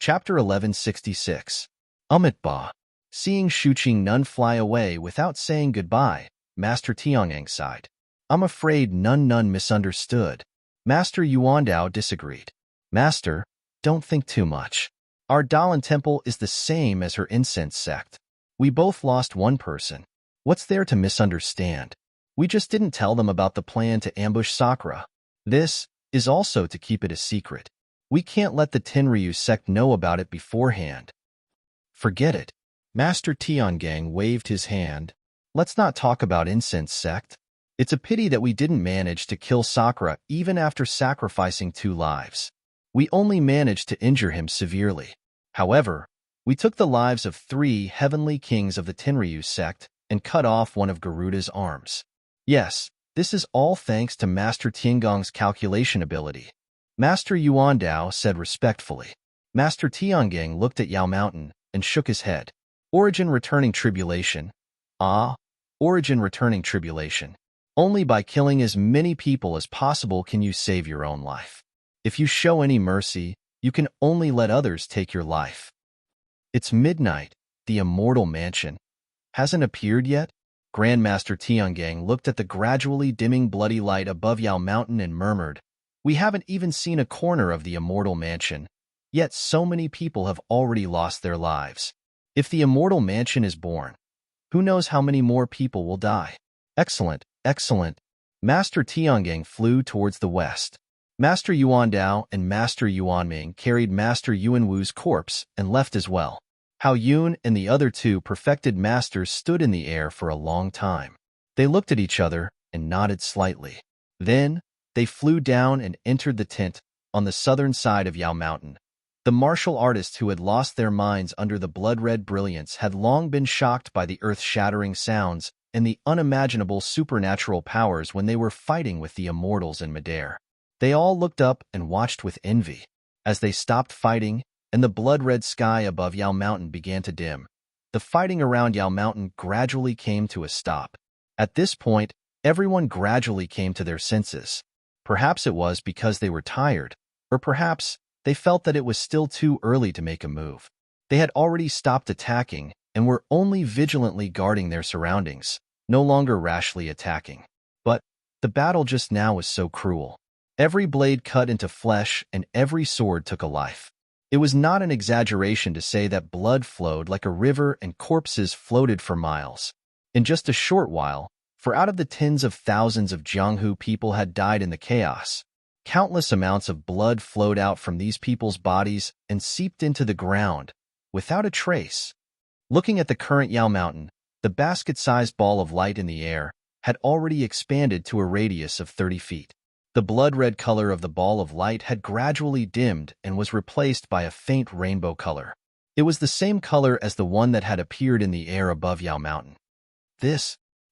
Chapter 1166. Ba. Seeing Shuqing Nun fly away without saying goodbye, Master Tiangang sighed. I'm afraid Nun misunderstood. Master Yuandao disagreed. Master, don't think too much. Our Dalan temple is the same as her incense sect. We both lost one person. What's there to misunderstand? We just didn't tell them about the plan to ambush Sakura. This is also to keep it a secret. We can't let the Tenryu sect know about it beforehand. Forget it. Master Tiangang waved his hand. Let's not talk about incense sect. It's a pity that we didn't manage to kill Sakura even after sacrificing 2 lives. We only managed to injure him severely. However, we took the lives of 3 heavenly kings of the Tenryu sect and cut off one of Garuda's arms. Yes, this is all thanks to Master Tiangong's calculation ability. Master Yuandao said respectfully. Master Tiangang looked at Yao Mountain and shook his head. Origin returning tribulation. Origin returning tribulation. Only by killing as many people as possible can you save your own life. If you show any mercy, you can only let others take your life. It's midnight. The immortal mansion hasn't appeared yet? Grandmaster Tiangang looked at the gradually dimming bloody light above Yao Mountain and murmured, We haven't even seen a corner of the immortal mansion, yet so many people have already lost their lives. If the immortal mansion is born, who knows how many more people will die? Excellent, excellent. Master Tiangang flew towards the west. Master Yuandao and Master Yuanming carried Master Yuanwu's corpse and left as well. Hao Yun and the other 2 perfected masters stood in the air for a long time. They looked at each other and nodded slightly. Then, they flew down and entered the tent on the southern side of Yao Mountain. The martial artists who had lost their minds under the blood-red brilliance had long been shocked by the earth-shattering sounds and the unimaginable supernatural powers when they were fighting with the immortals in midair. They all looked up and watched with envy. As they stopped fighting, and the blood-red sky above Yao Mountain began to dim, the fighting around Yao Mountain gradually came to a stop. At this point, everyone gradually came to their senses. Perhaps it was because they were tired, or perhaps they felt that it was still too early to make a move. They had already stopped attacking and were only vigilantly guarding their surroundings, no longer rashly attacking. But the battle just now was so cruel. Every blade cut into flesh and every sword took a life. It was not an exaggeration to say that blood flowed like a river and corpses floated for miles. In just a short while, for out of the tens of thousands of Jianghu people had died in the chaos, countless amounts of blood flowed out from these people's bodies and seeped into the ground, without a trace. Looking at the current Yao Mountain, the basket-sized ball of light in the air had already expanded to a radius of 30 feet. The blood-red color of the ball of light had gradually dimmed and was replaced by a faint rainbow color. It was the same color as the one that had appeared in the air above Yao Mountain.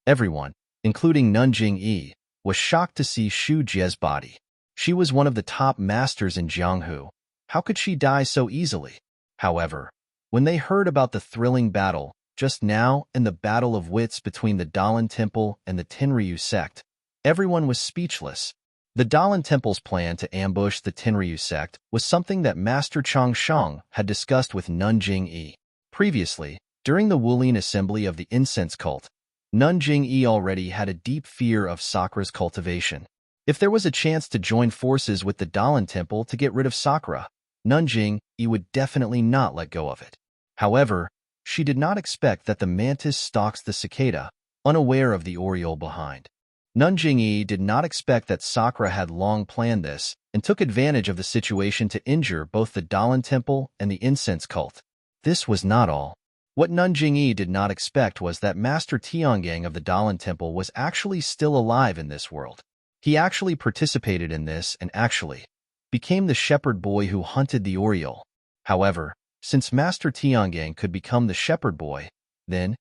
Everyone, including Nun Jingyi, was shocked to see Xu Jie's body. She was one of the top masters in Jianghu. How could she die so easily? However, when they heard about the thrilling battle just now and the battle of wits between the Dalan Temple and the Tenryu sect, everyone was speechless. The Dalan Temple's plan to ambush the Tenryu sect was something that Master Changsheng had discussed with Nun Jingyi. Previously, during the Wulin assembly of the incense cult, Nun Jingyi already had a deep fear of Sakura's cultivation. If there was a chance to join forces with the Dalan Temple to get rid of Sakura, Nun Jingyi would definitely not let go of it. However, she did not expect that the mantis stalks the cicada, unaware of the oriole behind. Nun Jingyi did not expect that Sakura had long planned this and took advantage of the situation to injure both the Dalan Temple and the incense cult. This was not all. What Nun Jingyi did not expect was that Master Tiangang of the Dalan Temple was actually still alive in this world. He actually participated in this and actually became the shepherd boy who hunted the oriole. However, since Master Tiangang could become the shepherd boy, then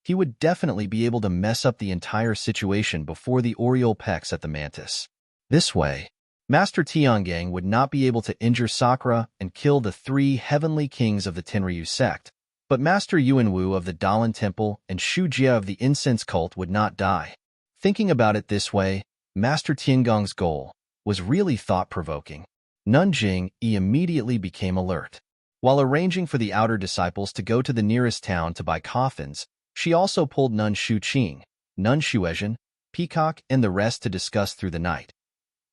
he would definitely be able to mess up the entire situation before the oriole pecks at the mantis. This way, Master Tiangang would not be able to injure Sakura and kill the 3 heavenly kings of the Tenryu sect, but Master Yuanwu of the Dalan Temple and Xu Jie of the incense cult would not die. Thinking about it this way, Master Tiangong's goal was really thought-provoking. Nun Jingyi immediately became alert. While arranging for the outer disciples to go to the nearest town to buy coffins, she also pulled Nun Shuqing, Nun Shuezhen, Peacock, and the rest to discuss through the night.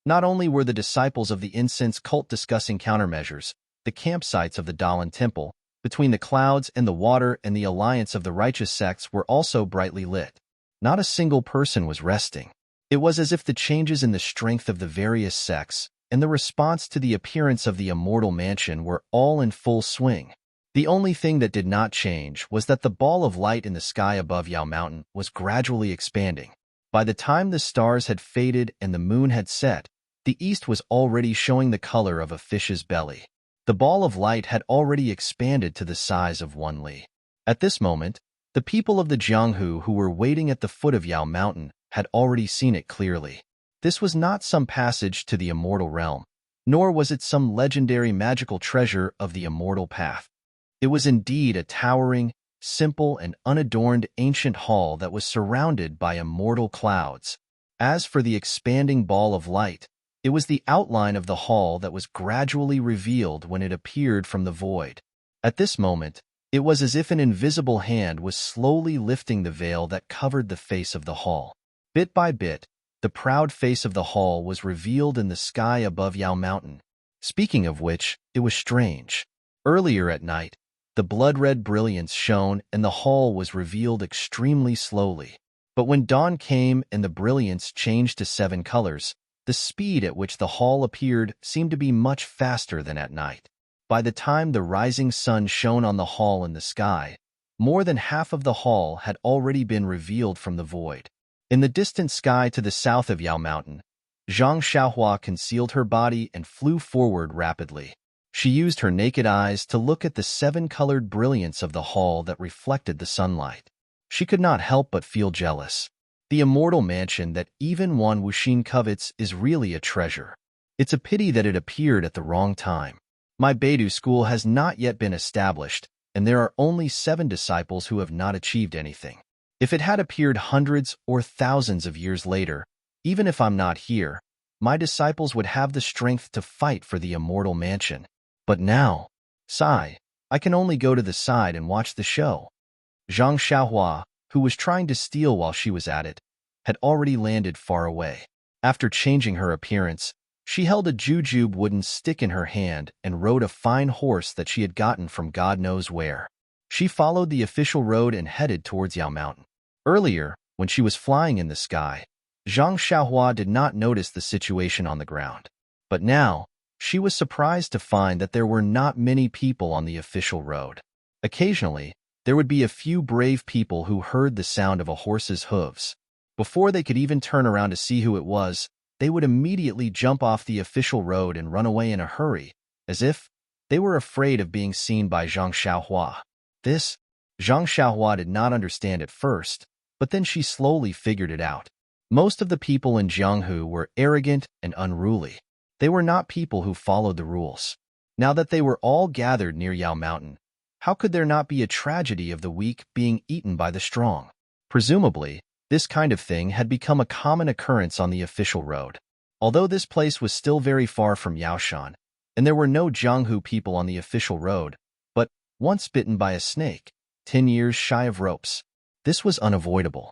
Not only were the disciples of the incense cult discussing countermeasures, the campsites of the Dalan Temple, between the clouds and the water and the alliance of the righteous sects were also brightly lit. Not a single person was resting. It was as if the changes in the strength of the various sects and the response to the appearance of the immortal mansion were all in full swing. The only thing that did not change was that the ball of light in the sky above Yao Mountain was gradually expanding. By the time the stars had faded and the moon had set, the east was already showing the color of a fish's belly. The ball of light had already expanded to the size of 1 li. At this moment, the people of the Jianghu who were waiting at the foot of Yao Mountain had already seen it clearly. This was not some passage to the immortal realm, nor was it some legendary magical treasure of the immortal path. It was indeed a towering, simple, and unadorned ancient hall that was surrounded by immortal clouds. As for the expanding ball of light, it was the outline of the hall that was gradually revealed when it appeared from the void. At this moment, it was as if an invisible hand was slowly lifting the veil that covered the face of the hall. Bit by bit, the proud face of the hall was revealed in the sky above Yao Mountain. Speaking of which, it was strange. Earlier at night, the blood-red brilliance shone and the hall was revealed extremely slowly. But when dawn came and the brilliance changed to 7 colors, the speed at which the hall appeared seemed to be much faster than at night. By the time the rising sun shone on the hall in the sky, more than half of the hall had already been revealed from the void. In the distant sky to the south of Yao Mountain, Zhang Xiaohua concealed her body and flew forward rapidly. She used her naked eyes to look at the 7-colored brilliance of the hall that reflected the sunlight. She could not help but feel jealous. The immortal mansion that even one Wuxin covets is really a treasure. It's a pity that it appeared at the wrong time. My Beidou school has not yet been established, and there are only 7 disciples who have not achieved anything. If it had appeared hundreds or thousands of years later, even if I'm not here, my disciples would have the strength to fight for the immortal mansion. But now, sigh, I can only go to the side and watch the show. Zhang Xiaohua, who was trying to steal while she was at it, had already landed far away. After changing her appearance, she held a jujube wooden stick in her hand and rode a fine horse that she had gotten from God knows where. She followed the official road and headed towards Yao Mountain. Earlier, when she was flying in the sky, Zhang Xiaohua did not notice the situation on the ground. But now, she was surprised to find that there were not many people on the official road. Occasionally, there would be a few brave people who heard the sound of a horse's hooves. Before they could even turn around to see who it was, they would immediately jump off the official road and run away in a hurry, as if they were afraid of being seen by Zhang Xiaohua. This, Zhang Xiaohua did not understand at first, but then she slowly figured it out. Most of the people in Jianghu were arrogant and unruly. They were not people who followed the rules. Now that they were all gathered near Yao Mountain, how could there not be a tragedy of the weak being eaten by the strong? Presumably, this kind of thing had become a common occurrence on the official road. Although this place was still very far from Yaoshan, and there were no Jianghu people on the official road, but once bitten by a snake, 10 years shy of ropes, this was unavoidable.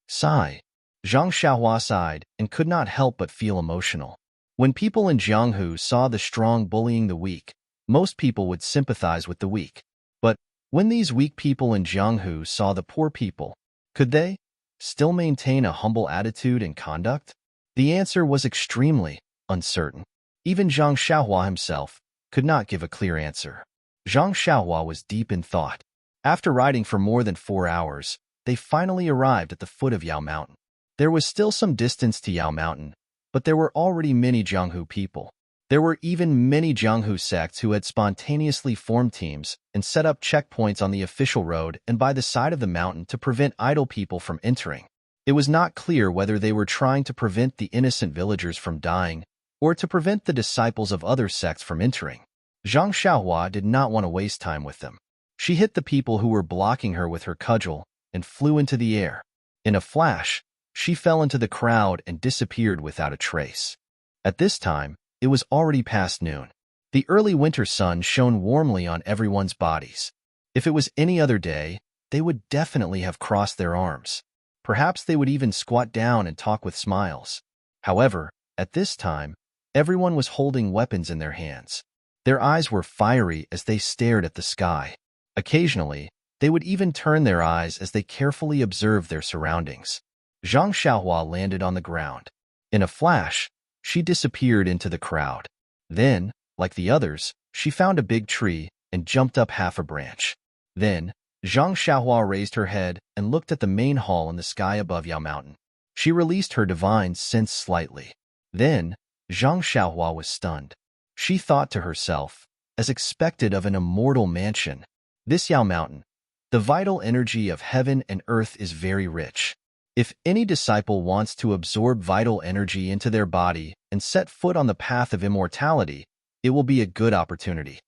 Sigh. Zhang Xiaohua sighed and could not help but feel emotional. When people in Jianghu saw the strong bullying the weak, most people would sympathize with the weak. But when these weak people in Jianghu saw the poor people, could they still maintain a humble attitude and conduct? The answer was extremely uncertain. Even Zhang Xiaohua himself could not give a clear answer. Zhang Xiaohua was deep in thought. After riding for more than 4 hours, they finally arrived at the foot of Yao Mountain. There was still some distance to Yao Mountain, but there were already many Jianghu people. There were even many Jianghu sects who had spontaneously formed teams and set up checkpoints on the official road and by the side of the mountain to prevent idle people from entering. It was not clear whether they were trying to prevent the innocent villagers from dying or to prevent the disciples of other sects from entering. Zhang Xiaohua did not want to waste time with them. She hit the people who were blocking her with her cudgel and flew into the air. In a flash, she fell into the crowd and disappeared without a trace. At this time, it was already past noon. The early winter sun shone warmly on everyone's bodies. If it was any other day, they would definitely have crossed their arms. Perhaps they would even squat down and talk with smiles. However, at this time, everyone was holding weapons in their hands. Their eyes were fiery as they stared at the sky. Occasionally, they would even turn their eyes as they carefully observed their surroundings. Zhang Xiaohua landed on the ground. In a flash, she disappeared into the crowd. Then, like the others, she found a big tree and jumped up half a branch. Then, Zhang Xiaohua raised her head and looked at the main hall in the sky above Yao Mountain. She released her divine sense slightly. Then, Zhang Xiaohua was stunned. She thought to herself, as expected of an immortal mansion, this Yao Mountain, the vital energy of heaven and earth is very rich. If any disciple wants to absorb vital energy into their body and set foot on the path of immortality, it will be a good opportunity.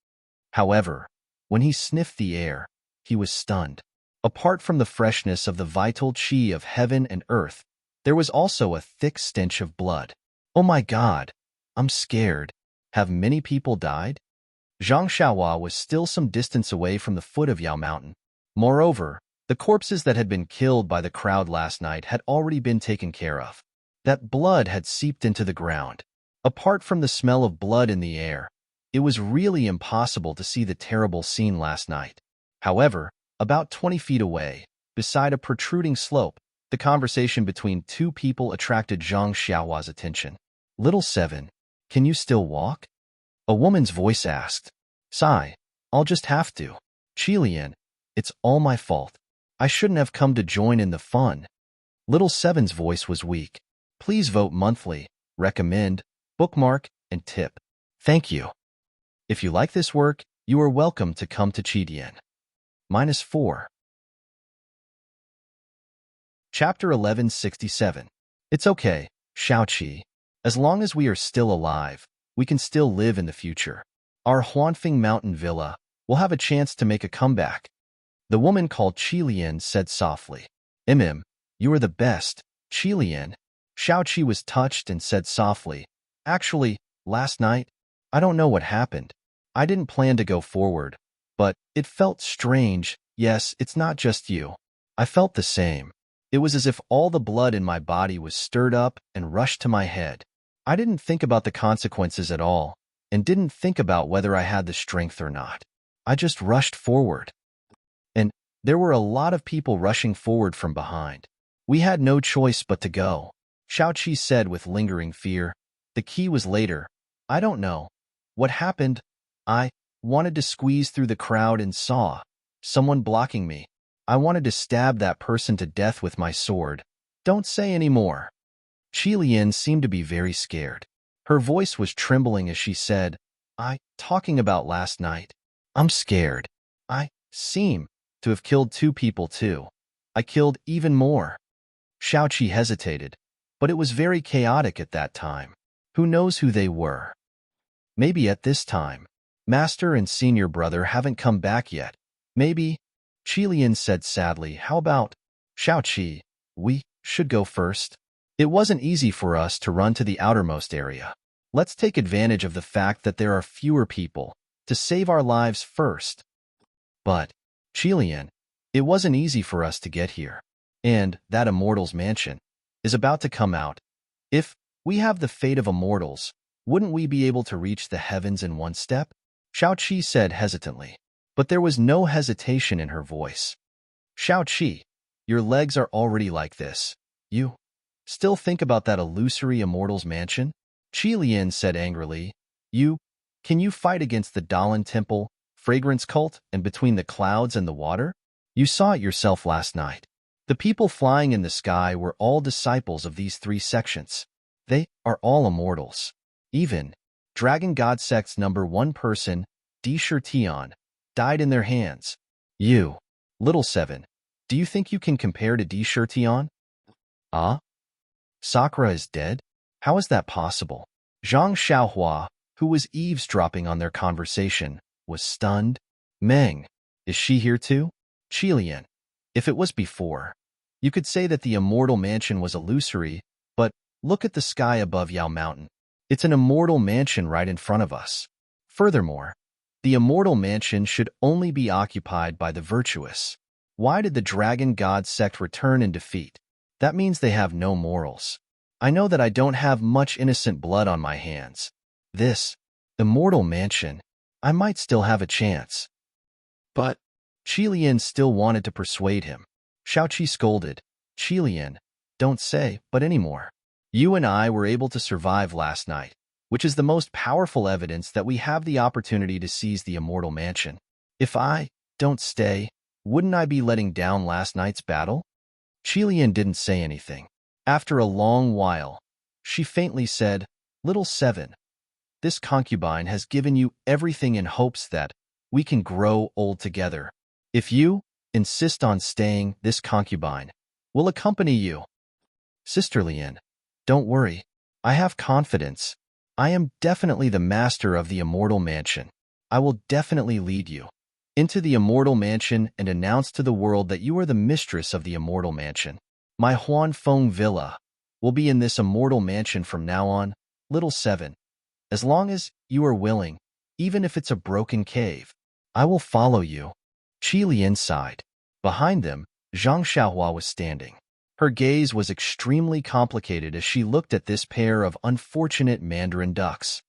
However, when he sniffed the air, he was stunned. Apart from the freshness of the vital chi of heaven and earth, there was also a thick stench of blood. Oh my God, I'm scared. Have many people died? Zhang Xiaohua was still some distance away from the foot of Yao Mountain. Moreover, the corpses that had been killed by the crowd last night had already been taken care of. That blood had seeped into the ground. Apart from the smell of blood in the air, it was really impossible to see the terrible scene last night. However, about 20 feet away, beside a protruding slope, the conversation between two people attracted Zhang Xiaohua's attention. Little Seven, can you still walk? A woman's voice asked. Sigh, I'll just have to. Qilian, it's all my fault. I shouldn't have come to join in the fun. Little Seven's voice was weak. Please vote monthly, recommend, bookmark, and tip. Thank you. If you like this work, you are welcome to come to Qilian. -4. Chapter 1167. It's okay, Shaoqi. As long as we are still alive, we can still live in the future. Our Huanfeng Mountain Villa will have a chance to make a comeback. The woman called Qilian said softly. You are the best, Qilian. Shaoqi was touched and said softly, actually, last night, I don't know what happened. I didn't plan to go forward, but it felt strange. Yes, it's not just you. I felt the same. It was as if all the blood in my body was stirred up and rushed to my head. I didn't think about the consequences at all, and didn't think about whether I had the strength or not. I just rushed forward. And there were a lot of people rushing forward from behind. We had no choice but to go. Shaoqi said with lingering fear. The key was later. I don't know. What happened? I wanted to squeeze through the crowd and saw someone blocking me. I wanted to stab that person to death with my sword. Don't say any more. Qilian seemed to be very scared. Her voice was trembling as she said, talking about last night. I'm scared. I seem to have killed 2 people too. I killed even more. Shaoqi hesitated, but it was very chaotic at that time. Who knows who they were? Maybe at this time. Master and senior brother haven't come back yet. Maybe. Qilian said sadly, how about Shaoqi? We should go first. It wasn't easy for us to run to the outermost area. Let's take advantage of the fact that there are fewer people to save our lives first. But, Qilian, it wasn't easy for us to get here. And that immortal's mansion is about to come out. If we have the fate of immortals, wouldn't we be able to reach the heavens in one step? Shaoqi said hesitantly, but there was no hesitation in her voice. Shaoqi, your legs are already like this. You still think about that illusory immortal's mansion? Qilian said angrily. Can you fight against the Dalan Temple, fragrance cult, and between the clouds and the water? You saw it yourself last night. The people flying in the sky were all disciples of these 3 sections. They are all immortals. Even Dragon God Sect's #1 person, Di Shirtion, died in their hands. You, Little Seven, do you think you can compare to Di Shirtion? Ah? Sakura is dead? How is that possible? Zhang Xiaohua, who was eavesdropping on their conversation, was stunned. Meng, is she here too? Qilian, if it was before, you could say that the immortal mansion was illusory, but look at the sky above Yao Mountain. It's an immortal mansion right in front of us. Furthermore, the immortal mansion should only be occupied by the virtuous. Why did the dragon god sect return in defeat? That means they have no morals. I know that I don't have much innocent blood on my hands. This immortal mansion, I might still have a chance. But Qilian still wanted to persuade him. Shaoqi scolded, Qilian, don't say but anymore. You and I were able to survive last night, which is the most powerful evidence that we have the opportunity to seize the immortal mansion. If I don't stay, wouldn't I be letting down last night's battle? Qilian didn't say anything. After a long while, she faintly said, Little Seven, this concubine has given you everything in hopes that we can grow old together. If you insist on staying, this concubine will accompany you. Sister Lian, don't worry. I have confidence. I am definitely the master of the immortal mansion. I will definitely lead you into the immortal mansion and announce to the world that you are the mistress of the immortal mansion. My Huanfeng villa will be in this immortal mansion from now on, Little Seven. As long as you are willing, even if it's a broken cave, I will follow you. Qilian sighed. Behind them, Zhang Xiaohua was standing. Her gaze was extremely complicated as she looked at this pair of unfortunate mandarin ducks.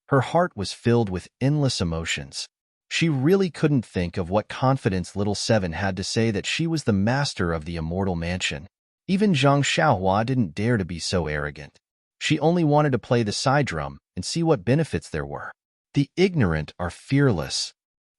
Her heart was filled with endless emotions. She really couldn't think of what confidence Little Seven had to say that she was the master of the immortal mansion. Even Zhang Xiaohua didn't dare to be so arrogant. She only wanted to play the side drum and see what benefits there were. The ignorant are fearless.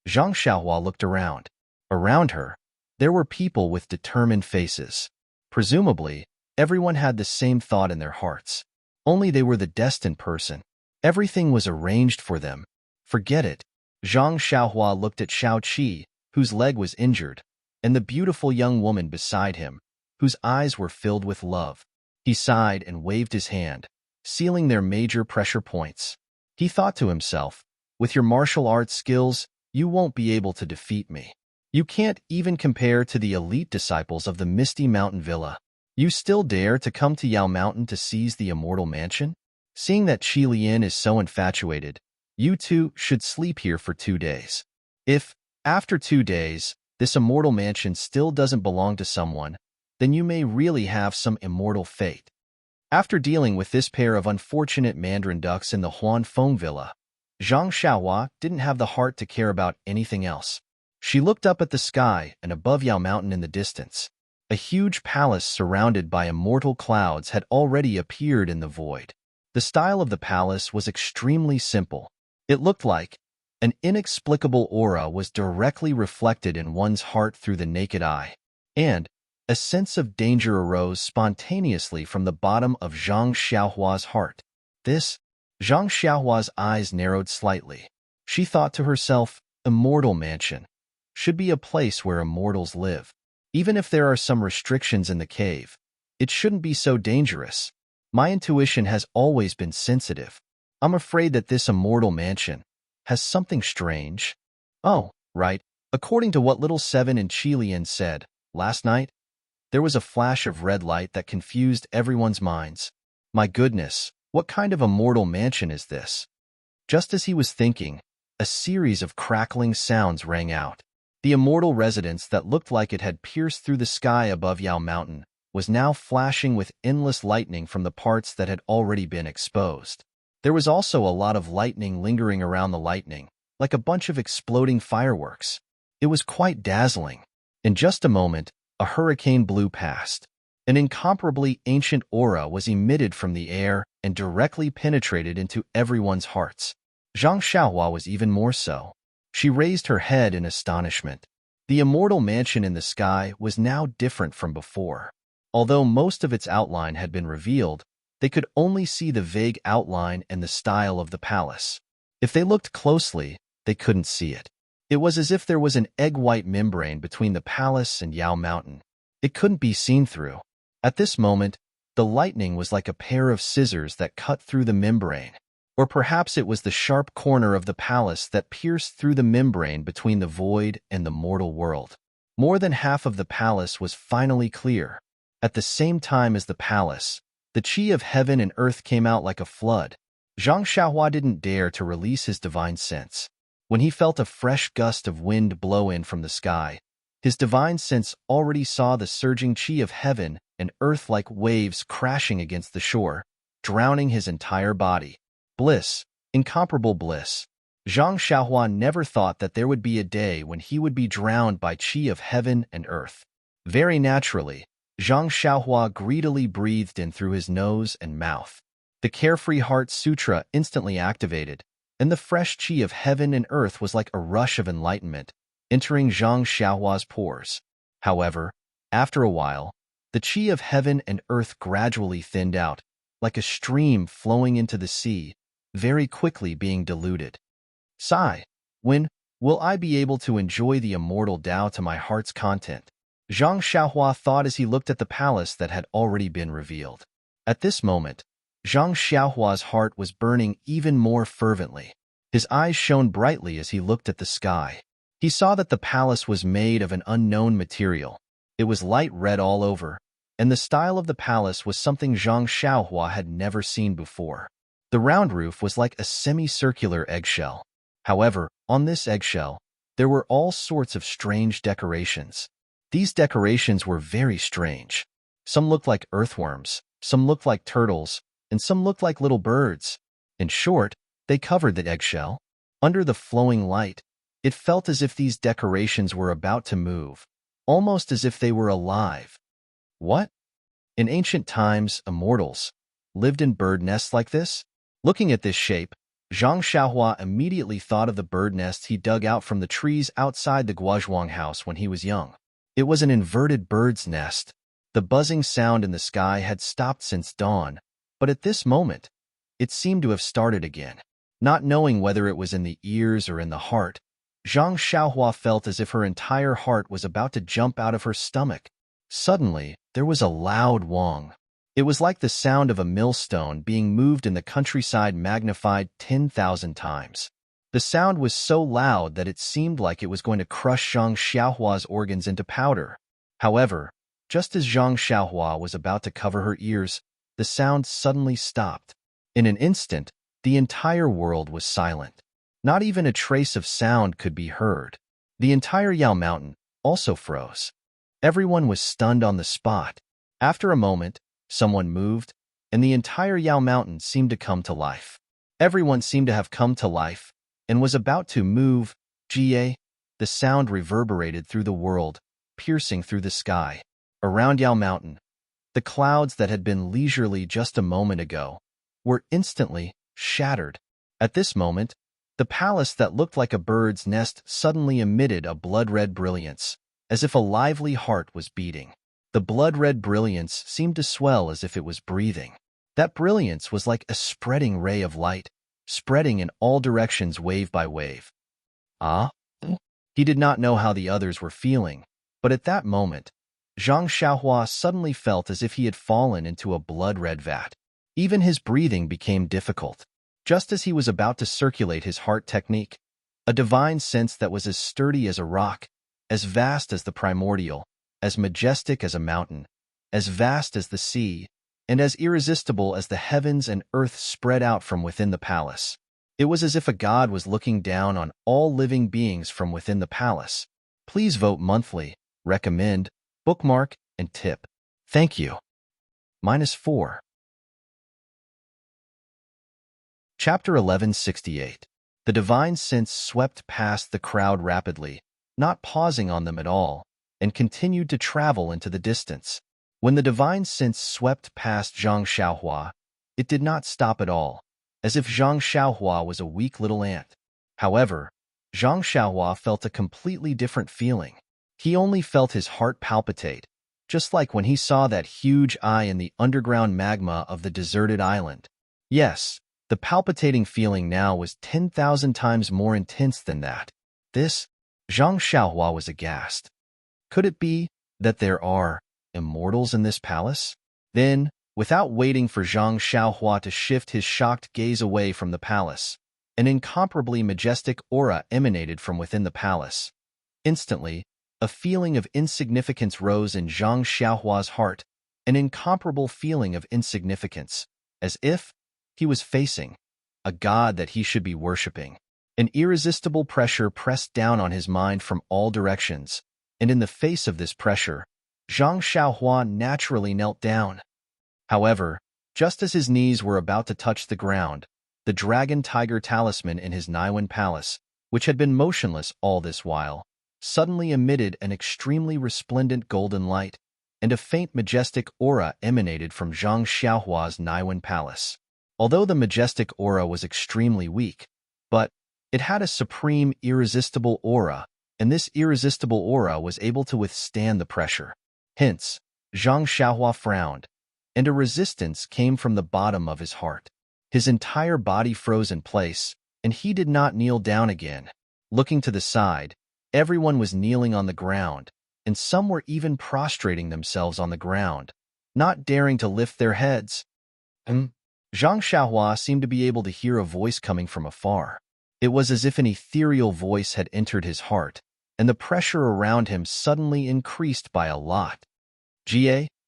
Zhang Xiaohua looked around. Around her, there were people with determined faces. Presumably, everyone had the same thought in their hearts. Only they were the destined person. Everything was arranged for them. Forget it. Zhang Xiaohua looked at Shao Qi, whose leg was injured, and the beautiful young woman beside him, whose eyes were filled with love. He sighed and waved his hand, sealing their major pressure points. He thought to himself, with your martial arts skills, you won't be able to defeat me. You can't even compare to the elite disciples of the Misty Mountain Villa. You still dare to come to Yao Mountain to seize the immortal mansion? Seeing that Qilian is so infatuated, you two should sleep here for 2 days. If, after 2 days, this immortal mansion still doesn't belong to someone, then you may really have some immortal fate. After dealing with this pair of unfortunate mandarin ducks in the Huanfeng Villa, Zhang Xiaohua didn't have the heart to care about anything else. She looked up at the sky and above Yao Mountain in the distance. A huge palace surrounded by immortal clouds had already appeared in the void. The style of the palace was extremely simple. It looked like an inexplicable aura was directly reflected in one's heart through the naked eye, and a sense of danger arose spontaneously from the bottom of Zhang Xiaohua's heart. Zhang Xiaohua's eyes narrowed slightly. She thought to herself, immortal mansion should be a place where immortals live. Even if there are some restrictions in the cave, it shouldn't be so dangerous. My intuition has always been sensitive. I'm afraid that this immortal mansion has something strange. Oh, right. According to what Little Seven and Qilian said, last night, there was a flash of red light that confused everyone's minds. My goodness, what kind of immortal mansion is this? Just as he was thinking, a series of crackling sounds rang out. The immortal residence that looked like it had pierced through the sky above Yao Mountain was now flashing with endless lightning from the parts that had already been exposed. There was also a lot of lightning lingering around the lightning, like a bunch of exploding fireworks. It was quite dazzling. In just a moment, a hurricane blew past. An incomparably ancient aura was emitted from the air and directly penetrated into everyone's hearts. Zhang Xiaohua was even more so. She raised her head in astonishment. The immortal mansion in the sky was now different from before. Although most of its outline had been revealed, they could only see the vague outline and the style of the palace. If they looked closely, they couldn't see it. It was as if there was an egg-white membrane between the palace and Yao Mountain. It couldn't be seen through. At this moment, the lightning was like a pair of scissors that cut through the membrane. Or perhaps it was the sharp corner of the palace that pierced through the membrane between the void and the mortal world. More than half of the palace was finally clear. At the same time as the palace, the chi of heaven and earth came out like a flood. Zhang Xiaohua didn't dare to release his divine sense. When he felt a fresh gust of wind blow in from the sky, his divine sense already saw the surging qi of heaven and earth like waves crashing against the shore, drowning his entire body. Bliss, incomparable bliss. Zhang Xiaohua never thought that there would be a day when he would be drowned by qi of heaven and earth. Very naturally, Zhang Xiaohua greedily breathed in through his nose and mouth. The Carefree Heart Sutra instantly activated, and the fresh qi of heaven and earth was like a rush of enlightenment, entering Zhang Xiaohua's pores. However, after a while, the qi of heaven and earth gradually thinned out, like a stream flowing into the sea, very quickly being diluted. Sigh. When will I be able to enjoy the immortal Tao to my heart's content? Zhang Xiaohua thought as he looked at the palace that had already been revealed. At this moment, Zhang Xiaohua's heart was burning even more fervently. His eyes shone brightly as he looked at the sky. He saw that the palace was made of an unknown material. It was light red all over, and the style of the palace was something Zhang Xiaohua had never seen before. The round roof was like a semicircular eggshell. However, on this eggshell, there were all sorts of strange decorations. These decorations were very strange. Some looked like earthworms, some looked like turtles, and some looked like little birds. In short, they covered the eggshell. Under the flowing light, it felt as if these decorations were about to move, almost as if they were alive. What? In ancient times, immortals lived in bird nests like this? Looking at this shape, Zhang Xiaohua immediately thought of the bird nests he dug out from the trees outside the Guozhuang house when he was young. It was an inverted bird's nest. The buzzing sound in the sky had stopped since dawn, but at this moment, it seemed to have started again. Not knowing whether it was in the ears or in the heart, Zhang Xiaohua felt as if her entire heart was about to jump out of her stomach. Suddenly, there was a loud wong. It was like the sound of a millstone being moved in the countryside magnified 10,000 times. The sound was so loud that it seemed like it was going to crush Zhang Xiaohua's organs into powder. However, just as Zhang Xiaohua was about to cover her ears, the sound suddenly stopped. In an instant, the entire world was silent. Not even a trace of sound could be heard. The entire Yao Mountain also froze. Everyone was stunned on the spot. After a moment, someone moved, and the entire Yao Mountain seemed to come to life. Everyone seemed to have come to life and was about to move. The sound reverberated through the world, piercing through the sky. Around Yao Mountain, the clouds that had been leisurely just a moment ago were instantly shattered. At this moment, the palace that looked like a bird's nest suddenly emitted a blood-red brilliance, as if a lively heart was beating. The blood-red brilliance seemed to swell as if it was breathing. That brilliance was like a spreading ray of light, spreading in all directions wave by wave. Ah? He did not know how the others were feeling, but at that moment, Zhang Xiaohua suddenly felt as if he had fallen into a blood-red vat. Even his breathing became difficult. Just as he was about to circulate his heart technique, a divine sense that was as sturdy as a rock, as vast as the primordial, as majestic as a mountain, as vast as the sea, and as irresistible as the heavens and earth spread out from within the palace. It was as if a god was looking down on all living beings from within the palace. Please vote monthly, recommend, bookmark, and tip. Thank you. -4. Chapter 1168. The divine sense swept past the crowd rapidly, not pausing on them at all, and continued to travel into the distance. When the divine sense swept past Zhang Xiaohua, it did not stop at all, as if Zhang Xiaohua was a weak little ant. However, Zhang Xiaohua felt a completely different feeling. He only felt his heart palpitate, just like when he saw that huge eye in the underground magma of the deserted island. Yes, the palpitating feeling now was 10,000 times more intense than that. Zhang Xiaohua was aghast. Could it be that there are immortals in this palace? Then, without waiting for Zhang Xiaohua to shift his shocked gaze away from the palace, an incomparably majestic aura emanated from within the palace. Instantly, a feeling of insignificance rose in Zhang Xiaohua's heart, an incomparable feeling of insignificance, as if he was facing a god that he should be worshipping. An irresistible pressure pressed down on his mind from all directions, and in the face of this pressure, Zhang Xiaohua naturally knelt down. However, just as his knees were about to touch the ground, the dragon-tiger talisman in his Niwen palace, which had been motionless all this while, suddenly emitted an extremely resplendent golden light, and a faint majestic aura emanated from Zhang Xiaohua's Niwen palace. Although the majestic aura was extremely weak, but it had a supreme, irresistible aura, and this irresistible aura was able to withstand the pressure. Hence, Zhang Xiaohua frowned, and a resistance came from the bottom of his heart. His entire body froze in place, and he did not kneel down again. Looking to the side, everyone was kneeling on the ground, and some were even prostrating themselves on the ground, not daring to lift their heads. Zhang Xiaohua seemed to be able to hear a voice coming from afar. It was as if an ethereal voice had entered his heart, and the pressure around him suddenly increased by a lot.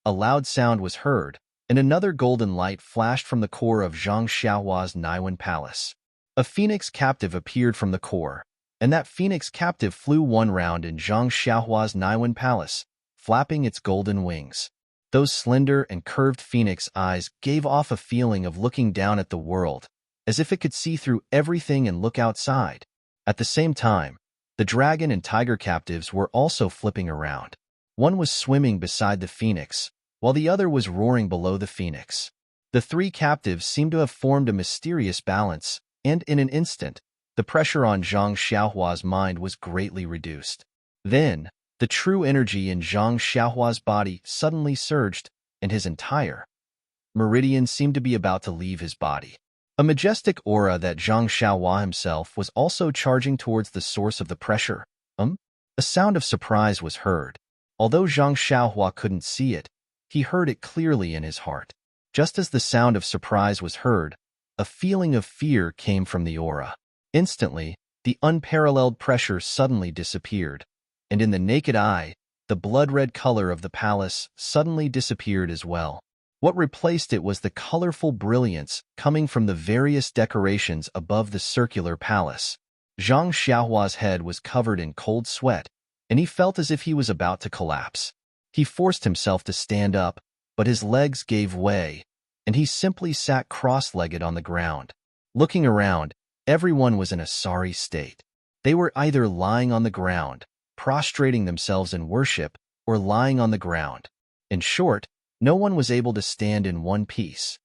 A loud sound was heard, and another golden light flashed from the core of Zhang Xiaohua's Niwen palace. A phoenix captive appeared from the core, and that phoenix captive flew one round in Zhang Xiaohua's Niwen palace, flapping its golden wings. Those slender and curved phoenix eyes gave off a feeling of looking down at the world, as if it could see through everything and look outside. At the same time, the dragon and tiger captives were also flipping around. One was swimming beside the phoenix, while the other was roaring below the phoenix. The three captives seemed to have formed a mysterious balance, and in an instant, the pressure on Zhang Xiaohua's mind was greatly reduced. Then, the true energy in Zhang Xiaohua's body suddenly surged, and his entire meridian seemed to be about to leave his body. A majestic aura that Zhang Xiaohua himself was also charging towards the source of the pressure. A sound of surprise was heard. Although Zhang Xiaohua couldn't see it, he heard it clearly in his heart. Just as the sound of surprise was heard, a feeling of fear came from the aura. Instantly, the unparalleled pressure suddenly disappeared, and in the naked eye, the blood-red color of the palace suddenly disappeared as well. What replaced it was the colorful brilliance coming from the various decorations above the circular palace. Zhang Xiaohua's head was covered in cold sweat, and he felt as if he was about to collapse. He forced himself to stand up, but his legs gave way, and he simply sat cross-legged on the ground. Looking around, everyone was in a sorry state. They were either lying on the ground, prostrating themselves in worship, or lying on the ground. In short, no one was able to stand in one piece.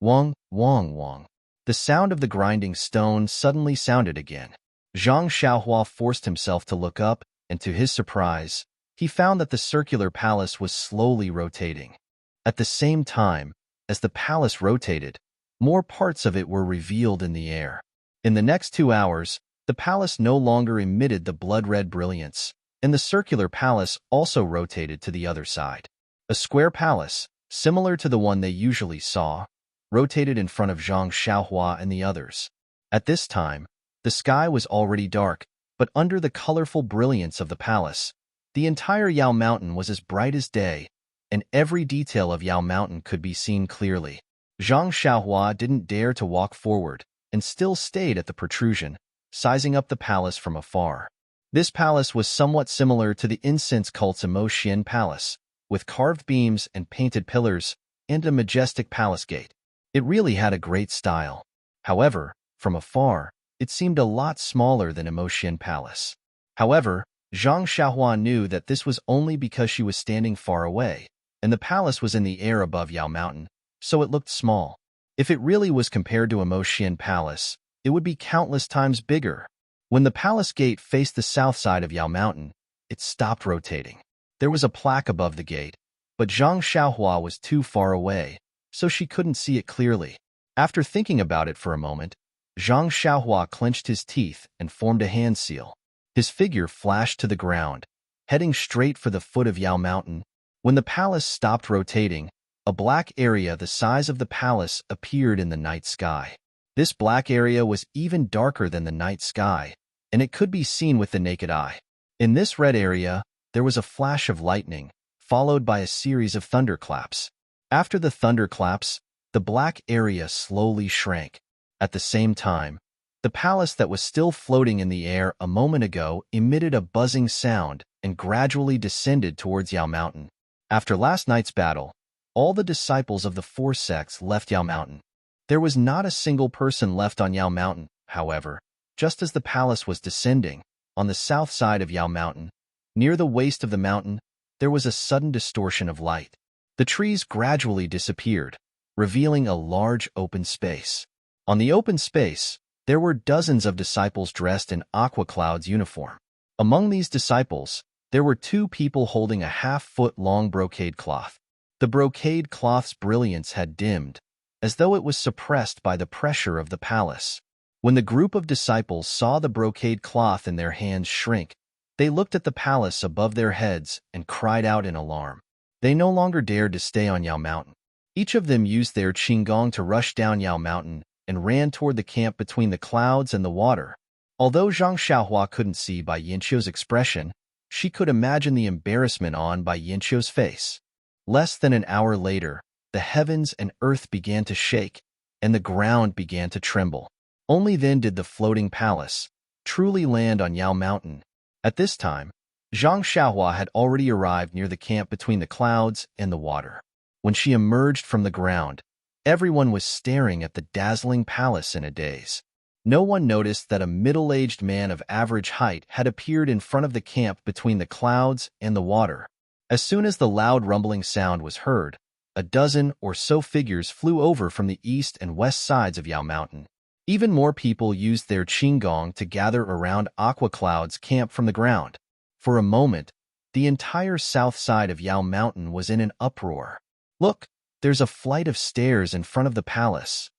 Wong, wong, wong. The sound of the grinding stone suddenly sounded again. Zhang Xiaohua forced himself to look up, and to his surprise, he found that the circular palace was slowly rotating. At the same time, as the palace rotated, more parts of it were revealed in the air. In the next 2 hours, the palace no longer emitted the blood-red brilliance, and the circular palace also rotated to the other side. A square palace, similar to the one they usually saw, rotated in front of Zhang Xiaohua and the others. At this time, the sky was already dark, but under the colorful brilliance of the palace, the entire Yao Mountain was as bright as day, and every detail of Yao Mountain could be seen clearly. Zhang Xiaohua didn't dare to walk forward, and still stayed at the protrusion, sizing up the palace from afar. This palace was somewhat similar to the incense cult's Emotian Palace, with carved beams and painted pillars, and a majestic palace gate. It really had a great style. However, from afar, it seemed a lot smaller than Emotian Palace. However, Zhang Xiaohua knew that this was only because she was standing far away, and the palace was in the air above Yao Mountain, so it looked small. If it really was compared to Emotian Palace, it would be countless times bigger. When the palace gate faced the south side of Yao Mountain, it stopped rotating. There was a plaque above the gate, but Zhang Xiaohua was too far away, so she couldn't see it clearly. After thinking about it for a moment, Zhang Xiaohua clenched his teeth and formed a hand seal. His figure flashed to the ground, heading straight for the foot of Yao Mountain. When the palace stopped rotating, a black area the size of the palace appeared in the night sky. This black area was even darker than the night sky, and it could be seen with the naked eye. In this red area, there was a flash of lightning, followed by a series of thunderclaps. After the thunderclaps, the black area slowly shrank. At the same time, the palace that was still floating in the air a moment ago emitted a buzzing sound and gradually descended towards Yao Mountain. After last night's battle, all the disciples of the four sects left Yao Mountain. There was not a single person left on Yao Mountain, however. Just as the palace was descending, on the south side of Yao Mountain, near the waist of the mountain, there was a sudden distortion of light. The trees gradually disappeared, revealing a large open space. On the open space, there were dozens of disciples dressed in Aqua Cloud's uniform. Among these disciples, there were two people holding a half-foot-long brocade cloth. The brocade cloth's brilliance had dimmed, as though it was suppressed by the pressure of the palace. When the group of disciples saw the brocade cloth in their hands shrink, they looked at the palace above their heads and cried out in alarm. They no longer dared to stay on Yao Mountain. Each of them used their qinggong to rush down Yao Mountain and ran toward the camp between the clouds and the water. Although Zhang Xiaohua couldn't see by Yanqiu's expression, she could imagine the embarrassment on by Yanqiu's face. Less than an hour later, the heavens and earth began to shake, and the ground began to tremble. Only then did the floating palace truly land on Yao Mountain. At this time, Zhang Xiaohua had already arrived near the camp between the clouds and the water. When she emerged from the ground, everyone was staring at the dazzling palace in a daze. No one noticed that a middle-aged man of average height had appeared in front of the camp between the clouds and the water. As soon as the loud rumbling sound was heard, a dozen or so figures flew over from the east and west sides of Yao Mountain. Even more people used their qinggong to gather around Aqua Cloud's camp from the ground. For a moment, the entire south side of Yao Mountain was in an uproar. "Look, there's a flight of stairs in front of the palace,"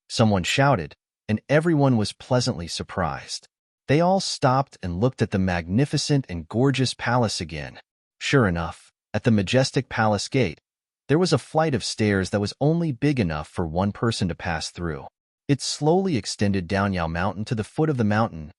someone shouted, and everyone was pleasantly surprised. They all stopped and looked at the magnificent and gorgeous palace again. Sure enough, at the majestic palace gate, there was a flight of stairs that was only big enough for one person to pass through. It slowly extended down Yao Mountain to the foot of the mountain.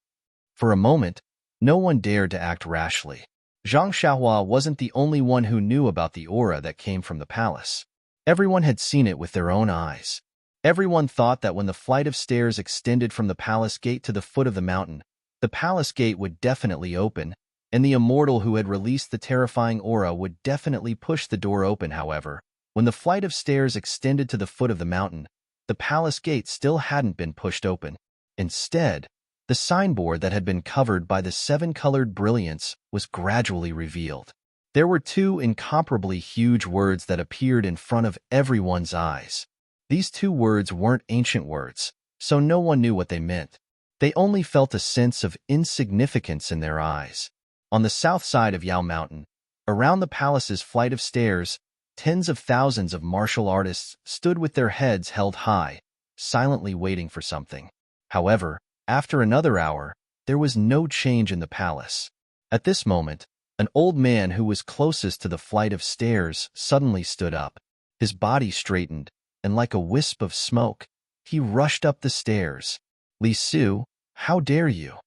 For a moment, no one dared to act rashly. Zhang Xiaohua wasn't the only one who knew about the aura that came from the palace. Everyone had seen it with their own eyes. Everyone thought that when the flight of stairs extended from the palace gate to the foot of the mountain, the palace gate would definitely open, and the immortal who had released the terrifying aura would definitely push the door open. However, when the flight of stairs extended to the foot of the mountain, the palace gate still hadn't been pushed open. Instead, the signboard that had been covered by the seven-colored brilliance was gradually revealed. There were two incomparably huge words that appeared in front of everyone's eyes. These two words weren't ancient words, so no one knew what they meant. They only felt a sense of insignificance in their eyes. On the south side of Yao Mountain, around the palace's flight of stairs, tens of thousands of martial artists stood with their heads held high, silently waiting for something. However, after another hour, there was no change in the palace. At this moment, an old man who was closest to the flight of stairs suddenly stood up. His body straightened, and like a wisp of smoke, he rushed up the stairs. "Li Su, how dare you?"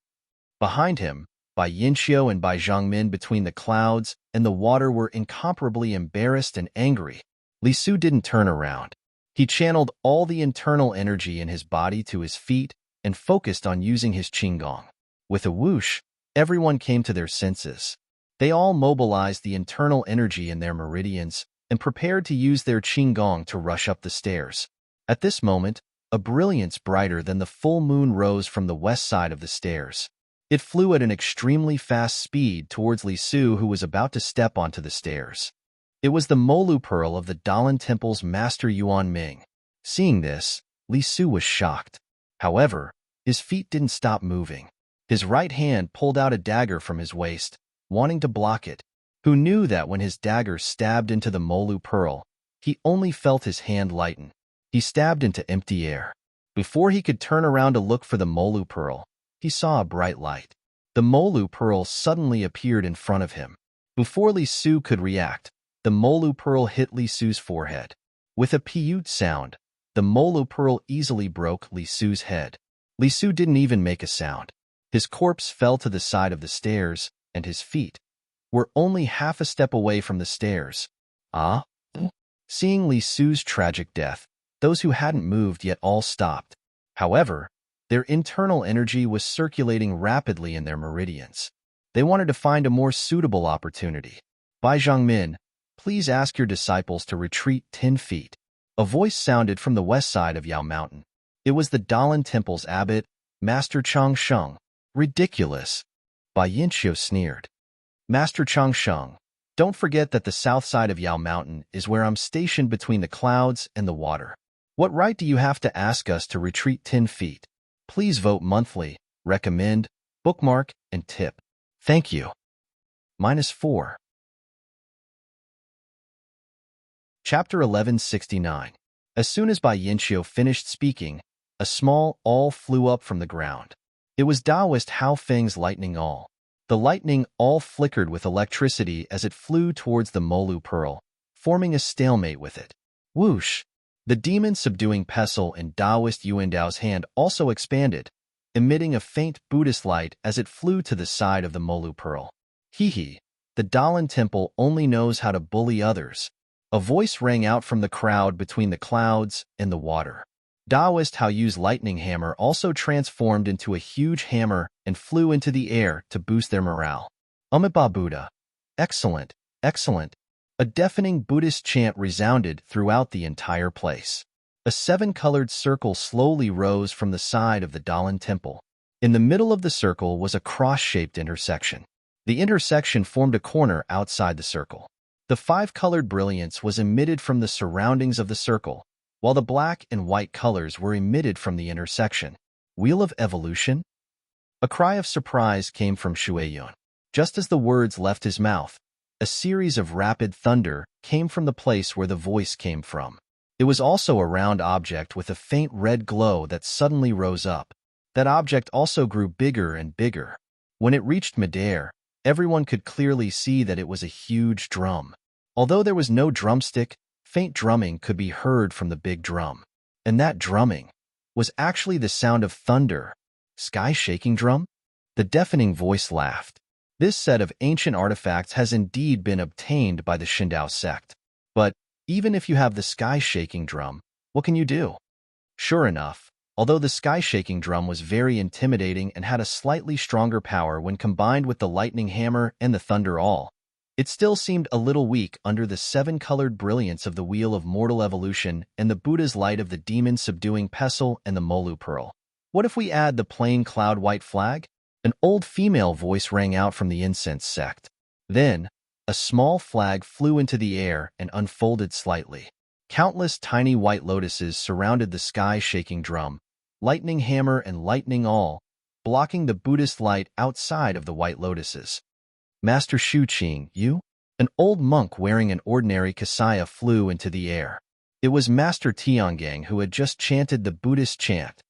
Behind him, Bai Yanqiu and Bai Zhangmin between the clouds and the water were incomparably embarrassed and angry. Li Su didn't turn around. He channeled all the internal energy in his body to his feet and focused on using his qinggong. With a whoosh, everyone came to their senses. They all mobilized the internal energy in their meridians and prepared to use their qinggong to rush up the stairs. At this moment, a brilliance brighter than the full moon rose from the west side of the stairs. It flew at an extremely fast speed towards Li Su, who was about to step onto the stairs. It was the Molu Pearl of the Dalan Temple's master Yuan Ming. Seeing this, Li Su was shocked. However, his feet didn't stop moving. His right hand pulled out a dagger from his waist, wanting to block it. Who knew that when his dagger stabbed into the Molu Pearl, he only felt his hand lighten. He stabbed into empty air. Before he could turn around to look for the Molu Pearl, he saw a bright light. The Molu Pearl suddenly appeared in front of him. Before Li Su could react, the Molu Pearl hit Li Su's forehead. With a peewit sound, the Molu Pearl easily broke Li Su's head. Li Su didn't even make a sound. His corpse fell to the side of the stairs, and his feet were only half a step away from the stairs. Ah? Seeing Li Su's tragic death, those who hadn't moved yet all stopped. However, their internal energy was circulating rapidly in their meridians. They wanted to find a more suitable opportunity. Bai Zhangmin, please ask your disciples to retreat 10 feet. A voice sounded from the west side of Yao Mountain. It was the Dalan Temple's abbot, Master Chang Sheng. Ridiculous. Bai Yinqiu sneered. Master Chang Sheng, don't forget that the south side of Yao Mountain is where I'm stationed between the clouds and the water. What right do you have to ask us to retreat 10 feet? Please vote monthly, recommend, bookmark, and tip. Thank you. -4. Chapter 1169. As soon as Bai Yinqiu finished speaking, a small awl flew up from the ground. It was Taoist Hao Feng's lightning awl. The lightning awl flickered with electricity as it flew towards the Molu pearl, forming a stalemate with it. Whoosh! The demon-subduing pestle in Taoist Yuandao's hand also expanded, emitting a faint Buddhist light as it flew to the side of the Molu pearl. Hee, the Dalan Temple only knows how to bully others. A voice rang out from the crowd between the clouds and the water. Taoist Hao Yu's lightning hammer also transformed into a huge hammer and flew into the air to boost their morale. Amitabha Buddha. Excellent, excellent. A deafening Buddhist chant resounded throughout the entire place. A 7-colored circle slowly rose from the side of the Dalan Temple. In the middle of the circle was a cross-shaped intersection. The intersection formed a corner outside the circle. The 5-colored brilliance was emitted from the surroundings of the circle, while the black and white colors were emitted from the intersection. Wheel of Evolution? A cry of surprise came from Shueyun. Just as the words left his mouth, a series of rapid thunder came from the place where the voice came from. It was also a round object with a faint red glow that suddenly rose up. That object also grew bigger and bigger. When it reached midair, everyone could clearly see that it was a huge drum. Although there was no drumstick, faint drumming could be heard from the big drum. And that drumming was actually the sound of thunder. Sky-shaking drum? The deafening voice laughed. This set of ancient artifacts has indeed been obtained by the Shindao sect. But even if you have the sky-shaking drum, what can you do? Sure enough, although the sky-shaking drum was very intimidating and had a slightly stronger power when combined with the lightning hammer and the thunder awl, it still seemed a little weak under the 7-colored brilliance of the Wheel of Mortal Evolution and the Buddha's light of the demon-subduing pestle and the Molu pearl. What if we add the plain cloud-white flag? An old female voice rang out from the incense sect. Then, a small flag flew into the air and unfolded slightly. Countless tiny white lotuses surrounded the sky-shaking drum, lightning hammer and lightning awl, blocking the Buddhist light outside of the white lotuses. Master Shu Qing, you? An old monk wearing an ordinary kasaya flew into the air. It was Master Tiangang who had just chanted the Buddhist chant.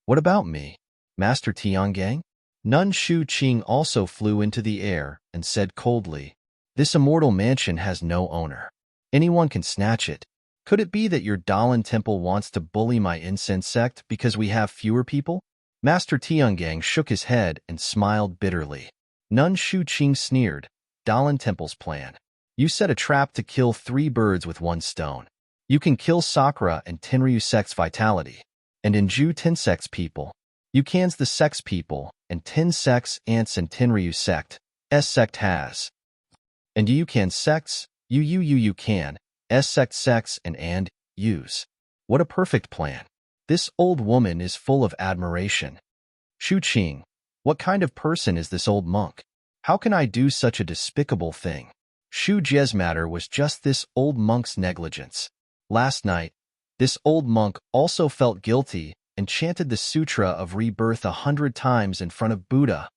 What about me? Master Tiangang? Nun Shu Qing also flew into the air and said coldly, This immortal mansion has no owner. Anyone can snatch it. Could it be that your Dalan Temple wants to bully my incense sect because we have fewer people? Master Tiangang shook his head and smiled bitterly. Nun Shu Qing sneered, Dalan Temple's plan. You set a trap to kill 3 birds with 1 stone. You can kill Sakura and Tenryu sect's vitality, and Inju Tensect's people. You cans the sect's people, and Tensect's ants and Tenryu sect, S sect has. And you can sects, you can, S sect sects and use. What a perfect plan. This old woman is full of admiration. Shu Qing, what kind of person is this old monk? How can I do such a despicable thing? Shu Jie's matter was just this old monk's negligence. Last night, this old monk also felt guilty and chanted the Sutra of Rebirth 100 times in front of Buddha.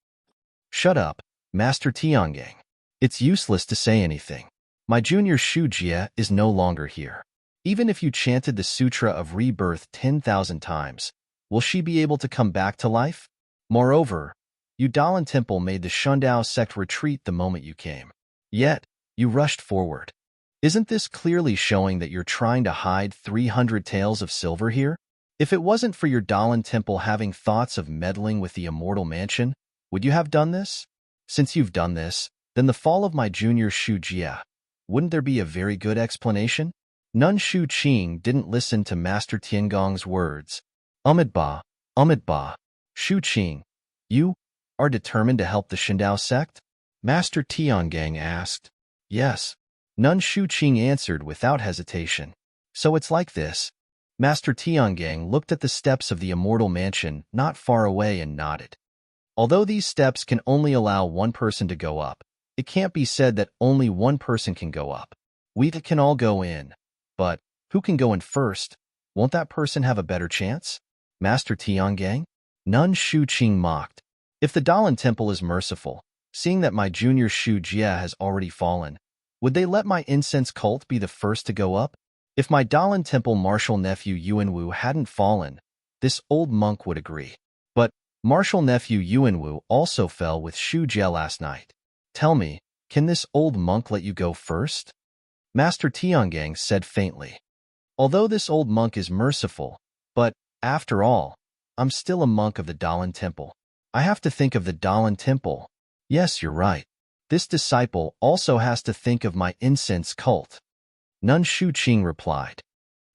Shut up, Master Tiangang. It's useless to say anything. My junior Shu Jie is no longer here. Even if you chanted the Sutra of Rebirth 10,000 times, will she be able to come back to life? Moreover, you Dalan Temple made the Shundao sect retreat the moment you came. Yet, you rushed forward. Isn't this clearly showing that you're trying to hide 300 taels of silver here? If it wasn't for your Dalan Temple having thoughts of meddling with the immortal mansion, would you have done this? Since you've done this, then the fall of my junior Shu Jie. Wouldn't there be a very good explanation? Nun Shu Qing didn't listen to Master Tiangong's words. Amitabha, Ba, Shu Qing, you are determined to help the Shindao sect? Master Tiangang asked. Yes. Nun Shu Qing answered without hesitation. So it's like this. Master Tiangang looked at the steps of the immortal mansion not far away and nodded. Although these steps can only allow one person to go up, it can't be said that only one person can go up. We can all go in. But who can go in first? Won't that person have a better chance? Master Tiangang? Nun Shu Qing mocked. If the Dalan Temple is merciful, seeing that my junior Shu Jia has already fallen, would they let my incense cult be the first to go up? If my Dalan Temple martial nephew Yuanwu hadn't fallen, this old monk would agree. But martial nephew Yuanwu also fell with Shu Jia last night. Tell me, can this old monk let you go first? Master Tiangang said faintly. Although this old monk is merciful, but, after all, I'm still a monk of the Dalan Temple. I have to think of the Dalan Temple. Yes, you're right. This disciple also has to think of my incense cult. Nun Shu Qing replied.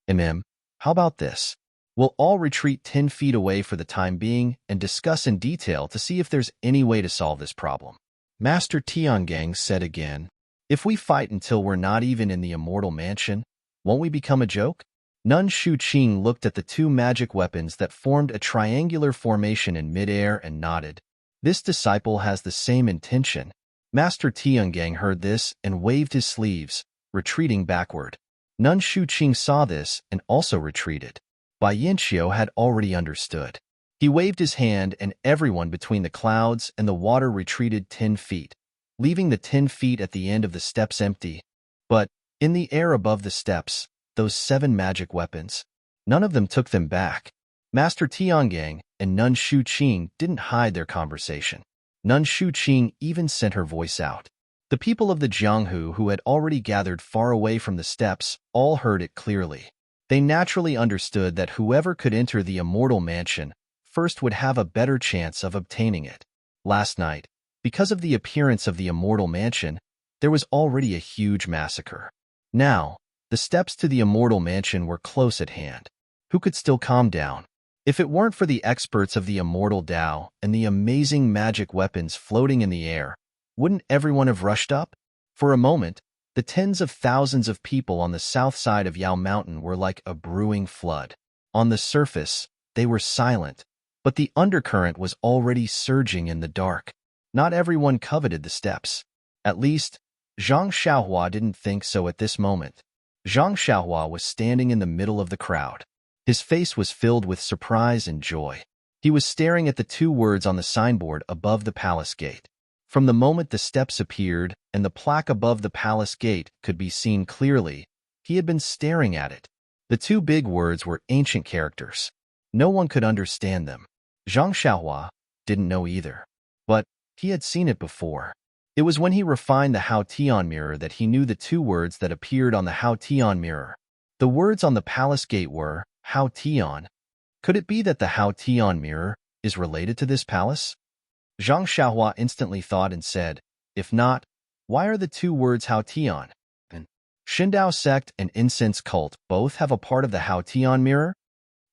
How about this? We'll all retreat 10 feet away for the time being and discuss in detail to see if there's any way to solve this problem. Master Tiangang said again, if we fight until we're not even in the immortal mansion, won't we become a joke? Nun Shu Qing looked at the two magic weapons that formed a triangular formation in midair and nodded. This disciple has the same intention. Master Tiangang heard this and waved his sleeves, retreating backward. Nun Shu Qing saw this and also retreated. Bai Yinqiu had already understood. He waved his hand and everyone between the clouds and the water retreated 10 feet, leaving the 10 feet at the end of the steps empty. But, in the air above the steps, those 7 magic weapons, none of them took them back. Master Tiangang and Nun Shu Qing didn't hide their conversation. Nun Shu Qing even sent her voice out. The people of the Jianghu who had already gathered far away from the steps all heard it clearly. They naturally understood that whoever could enter the immortal mansion first would have a better chance of obtaining it. Last night, because of the appearance of the immortal mansion, there was already a huge massacre. Now, the steps to the immortal mansion were close at hand. Who could still calm down? If it weren't for the experts of the immortal Tao and the amazing magic weapons floating in the air, wouldn't everyone have rushed up? For a moment, the tens of thousands of people on the south side of Yao Mountain were like a brewing flood. On the surface, they were silent, but the undercurrent was already surging in the dark. Not everyone coveted the steps. At least, Zhang Xiaohua didn't think so at this moment. Zhang Xiaohua was standing in the middle of the crowd. His face was filled with surprise and joy. He was staring at the 2 words on the signboard above the palace gate. From the moment the steps appeared and the plaque above the palace gate could be seen clearly, he had been staring at it. The 2 big words were ancient characters. No one could understand them. Zhang Xiaohua didn't know either. But he had seen it before. It was when he refined the Hao Tian mirror that he knew the 2 words that appeared on the Hao Tian mirror. The words on the palace gate were Hao Tian. Could it be that the Hao Tian mirror is related to this palace? Zhang Xiaohua instantly thought and said, if not, why are the 2 words Hao Tian? And Shindao sect and incense cult both have a part of the Hao Tian mirror?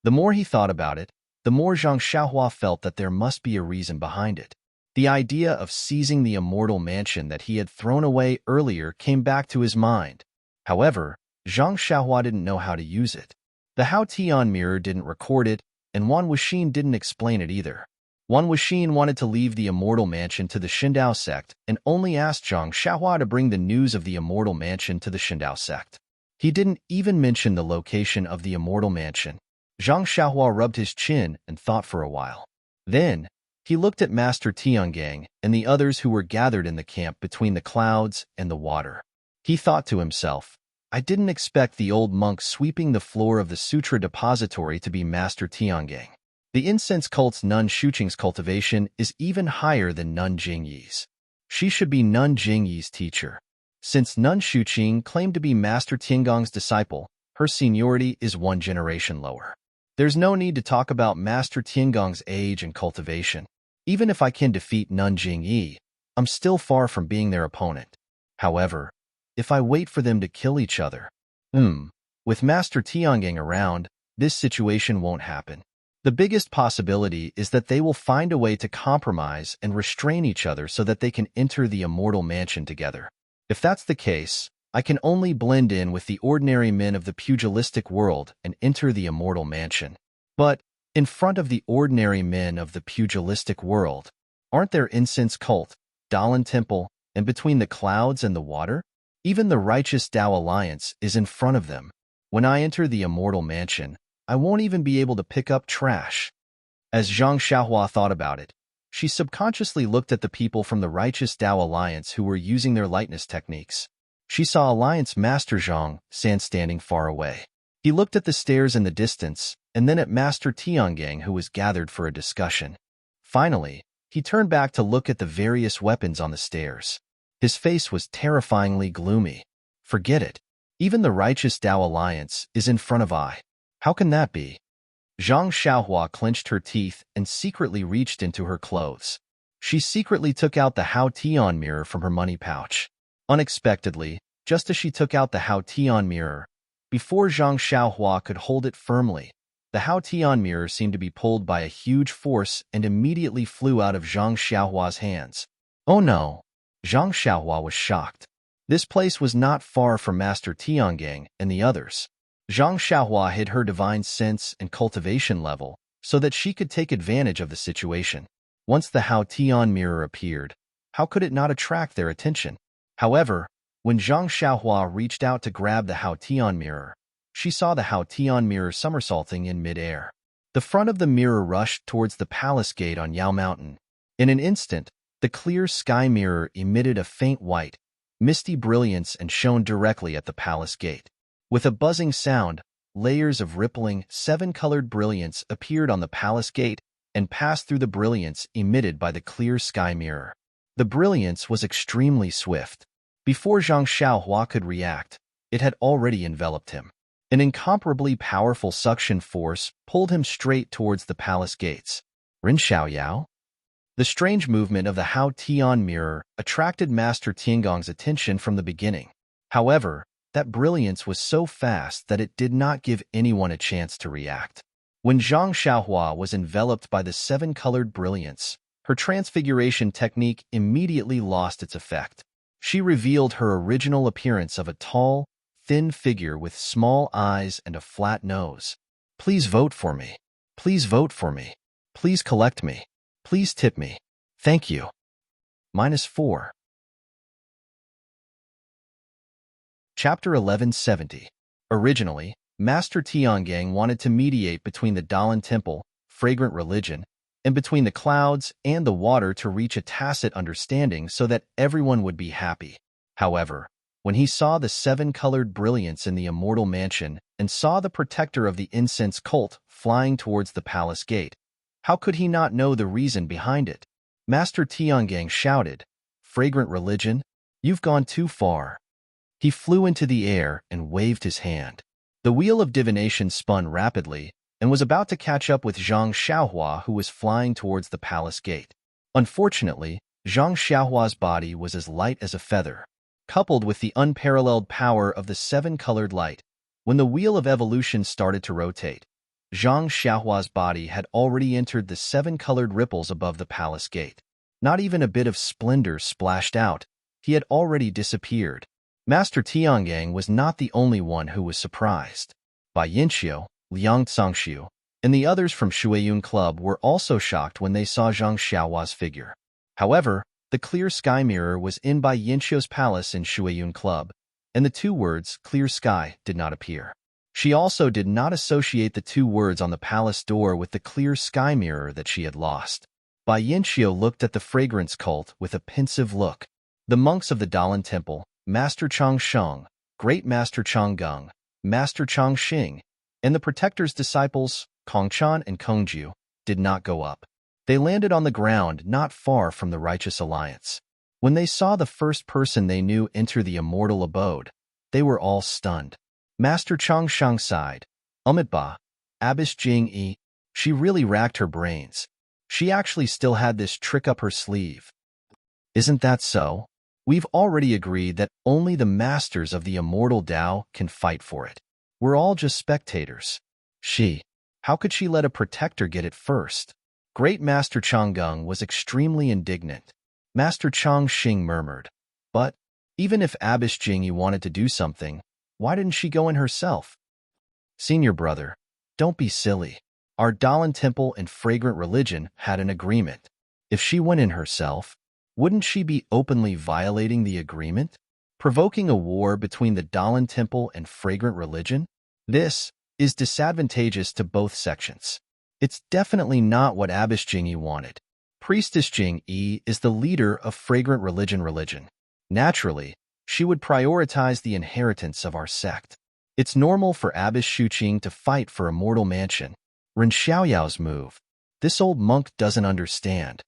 The more he thought about it, the more Zhang Xiaohua felt that there must be a reason behind it. The idea of seizing the immortal mansion that he had thrown away earlier came back to his mind. However, Zhang Xiaohua didn't know how to use it. The Hao Tian mirror didn't record it, and Wan Wuxin didn't explain it either. Wan Wuxin wanted to leave the immortal mansion to the Shindao sect and only asked Zhang Xiaohua to bring the news of the immortal mansion to the Shindao sect. He didn't even mention the location of the immortal mansion. Zhang Xiaohua rubbed his chin and thought for a while. Then, he looked at Master Tiangang and the others who were gathered in the camp between the clouds and the water. He thought to himself, I didn't expect the old monk sweeping the floor of the Sutra Depository to be Master Tiangang. The incense cult's Nun Shuqing's cultivation is even higher than Nun Jingyi's. She should be Nun Jingyi's teacher. Since Nun Shuqing claimed to be Master Tiangong's disciple, her seniority is 1 generation lower. There's no need to talk about Master Tiangong's age and cultivation. Even if I can defeat Nun Jingyi, I'm still far from being their opponent. However, if I wait for them to kill each other, with Master Tiangang around, this situation won't happen. The biggest possibility is that they will find a way to compromise and restrain each other so that they can enter the immortal mansion together. If that's the case, I can only blend in with the ordinary men of the pugilistic world and enter the immortal mansion. But, in front of the ordinary men of the pugilistic world, aren't there incense cult, Dalan temple, and between the clouds and the water? Even the righteous Tao alliance is in front of them. When I enter the immortal mansion, I won't even be able to pick up trash. As Zhang Xiaohua thought about it, she subconsciously looked at the people from the righteous Tao alliance who were using their lightness techniques. She saw Alliance Master Zhang standing far away. He looked at the stairs in the distance, and then at Master Tiangang who was gathered for a discussion. Finally, he turned back to look at the various weapons on the stairs. His face was terrifyingly gloomy. Forget it. Even the righteous Tao alliance is in front of I. How can that be? Zhang Xiaohua clenched her teeth and secretly reached into her clothes. She secretly took out the Hao Tian mirror from her money pouch. Unexpectedly, just as she took out the Hao Tian mirror, before Zhang Xiaohua could hold it firmly, the Hao Tian mirror seemed to be pulled by a huge force and immediately flew out of Zhang Xiaohua's hands. Oh no! Zhang Xiaohua was shocked. This place was not far from Master Tiangang and the others. Zhang Xiaohua hid her divine sense and cultivation level so that she could take advantage of the situation. Once the Hao Tian mirror appeared, how could it not attract their attention? However, when Zhang Xiaohua reached out to grab the Hao Tian mirror, she saw the Hao Tian mirror somersaulting in midair. The front of the mirror rushed towards the palace gate on Yao Mountain. In an instant, the clear sky mirror emitted a faint white, misty brilliance and shone directly at the palace gate. With a buzzing sound, layers of rippling, seven-colored brilliance appeared on the palace gate and passed through the brilliance emitted by the clear sky mirror. The brilliance was extremely swift. Before Zhang Xiaohua could react, it had already enveloped him. An incomparably powerful suction force pulled him straight towards the palace gates. Rin Xiaoyao? The strange movement of the Hao Tian mirror attracted Master Tiangong's attention from the beginning. However, that brilliance was so fast that it did not give anyone a chance to react. When Zhang Xiaohua was enveloped by the seven-colored brilliance, her transfiguration technique immediately lost its effect. She revealed her original appearance of a tall, thin figure with small eyes and a flat nose. Please vote for me. Please vote for me. Please collect me. Please tip me. Thank you. -4. Chapter 1170. Originally, Master Tiangang wanted to mediate between the Dalan Temple, fragrant religion, and between the clouds and the water to reach a tacit understanding so that everyone would be happy. However, when he saw the seven-colored brilliance in the immortal mansion and saw the protector of the incense cult flying towards the palace gate, how could he not know the reason behind it? Master Tiangang shouted, "Fragrant religion, you've gone too far." He flew into the air and waved his hand. The wheel of divination spun rapidly and was about to catch up with Zhang Xiaohua, who was flying towards the palace gate. Unfortunately, Zhang Xiaohua's body was as light as a feather. Coupled with the unparalleled power of the seven-colored light, when the wheel of evolution started to rotate, Zhang Xiaohua's body had already entered the seven-colored ripples above the palace gate. Not even a bit of splendor splashed out. He had already disappeared. Master Tiangang was not the only one who was surprised. Bai Yinxiu, Liang Cangxiu, and the others from Shuiyun Club were also shocked when they saw Zhang Xiaohua's figure. However, the clear sky mirror was in Bai Yinxiu's palace in Shuiyun Club, and the two words, clear sky, did not appear. She also did not associate the two words on the palace door with the clear sky mirror that she had lost. Bai Yinxiu looked at the fragrance cult with a pensive look. The monks of the Dalan Temple, Master Chang Sheng, Great Master Chang Gung, Master Chang Xing, and the Protector's disciples, Kong Chan and Kongju, did not go up. They landed on the ground not far from the Righteous Alliance. When they saw the first person they knew enter the immortal abode, they were all stunned. Master Chang Sheng sighed. Ba, Abbess Jing Yi, she really racked her brains. She actually still had this trick up her sleeve. Isn't that so? We've already agreed that only the masters of the immortal Tao can fight for it. We're all just spectators. How could she let a protector get it first? Great Master Chang'eng was extremely indignant. Master Changxing murmured, "But even if Abbess Jingyi wanted to do something, why didn't she go in herself?" "Senior brother, don't be silly. Our Dalan Temple and Fragrant Religion had an agreement. If she went in herself, wouldn't she be openly violating the agreement? Provoking a war between the Dalan Temple and Fragrant Religion? This is disadvantageous to both sections. It's definitely not what Abbess Jingyi wanted. Priestess Jingyi is the leader of Fragrant Religion. Naturally, she would prioritize the inheritance of our sect. It's normal for Abbess Shuqing to fight for Immortal Mansion. Ren Xiaoyao's move. This old monk doesn't understand."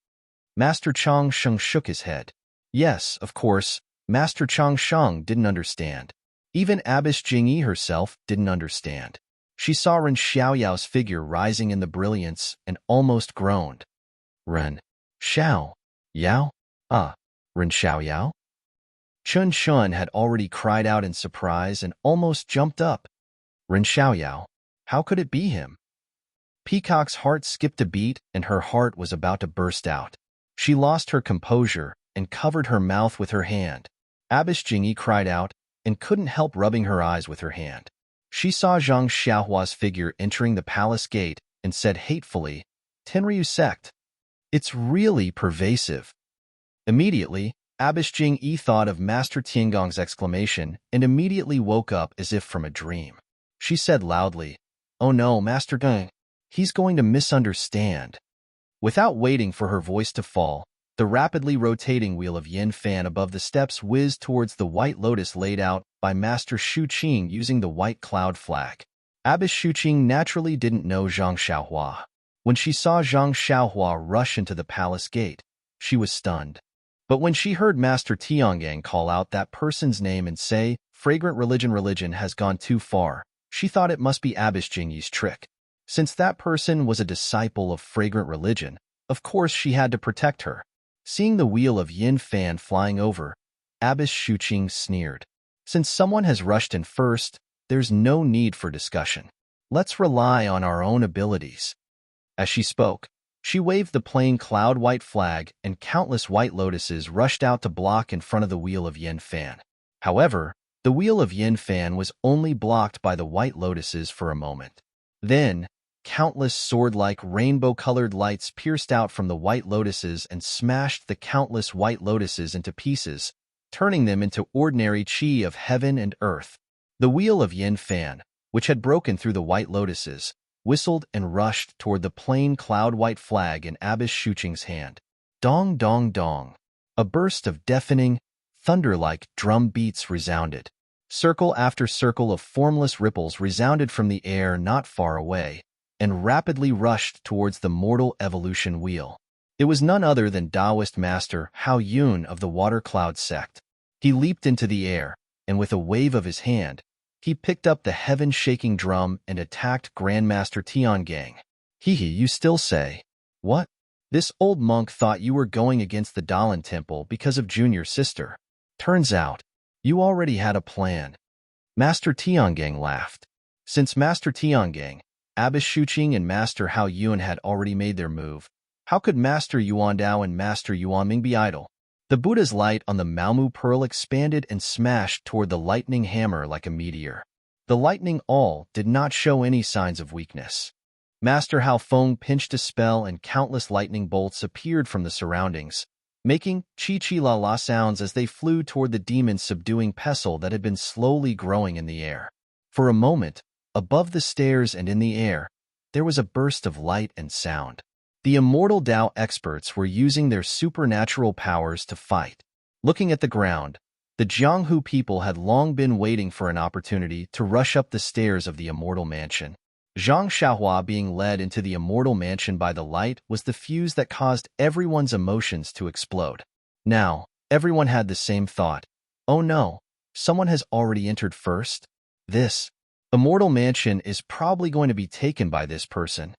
Master Changsheng shook his head. Yes, of course, Master Changsheng didn't understand. Even Abbess Jingyi herself didn't understand. She saw Ren Xiaoyao's figure rising in the brilliance and almost groaned. "Ren Xiao Yao? Ren Xiaoyao?" Chun Shun had already cried out in surprise and almost jumped up. "Ren Xiaoyao? How could it be him?" Peacock's heart skipped a beat and her heart was about to burst out. She lost her composure and covered her mouth with her hand. Abbess Jingyi cried out and couldn't help rubbing her eyes with her hand. She saw Zhang Xiaohua's figure entering the palace gate and said hatefully, "Tenryu sect. It's really pervasive." Immediately, Abbess Jingyi thought of Master Tiangong's exclamation and immediately woke up as if from a dream. She said loudly, "Oh no, Master Geng. He's going to misunderstand." Without waiting for her voice to fall, the rapidly rotating wheel of Yin Fan above the steps whizzed towards the white lotus laid out by Master Shu Qing using the white cloud flag. Abbess Shu Qing naturally didn't know Zhang Xiaohua. When she saw Zhang Xiaohua rush into the palace gate, she was stunned. But when she heard Master Tiangang call out that person's name and say, "Fragrant Religion has gone too far," she thought it must be Abbess Jingyi's trick. Since that person was a disciple of Fragrant Religion, of course she had to protect her. Seeing the wheel of Yin Fan flying over, Abbess Shuqing sneered. "Since someone has rushed in first, there's no need for discussion. Let's rely on our own abilities." As she spoke, she waved the plain cloud-white flag and countless white lotuses rushed out to block in front of the wheel of Yin Fan. However, the wheel of Yin Fan was only blocked by the white lotuses for a moment. Then, countless sword-like rainbow-colored lights pierced out from the white lotuses and smashed the countless white lotuses into pieces, turning them into ordinary chi of heaven and earth. The wheel of Yin Fan, which had broken through the white lotuses, whistled and rushed toward the plain cloud-white flag in Abbess Shuqing's hand. Dong, dong, dong. A burst of deafening, thunder-like drum beats resounded. Circle after circle of formless ripples resounded from the air not far away, and rapidly rushed towards the mortal evolution wheel. It was none other than Taoist Master Hao Yun of the Water Cloud sect. He leaped into the air, and with a wave of his hand, he picked up the heaven-shaking drum and attacked Grandmaster Tiangang. "Hee, you still say, what? This old monk thought you were going against the Dalan Temple because of Junior Sister. Turns out, you already had a plan." Master Tiangang laughed. Since Master Tiangang, Abbess Shuqing and Master Hao Yun had already made their move, how could Master Yuan Dao and Master Yuan Ming be idle? The Buddha's light on the Malmu pearl expanded and smashed toward the lightning hammer like a meteor. The lightning all did not show any signs of weakness. Master Hao Feng pinched a spell and countless lightning bolts appeared from the surroundings, making chi-chi-la-la sounds as they flew toward the demon's subduing pestle that had been slowly growing in the air. For a moment, above the stairs and in the air, there was a burst of light and sound. The immortal Dao experts were using their supernatural powers to fight. Looking at the ground, the Jianghu people had long been waiting for an opportunity to rush up the stairs of the immortal mansion. Zhang Xiaohua being led into the immortal mansion by the light was the fuse that caused everyone's emotions to explode. Now, everyone had the same thought. Oh no, someone has already entered first? This immortal mansion is probably going to be taken by this person.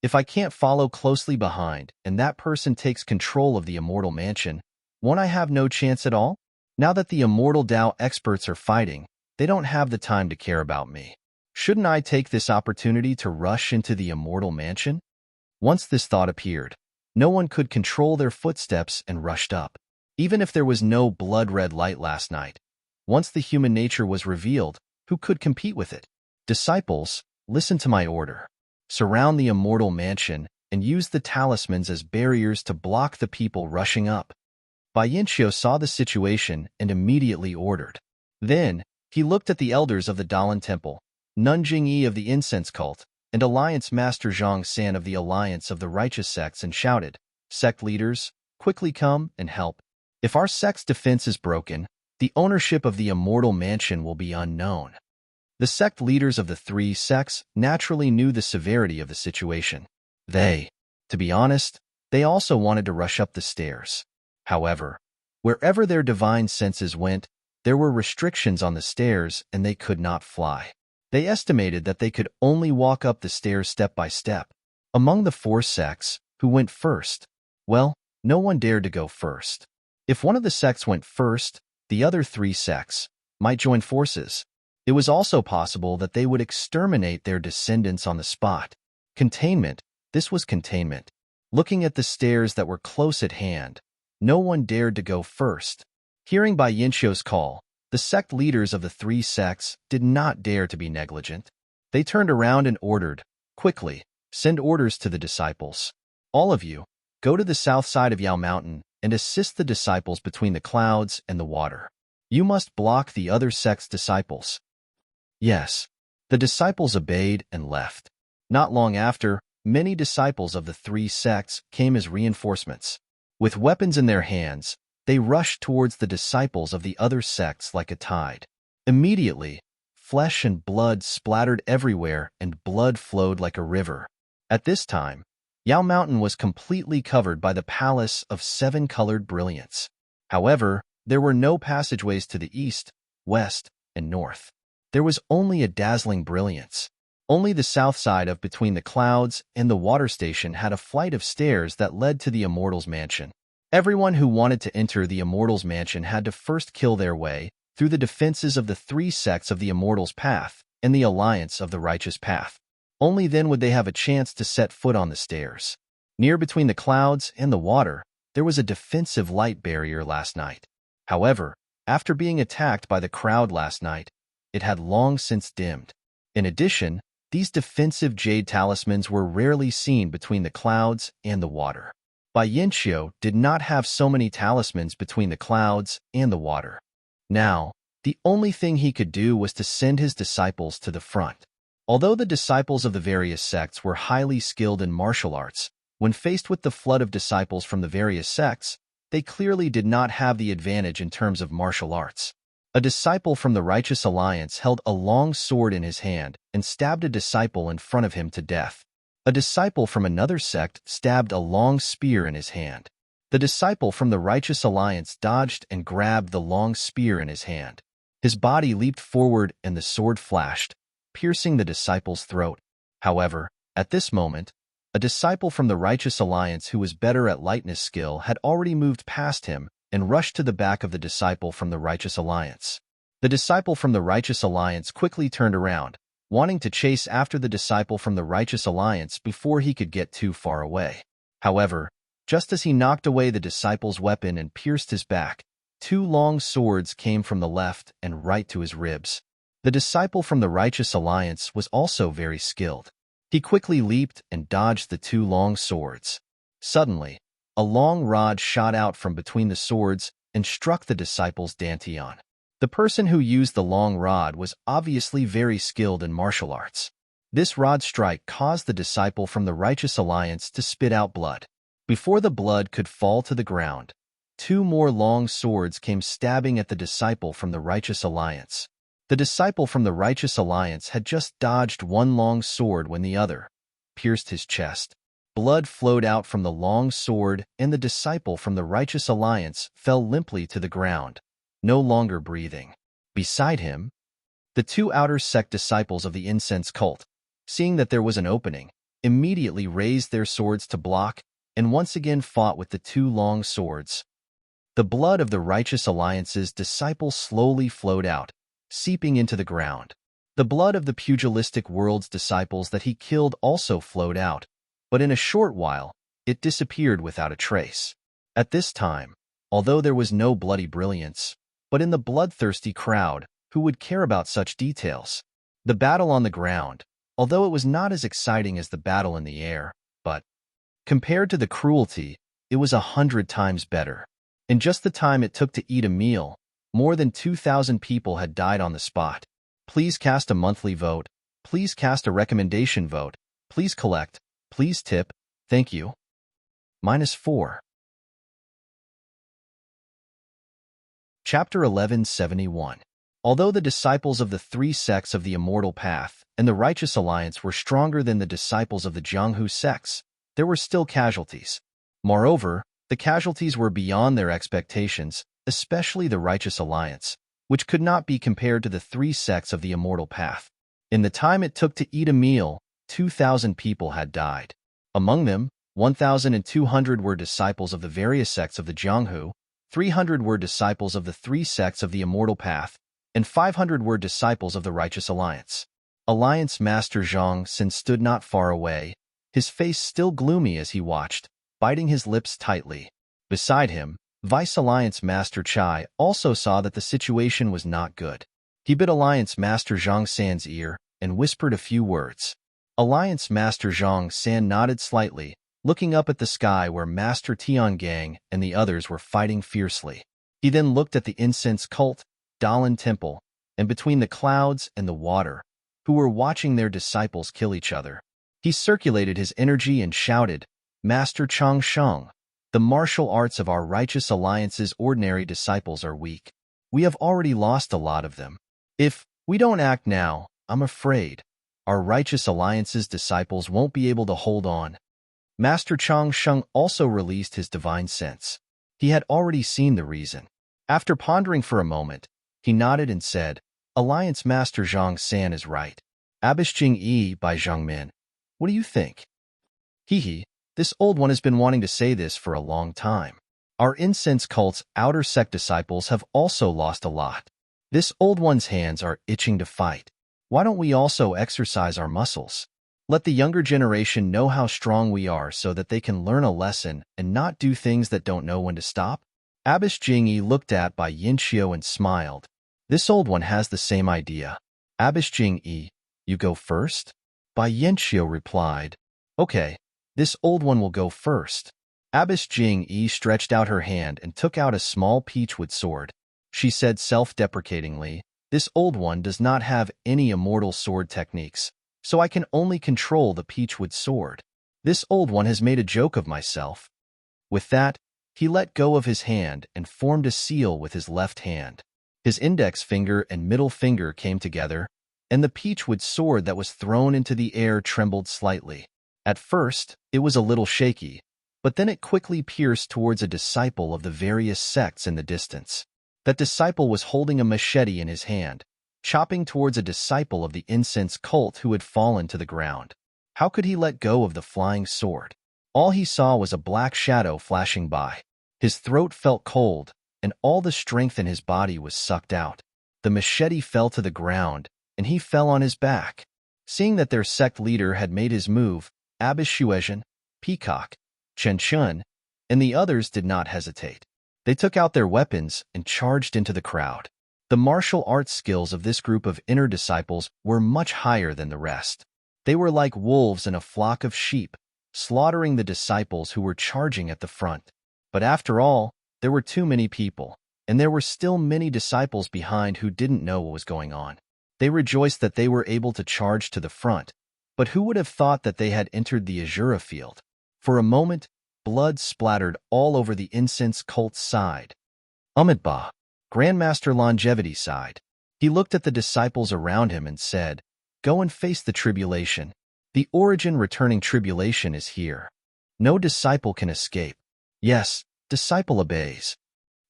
If I can't follow closely behind and that person takes control of the immortal mansion, won't I have no chance at all? Now that the immortal Dao experts are fighting, they don't have the time to care about me. Shouldn't I take this opportunity to rush into the immortal mansion? Once this thought appeared, no one could control their footsteps and rushed up. Even if there was no blood-red light last night, once the human nature was revealed, who could compete with it? Disciples, listen to my order. Surround the immortal mansion and use the talismans as barriers to block the people rushing up. Bayancio saw the situation and immediately ordered. Then, he looked at the elders of the Dalan Temple, Nun Jingyi of the Incense Cult, and Alliance Master Zhang San of the Alliance of the Righteous Sects and shouted, "Sect leaders, quickly come and help. If our sect's defense is broken, the ownership of the immortal mansion will be unknown." The sect leaders of the three sects naturally knew the severity of the situation. To be honest, they also wanted to rush up the stairs. However, wherever their divine senses went, there were restrictions on the stairs and they could not fly. They estimated that they could only walk up the stairs step by step. Among the four sects, who went first? Well, no one dared to go first. If one of the sects went first, the other three sects might join forces. It was also possible that they would exterminate their descendants on the spot. Containment. This was containment. Looking at the stairs that were close at hand, no one dared to go first. Hearing Bayancho's call, the sect leaders of the three sects did not dare to be negligent. They turned around and ordered, "Quickly, send orders to the disciples. All of you, go to the south side of Yao Mountain and assist the disciples between the clouds and the water. You must block the other sect's disciples." Yes, the disciples obeyed and left. Not long after, many disciples of the three sects came as reinforcements. With weapons in their hands, they rushed towards the disciples of the other sects like a tide. Immediately, flesh and blood splattered everywhere and blood flowed like a river. At this time, Yao Mountain was completely covered by the palace of seven-colored brilliance. However, there were no passageways to the east, west, and north. There was only a dazzling brilliance. Only the south side of Between the Clouds and the water station had a flight of stairs that led to the Immortal's mansion. Everyone who wanted to enter the Immortal's mansion had to first kill their way through the defenses of the three sects of the Immortal's Path and the Alliance of the Righteous Path. Only then would they have a chance to set foot on the stairs. Near Between the Clouds and the water, there was a defensive light barrier last night. However, after being attacked by the crowd last night, it had long since dimmed. In addition, these defensive jade talismans were rarely seen between the clouds and the water. Bayancio did not have so many talismans between the clouds and the water. Now, the only thing he could do was to send his disciples to the front. Although the disciples of the various sects were highly skilled in martial arts, when faced with the flood of disciples from the various sects, they clearly did not have the advantage in terms of martial arts. A disciple from the Righteous Alliance held a long sword in his hand and stabbed a disciple in front of him to death. A disciple from another sect stabbed a long spear in his hand. The disciple from the Righteous Alliance dodged and grabbed the long spear in his hand. His body leaped forward and the sword flashed, piercing the disciple's throat. However, at this moment, a disciple from the Righteous Alliance who was better at lightness skill had already moved past him and rushed to the back of the disciple from the Righteous Alliance. The disciple from the Righteous Alliance quickly turned around, wanting to chase after the disciple from the Righteous Alliance before he could get too far away. However, just as he knocked away the disciple's weapon and pierced his back, two long swords came from the left and right to his ribs. The disciple from the Righteous Alliance was also very skilled. He quickly leaped and dodged the two long swords. Suddenly, a long rod shot out from between the swords and struck the disciple's dantian. The person who used the long rod was obviously very skilled in martial arts. This rod strike caused the disciple from the Righteous Alliance to spit out blood. Before the blood could fall to the ground, two more long swords came stabbing at the disciple from the Righteous Alliance. The disciple from the Righteous Alliance had just dodged one long sword when the other pierced his chest. Blood flowed out from the long sword, and the disciple from the Righteous Alliance fell limply to the ground, no longer breathing. Beside him, the two outer sect disciples of the incense cult, seeing that there was an opening, immediately raised their swords to block and once again fought with the two long swords. The blood of the Righteous Alliance's disciples slowly flowed out, seeping into the ground. The blood of the pugilistic world's disciples that he killed also flowed out, but in a short while, it disappeared without a trace. At this time, although there was no bloody brilliance, but in the bloodthirsty crowd, who would care about such details? The battle on the ground, although it was not as exciting as the battle in the air, but compared to the cruelty, it was 100 times better. In just the time it took to eat a meal, more than 2,000 people had died on the spot. Please cast a monthly vote. Please cast a recommendation vote. Please collect. Please tip. Thank you. -4. Chapter 1171. Although the disciples of the three sects of the Immortal Path and the Righteous Alliance were stronger than the disciples of the Jianghu sects, there were still casualties. Moreover, the casualties were beyond their expectations, especially the Righteous Alliance, which could not be compared to the three sects of the Immortal Path. In the time it took to eat a meal, 2,000 people had died. Among them, 1,200 were disciples of the various sects of the Jianghu, 300 were disciples of the three sects of the Immortal Path, and 500 were disciples of the Righteous Alliance. Alliance Master Zhang Xin stood not far away, his face still gloomy as he watched, biting his lips tightly. Beside him, Vice Alliance Master Chai also saw that the situation was not good. He bit Alliance Master Zhang San's ear and whispered a few words. Alliance Master Zhang San nodded slightly, looking up at the sky where Master Tiangang and the others were fighting fiercely. He then looked at the incense cult, Dalan Temple, and between the clouds and the water, who were watching their disciples kill each other. He circulated his energy and shouted, Master Chang Sheng, the martial arts of our Righteous Alliance's ordinary disciples are weak. We have already lost a lot of them. If we don't act now, I'm afraid our Righteous Alliance's disciples won't be able to hold on. Master Chang Sheng also released his divine sense. He had already seen the reason. After pondering for a moment, he nodded and said, Alliance Master Zhang San is right. Abish Jing Yi by Zhang Min. What do you think? Hee, this old one has been wanting to say this for a long time. Our incense cult's outer sect disciples have also lost a lot. This old one's hands are itching to fight. Why don't we also exercise our muscles? Let the younger generation know how strong we are so that they can learn a lesson and not do things that don't know when to stop. Abish Jingyi looked at Bai Yinxiu and smiled. This old one has the same idea. Abish Jingyi, you go first? Bai Yinxiu replied. Okay, this old one will go first. Abish Jingyi stretched out her hand and took out a small peachwood sword. She said self-deprecatingly, this old one does not have any immortal sword techniques, so I can only control the peachwood sword. This old one has made a joke of myself. With that, he let go of his hand and formed a seal with his left hand. His index finger and middle finger came together, and the peachwood sword that was thrown into the air trembled slightly. At first, it was a little shaky, but then it quickly pierced towards a disciple of the various sects in the distance. That disciple was holding a machete in his hand, chopping towards a disciple of the incense cult who had fallen to the ground. How could he let go of the flying sword? All he saw was a black shadow flashing by. His throat felt cold, and all the strength in his body was sucked out. The machete fell to the ground, and he fell on his back. Seeing that their sect leader had made his move, Abish Shuezhen, Peacock, Chen Chun, and the others did not hesitate. They took out their weapons and charged into the crowd. The martial arts skills of this group of inner disciples were much higher than the rest. They were like wolves in a flock of sheep, slaughtering the disciples who were charging at the front. But after all, there were too many people, and there were still many disciples behind who didn't know what was going on. They rejoiced that they were able to charge to the front, but who would have thought that they had entered the Azura field? For a moment, blood splattered all over the incense cult's side. Amitabha, Grandmaster Longevity sighed. He looked at the disciples around him and said, Go and face the tribulation. The origin returning tribulation is here. No disciple can escape. Yes, disciple obeys.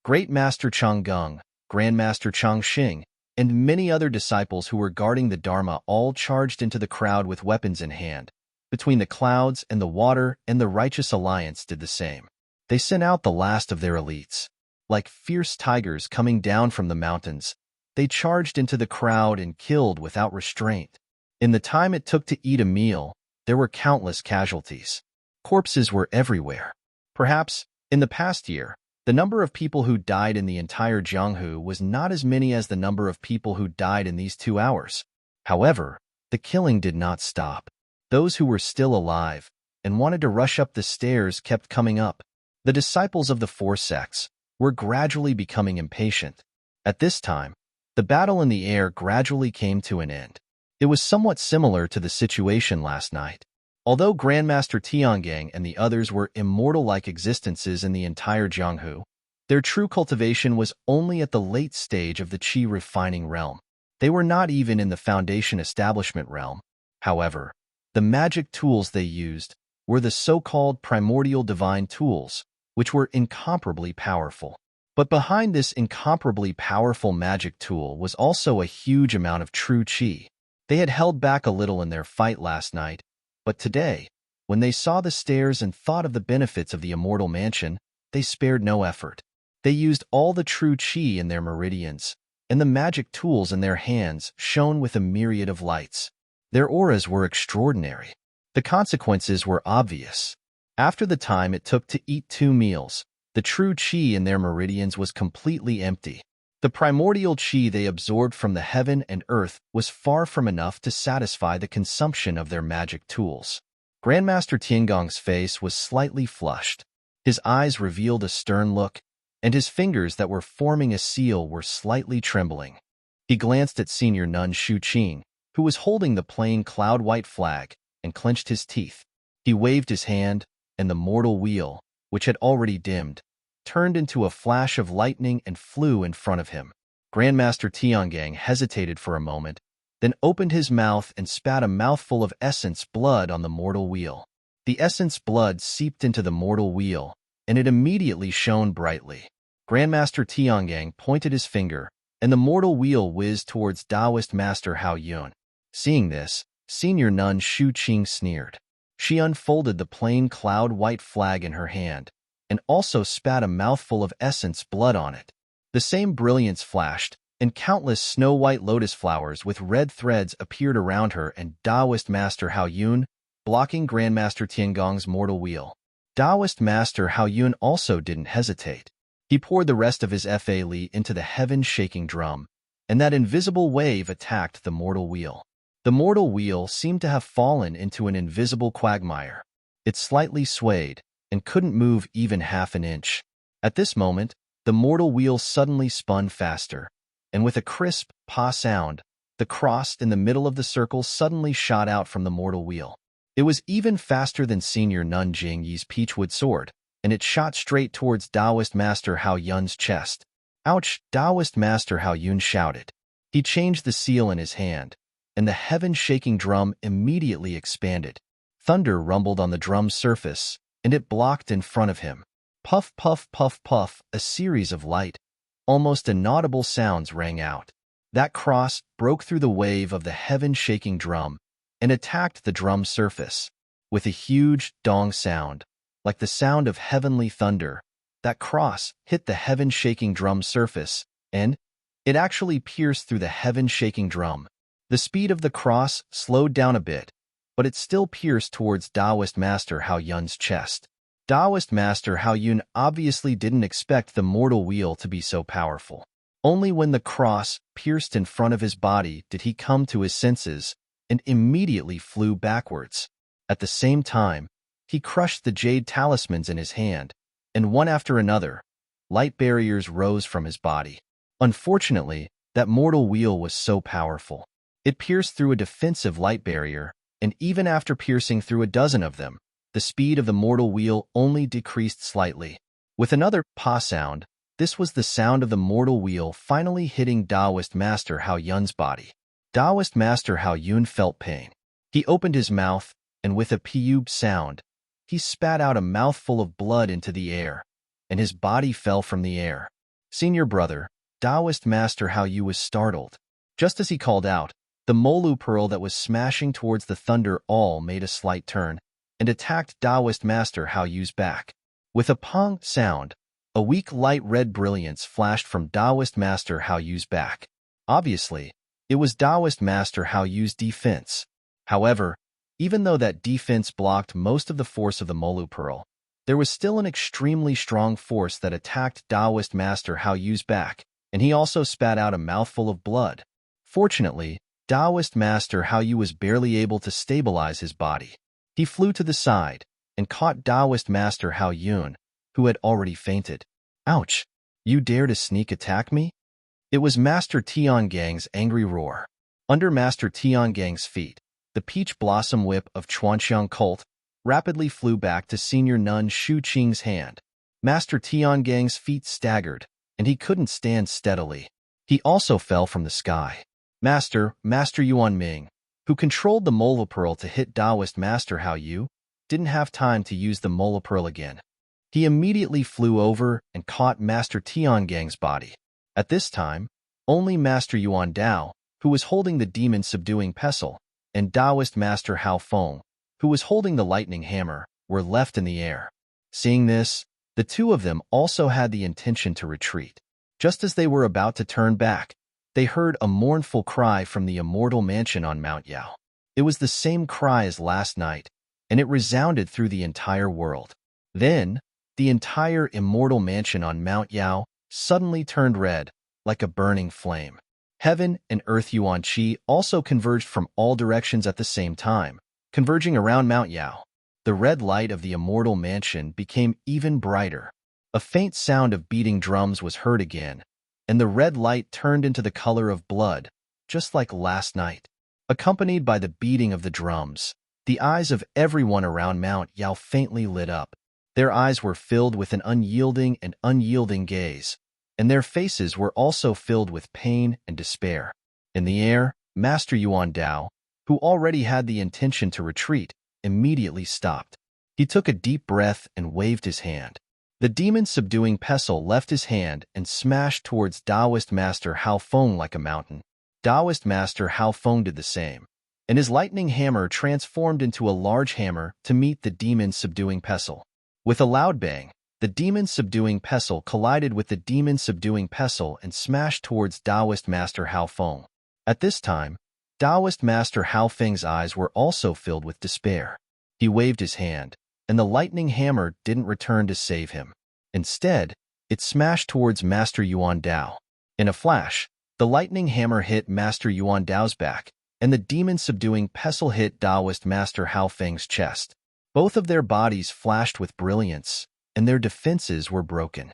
Great Master Changgung, Grandmaster Changxing, and many other disciples who were guarding the Dharma all charged into the crowd with weapons in hand. Between the clouds and the water and the Righteous Alliance did the same. They sent out the last of their elites. Like fierce tigers coming down from the mountains, They charged into the crowd and killed without restraint. In the time it took to eat a meal, there were countless casualties. Corpses were everywhere. Perhaps, in the past year, the number of people who died in the entire Jianghu was not as many as the number of people who died in these 2 hours. However, the killing did not stop. Those who were still alive and wanted to rush up the stairs kept coming up. The disciples of the 4 sects were gradually becoming impatient. At this time, the battle in the air gradually came to an end. It was somewhat similar to the situation last night. Although Grandmaster Tiangang and the others were immortal-like existences in the entire Jianghu, their true cultivation was only at the late stage of the qi refining realm. They were not even in the foundation establishment realm. However, the magic tools they used were the so-called primordial divine tools, which were incomparably powerful. But behind this incomparably powerful magic tool was also a huge amount of true qi. They had held back a little in their fight last night, but today, when they saw the stairs and thought of the benefits of the immortal mansion, they spared no effort. They used all the true qi in their meridians, and the magic tools in their hands shone with a myriad of lights. Their auras were extraordinary. The consequences were obvious. After the time it took to eat 2 meals, the true qi in their meridians was completely empty. The primordial qi they absorbed from the heaven and earth was far from enough to satisfy the consumption of their magic tools. Grandmaster Tiangong's face was slightly flushed. His eyes revealed a stern look, and his fingers that were forming a seal were slightly trembling. He glanced at Senior Nun Shu Qing, who was holding the plain cloud-white flag, and clenched his teeth. He waved his hand, and the mortal wheel, which had already dimmed, turned into a flash of lightning and flew in front of him. Grandmaster Tiangang hesitated for a moment, then opened his mouth and spat a mouthful of essence blood on the mortal wheel. The essence blood seeped into the mortal wheel, and it immediately shone brightly. Grandmaster Tiangang pointed his finger, and the mortal wheel whizzed towards Taoist Master Hao Yun. Seeing this, Senior Nun Shu Qing sneered. She unfolded the plain cloud-white flag in her hand, and also spat a mouthful of essence blood on it. The same brilliance flashed, and countless snow-white lotus flowers with red threads appeared around her and Taoist Master Hao Yun, blocking Grandmaster Tiangong's mortal wheel. Taoist Master Hao Yun also didn't hesitate. He poured the rest of his Fa Li into the heaven-shaking drum, and that invisible wave attacked the mortal wheel. The mortal wheel seemed to have fallen into an invisible quagmire. It slightly swayed, and couldn't move even half an inch. At this moment, the mortal wheel suddenly spun faster, and with a crisp "pa" sound, the cross in the middle of the circle suddenly shot out from the mortal wheel. It was even faster than Senior Nun Jingyi's peachwood sword, and it shot straight towards Taoist Master Hao Yun's chest. "Ouch!" Taoist Master Hao Yun shouted. He changed the seal in his hand, and the heaven-shaking drum immediately expanded. Thunder rumbled on the drum's surface, and it blocked in front of him. Puff, puff, puff, puff, a series of light, almost inaudible sounds rang out. That cross broke through the wave of the heaven-shaking drum and attacked the drum's surface. With a huge dong sound, like the sound of heavenly thunder, that cross hit the heaven-shaking drum surface, and it actually pierced through the heaven-shaking drum. The speed of the cross slowed down a bit, but it still pierced towards Taoist Master Hao Yun's chest. Taoist Master Hao Yun obviously didn't expect the mortal wheel to be so powerful. Only when the cross pierced in front of his body did he come to his senses and immediately flew backwards. At the same time, he crushed the jade talismans in his hand, and one after another, light barriers rose from his body. Unfortunately, that mortal wheel was so powerful. It pierced through a defensive light barrier, and even after piercing through a dozen of them, the speed of the mortal wheel only decreased slightly. With another "pa" sound, this was the sound of the mortal wheel finally hitting Taoist Master Hao Yun's body. Taoist Master Hao Yun felt pain. He opened his mouth, and with a "piyub" sound, he spat out a mouthful of blood into the air, and his body fell from the air. Senior brother, Taoist Master Hao Yu was startled. Just as he called out, the Molu pearl that was smashing towards the thunder all made a slight turn and attacked Taoist Master Hao Yu's back. With a "pong" sound, a weak light red brilliance flashed from Taoist Master Hao Yu's back. Obviously, it was Taoist Master Hao Yu's defense. However, even though that defense blocked most of the force of the Molu Pearl, there was still an extremely strong force that attacked Taoist Master Hao Yu's back, and he also spat out a mouthful of blood. Fortunately, Taoist Master Hao Yu was barely able to stabilize his body. He flew to the side and caught Taoist Master Hao Yun, who had already fainted. Ouch! You dare to sneak attack me? It was Master Tiangang's angry roar. Under Master Tiangang's feet, the peach blossom whip of Chuanxiang cult rapidly flew back to Senior Nun Shu Qing's hand. Master Tiangang's feet staggered, and he couldn't stand steadily. He also fell from the sky. Master Yuan Ming, who controlled the Mola Pearl to hit Taoist Master Hao Yu, didn't have time to use the Mola Pearl again. He immediately flew over and caught Master Tiangang's body. At this time, only Master Yuan Dao, who was holding the demon-subduing pestle, and Taoist Master Hao Feng, who was holding the lightning hammer, were left in the air. Seeing this, the two of them also had the intention to retreat. Just as they were about to turn back, they heard a mournful cry from the immortal mansion on Mount Yao. It was the same cry as last night, and it resounded through the entire world. Then, the entire immortal mansion on Mount Yao suddenly turned red, like a burning flame. Heaven and Earth Yuan Qi also converged from all directions at the same time, converging around Mount Yao. The red light of the immortal mansion became even brighter. A faint sound of beating drums was heard again, and the red light turned into the color of blood, just like last night. Accompanied by the beating of the drums, the eyes of everyone around Mount Yao faintly lit up. Their eyes were filled with an unyielding gaze, and their faces were also filled with pain and despair. In the air, Master Yuan Dao, who already had the intention to retreat, immediately stopped. He took a deep breath and waved his hand. The demon-subduing pestle left his hand and smashed towards Taoist Master Hao Feng like a mountain. Taoist Master Hao Feng did the same, and his lightning hammer transformed into a large hammer to meet the demon-subduing pestle. With a loud bang, the demon-subduing pestle collided with the demon-subduing pestle and smashed towards Taoist Master Hao Feng. At this time, Taoist Master Hao Feng's eyes were also filled with despair. He waved his hand, and the lightning hammer didn't return to save him. Instead, it smashed towards Master Yuan Dao. In a flash, the lightning hammer hit Master Yuan Dao's back, and the demon-subduing pestle hit Taoist Master Hao Feng's chest. Both of their bodies flashed with brilliance, and their defenses were broken.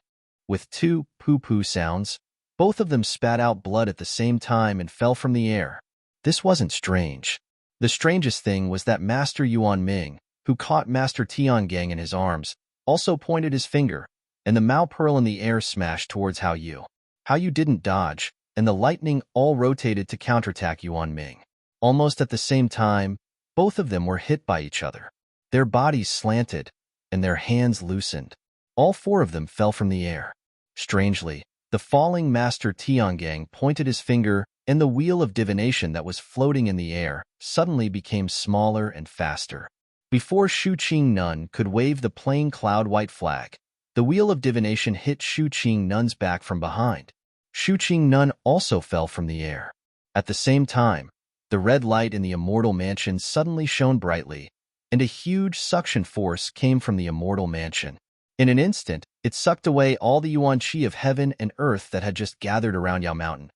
With two poo-poo sounds, both of them spat out blood at the same time and fell from the air. This wasn't strange. The strangest thing was that Master Yuan Ming, who caught Master Tiangang in his arms, also pointed his finger, and the Mao Pearl in the air smashed towards Hao Yu. Hao Yu didn't dodge, and the lightning all rotated to counterattack Yuan Ming. Almost at the same time, both of them were hit by each other. Their bodies slanted, and their hands loosened. All four of them fell from the air. Strangely, the falling Master Tiangang pointed his finger, and the wheel of divination that was floating in the air suddenly became smaller and faster. Before Shu Qing Nun could wave the plain cloud-white flag, the wheel of divination hit Shu Qing Nun's back from behind. Shu Qing Nun also fell from the air. At the same time, the red light in the immortal mansion suddenly shone brightly, and a huge suction force came from the immortal mansion. In an instant, it sucked away all the Yuan Qi of heaven and earth that had just gathered around Yao Mountain.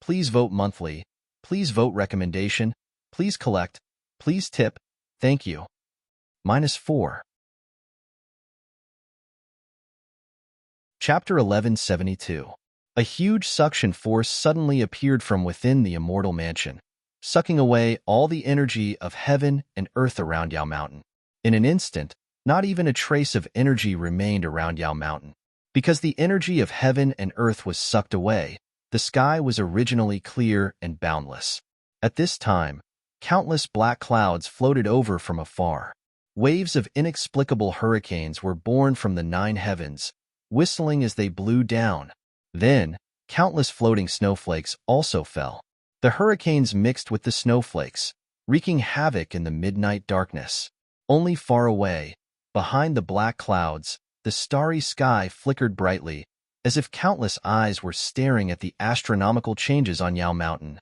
Please vote monthly. Please vote recommendation. Please collect. Please tip. Thank you. -4. Chapter 1172. A huge suction force suddenly appeared from within the immortal mansion, sucking away all the energy of heaven and earth around Yao Mountain. In an instant, not even a trace of energy remained around Yao Mountain. Because the energy of heaven and earth was sucked away, the sky was originally clear and boundless. At this time, countless black clouds floated over from afar. Waves of inexplicable hurricanes were born from the 9 heavens, whistling as they blew down. Then, countless floating snowflakes also fell. The hurricanes mixed with the snowflakes, wreaking havoc in the midnight darkness. Only far away, behind the black clouds, the starry sky flickered brightly, as if countless eyes were staring at the astronomical changes on Yao Mountain.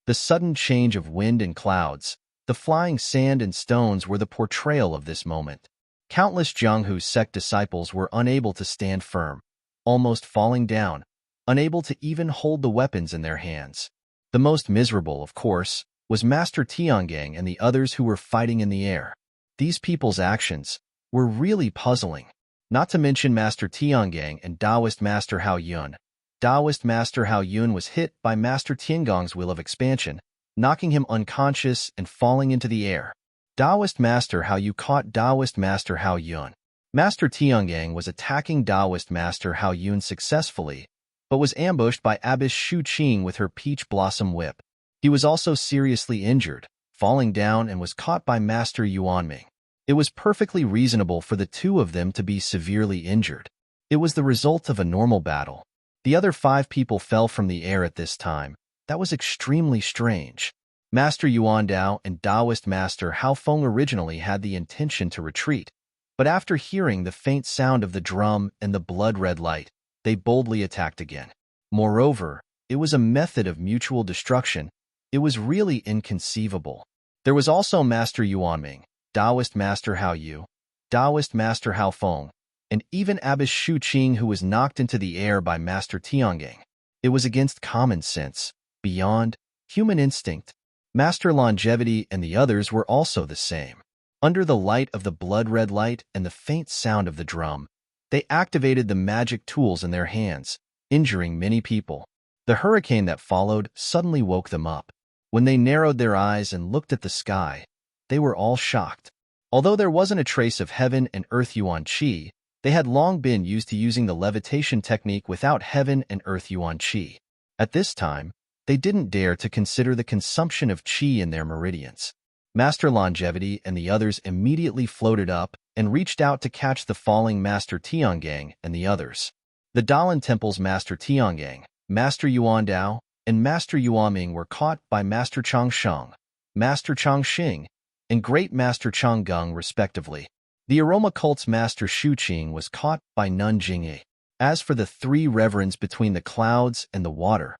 The sudden change of wind and clouds, the flying sand and stones were the portrayal of this moment. Countless Jianghu sect disciples were unable to stand firm, almost falling down, unable to even hold the weapons in their hands. The most miserable, of course, was Master Tiangang and the others who were fighting in the air. These people's actions were really puzzling. Not to mention Master Tiangang and Taoist Master Hao Yun. Taoist Master Hao Yun was hit by Master Tiangong's will of expansion, knocking him unconscious and falling into the air. Taoist Master Hao Yu caught Taoist Master Hao Yun. Master Tiangang was attacking Taoist Master Hao Yun successfully, but was ambushed by Abbess Shu Qing with her peach blossom whip. He was also seriously injured, falling down, and was caught by Master Yuanming. It was perfectly reasonable for the two of them to be severely injured. It was the result of a normal battle. The other 5 people fell from the air at this time. That was extremely strange. Master Yuan Dao and Taoist Master Hao Feng originally had the intention to retreat, but after hearing the faint sound of the drum and the blood-red light, they boldly attacked again. Moreover, it was a method of mutual destruction. It was really inconceivable. There was also Master Yuanming, Taoist Master Hao Yu, Taoist Master Hao Feng, and even Abbess Shu Qing, who was knocked into the air by Master Tiangang. It was against common sense, beyond human instinct. Master Longevity and the others were also the same. Under the light of the blood-red light and the faint sound of the drum, they activated the magic tools in their hands, injuring many people. The hurricane that followed suddenly woke them up. When they narrowed their eyes and looked at the sky, they were all shocked. Although there wasn't a trace of heaven and earth yuan qi, they had long been used to using the levitation technique without heaven and earth yuan qi. At this time, they didn't dare to consider the consumption of qi in their meridians. Master Longevity and the others immediately floated up and reached out to catch the falling Master Tiangang and the others. The Dalan Temple's Master Tiangang, Master Yuan Dao, and Master Yuanming were caught by Master Changsheng, Master Changxing, and Great Master Changgung respectively. The Aroma Cult's Master Shu Qing was caught by Nun Jingyi. As for the 3 reverends between the clouds and the water,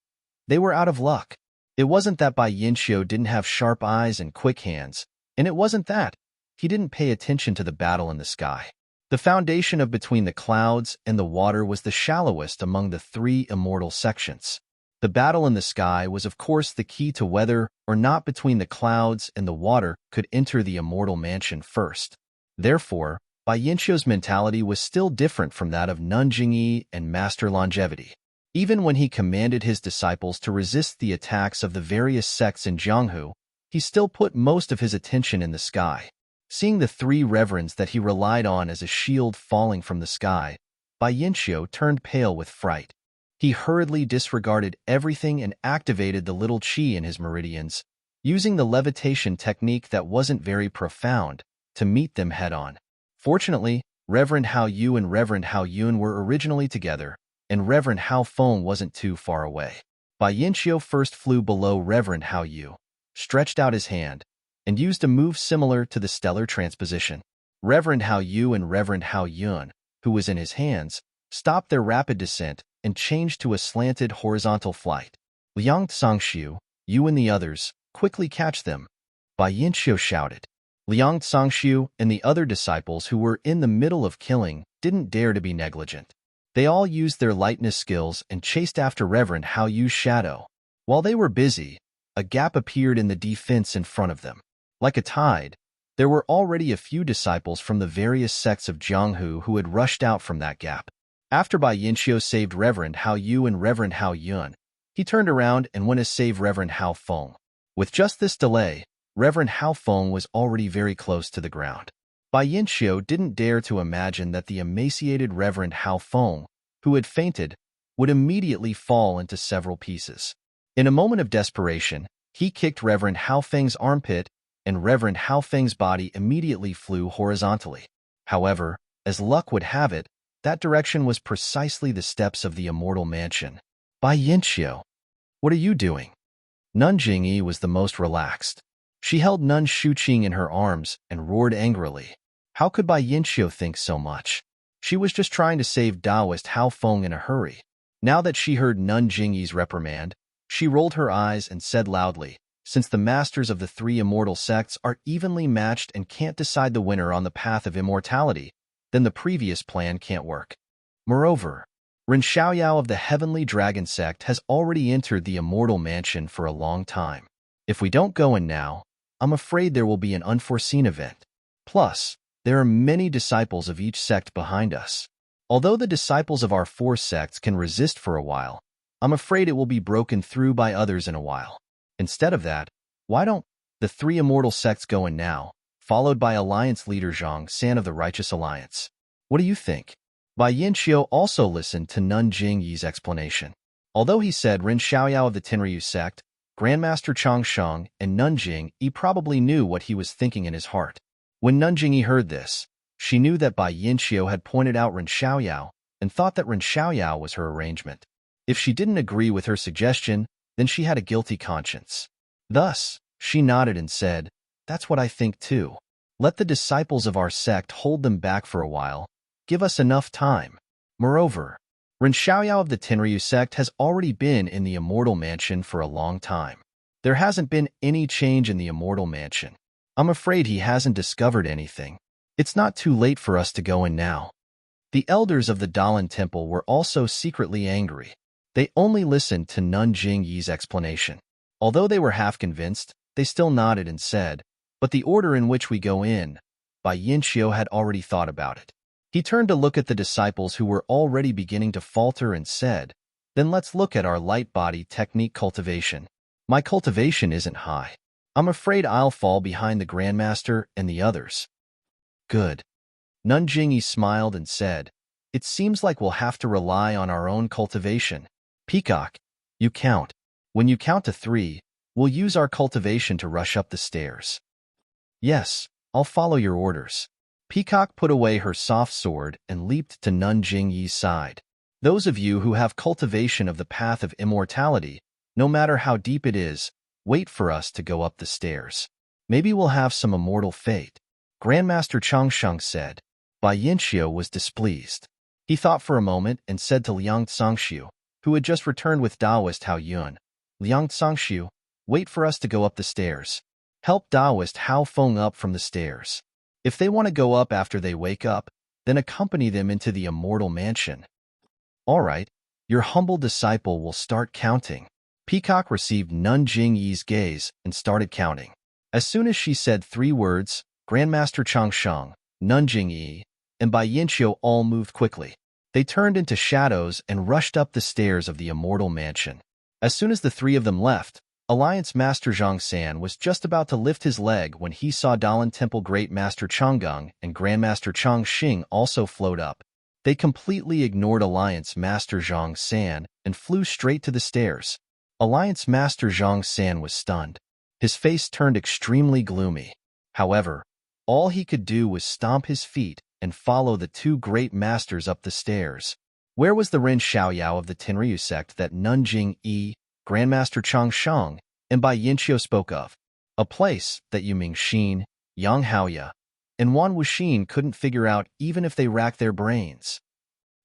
they were out of luck. It wasn't that Bai Yinqiu didn't have sharp eyes and quick hands, and it wasn't that he didn't pay attention to the battle in the sky. The foundation of between the clouds and the water was the shallowest among the 3 immortal sections. The battle in the sky was of course the key to whether or not between the clouds and the water could enter the immortal mansion first. Therefore, Bai Yinqiu's mentality was still different from that of Nun Jingyi and Master Longevity. Even when he commanded his disciples to resist the attacks of the various sects in Jianghu, he still put most of his attention in the sky. Seeing the 3 reverends that he relied on as a shield falling from the sky, Bai Yinqiu turned pale with fright. He hurriedly disregarded everything and activated the little qi in his meridians, using the levitation technique that wasn't very profound, to meet them head-on. Fortunately, Reverend Hao Yu and Reverend Hao Yun were originally together, and Reverend Hao Feng wasn't too far away. Bai Yinqiu first flew below Reverend Hao Yu, stretched out his hand, and used a move similar to the stellar transposition. Reverend Hao Yu and Reverend Hao Yun, who was in his hands, stopped their rapid descent and changed to a slanted horizontal flight. Liang Tsangshu, you and the others, quickly catch them, Bai Yinqiu shouted. Liang Tsangshu and the other disciples who were in the middle of killing didn't dare to be negligent. They all used their lightness skills and chased after Reverend Hao Yu's shadow. While they were busy, a gap appeared in the defense in front of them. Like a tide, there were already a few disciples from the various sects of Jianghu who had rushed out from that gap. After Bai Yinqiu saved Reverend Hao Yu and Reverend Hao Yun, he turned around and went to save Reverend Hao Feng. With just this delay, Reverend Hao Feng was already very close to the ground. Bai Yinqiu didn't dare to imagine that the emaciated Reverend Hao Feng, who had fainted, would immediately fall into several pieces. In a moment of desperation, he kicked Reverend Hao Feng's armpit, and Reverend Hao Feng's body immediately flew horizontally. However, as luck would have it, that direction was precisely the steps of the immortal mansion. Bai Yinqiu, what are you doing? Nun Jingyi was the most relaxed. She held Nun Shuqing in her arms and roared angrily. How could Bai Yinqiu think so much? She was just trying to save Taoist Hao Feng in a hurry. Now that she heard Nun Jingyi's reprimand, she rolled her eyes and said loudly, "Since the masters of the three immortal sects are evenly matched and can't decide the winner on the path of immortality, then the previous plan can't work. Moreover, Ren Xiaoyao of the Heavenly Dragon sect has already entered the immortal mansion for a long time. If we don't go in now, I'm afraid there will be an unforeseen event. Plus, there are many disciples of each sect behind us. Although the disciples of our four sects can resist for a while, I'm afraid it will be broken through by others in a while. Instead of that, why don't the three immortal sects go in now, followed by Alliance leader Zhang San of the Righteous Alliance? What do you think?" Bai Yanqiu also listened to Nun Jingyi's explanation. Although he said Ren Xiaoyao of the Tenryu sect, Grandmaster Chang Sheng, and Nun Jingyi probably knew what he was thinking in his heart. When Nun Jingyi heard this, she knew that Bai Yanqiu had pointed out Ren Xiaoyao and thought that Ren Xiaoyao was her arrangement. If she didn't agree with her suggestion, then she had a guilty conscience. Thus, she nodded and said, "That's what I think too. Let the disciples of our sect hold them back for a while. Give us enough time." Moreover, Ren Xiaoyao of the Tenryu sect has already been in the immortal mansion for a long time. There hasn't been any change in the immortal mansion. I'm afraid he hasn't discovered anything. It's not too late for us to go in now. The elders of the Dalan Temple were also secretly angry. They only listened to Nun Jingyi's explanation. Although they were half convinced, they still nodded and said, "But the order in which we go in," Bai Yanqiu had already thought about it. He turned to look at the disciples who were already beginning to falter and said, "Then let's look at our light body technique cultivation. My cultivation isn't high. I'm afraid I'll fall behind the Grandmaster and the others." "Good." Nun Jingyi smiled and said, "It seems like we'll have to rely on our own cultivation. Peacock, you count. When you count to 3, we'll use our cultivation to rush up the stairs." "Yes, I'll follow your orders." Peacock put away her soft sword and leaped to Nun Jingyi's side. "Those of you who have cultivation of the path of immortality, no matter how deep it is, wait for us to go up the stairs. Maybe we'll have some immortal fate." Grandmaster Changsheng said. Bai Yanqiu was displeased. He thought for a moment and said to Liang Tsangshu, who had just returned with Taoist Hao Yun, "Liang Tsangshu, wait for us to go up the stairs. Help Taoist Hao Feng up from the stairs. If they want to go up after they wake up, then accompany them into the immortal mansion." "All right, your humble disciple will start counting." Peacock received Nun Jingyi's gaze and started counting. As soon as she said 3 words, Grandmaster Changsheng, Nun Jingyi, and Bai Yanqiu all moved quickly. They turned into shadows and rushed up the stairs of the immortal mansion. As soon as the 3 of them left, Alliance Master Zhang San was just about to lift his leg when he saw Dalan Temple Great Master Changgang and Grandmaster Chang Xing also float up. They completely ignored Alliance Master Zhang San and flew straight to the stairs. Alliance Master Zhang San was stunned. His face turned extremely gloomy. However, all he could do was stomp his feet and follow the 2 great masters up the stairs. Where was the Ren Xiaoyao of the Tenryu sect that Nun Jingyi, Grandmaster Chang Sheng, and Bai Yanqiu spoke of? A place that Yu Mingxin, Yang Haoya, and Wan Wuxin couldn't figure out even if they racked their brains.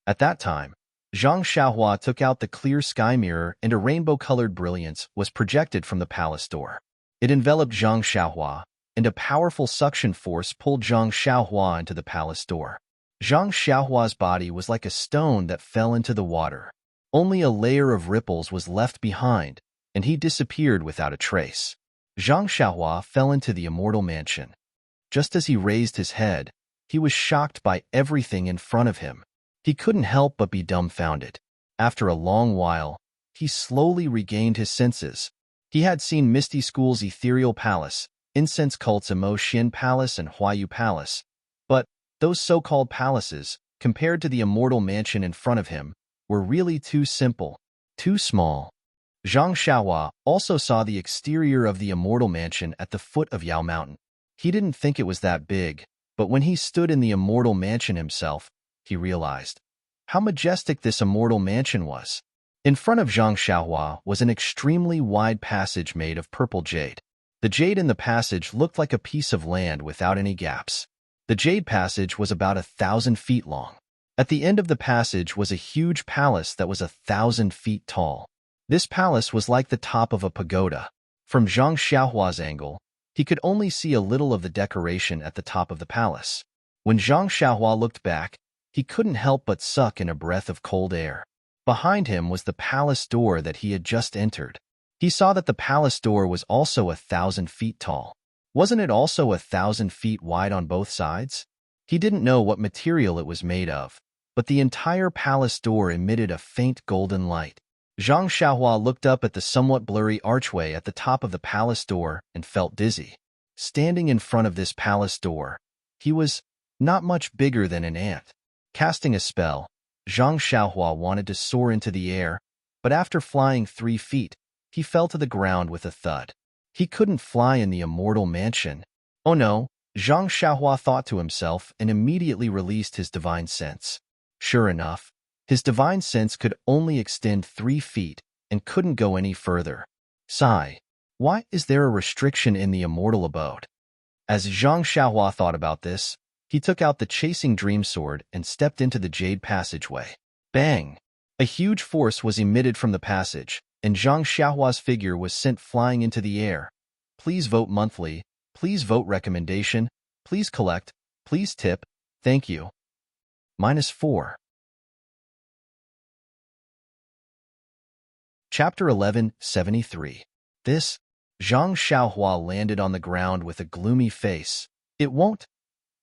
At that time, Zhang Xiaohua took out the clear sky mirror and a rainbow-colored brilliance was projected from the palace door. It enveloped Zhang Xiaohua, and a powerful suction force pulled Zhang Xiaohua into the palace door. Zhang Xiaohua's body was like a stone that fell into the water. Only a layer of ripples was left behind, and he disappeared without a trace. Zhang Xiaohua fell into the immortal mansion. Just as he raised his head, he was shocked by everything in front of him. He couldn't help but be dumbfounded. After a long while, he slowly regained his senses. He had seen Misty School's ethereal palace, incense cult's Emo Xin Palace and Huayu Palace, but those so-called palaces, compared to the immortal mansion in front of him, were really too simple, too small. Zhang Xiaohua also saw the exterior of the immortal mansion at the foot of Yao Mountain. He didn't think it was that big, but when he stood in the immortal mansion himself, he realized how majestic this immortal mansion was. In front of Zhang Xiaohua was an extremely wide passage made of purple jade. The jade in the passage looked like a piece of land without any gaps. The jade passage was about 1,000 feet long. At the end of the passage was a huge palace that was 1,000 feet tall. This palace was like the top of a pagoda. From Zhang Xiaohua's angle, he could only see a little of the decoration at the top of the palace. When Zhang Xiaohua looked back, he couldn't help but suck in a breath of cold air. Behind him was the palace door that he had just entered. He saw that the palace door was also 1,000 feet tall. Wasn't it also 1,000 feet wide on both sides? He didn't know what material it was made of, but the entire palace door emitted a faint golden light. Zhang Xiaohua looked up at the somewhat blurry archway at the top of the palace door and felt dizzy. Standing in front of this palace door, he was not much bigger than an ant. Casting a spell, Zhang Xiaohua wanted to soar into the air, but after flying 3 feet, he fell to the ground with a thud. He couldn't fly in the immortal mansion. Oh no, Zhang Xiaohua thought to himself and immediately released his divine sense. Sure enough, his divine sense could only extend 3 feet and couldn't go any further. Sigh. Why is there a restriction in the immortal abode? As Zhang Xiaohua thought about this, he took out the chasing dream sword and stepped into the jade passageway. Bang! A huge force was emitted from the passage, and Zhang Xiaohua's figure was sent flying into the air. Please vote monthly. Please vote recommendation. Please collect. Please tip. Thank you. -4. Chapter 1173. This, Zhang Xiaohua landed on the ground with a gloomy face. It won't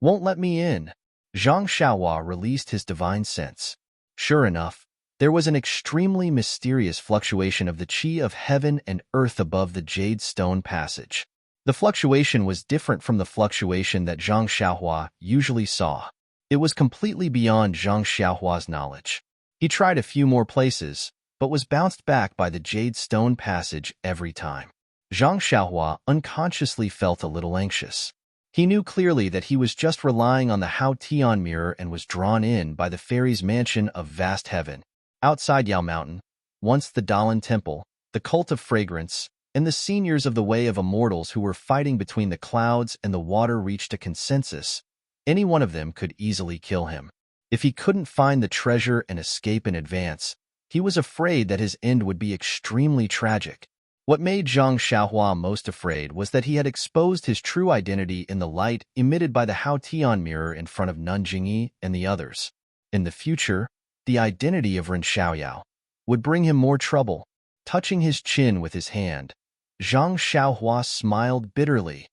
let me in. Zhang Xiaohua released his divine sense. Sure enough, there was an extremely mysterious fluctuation of the qi of heaven and earth above the jade stone passage. The fluctuation was different from the fluctuation that Zhang Xiaohua usually saw. It was completely beyond Zhang Xiaohua's knowledge. He tried a few more places, but was bounced back by the jade stone passage every time. Zhang Xiaohua unconsciously felt a little anxious. He knew clearly that he was just relying on the Hao Tian mirror and was drawn in by the fairy's mansion of vast heaven. Outside Yao Mountain, once the Dalan Temple, the cult of fragrance, and the seniors of the Way of Immortals who were fighting between the clouds and the water reached a consensus, any one of them could easily kill him. If he couldn't find the treasure and escape in advance, he was afraid that his end would be extremely tragic. What made Zhang Xiaohua most afraid was that he had exposed his true identity in the light emitted by the Hao Tian mirror in front of Nun Jingyi and the others. In the future, the identity of Ren Xiaoyao would bring him more trouble. Touching his chin with his hand, Zhang Xiaohua smiled bitterly.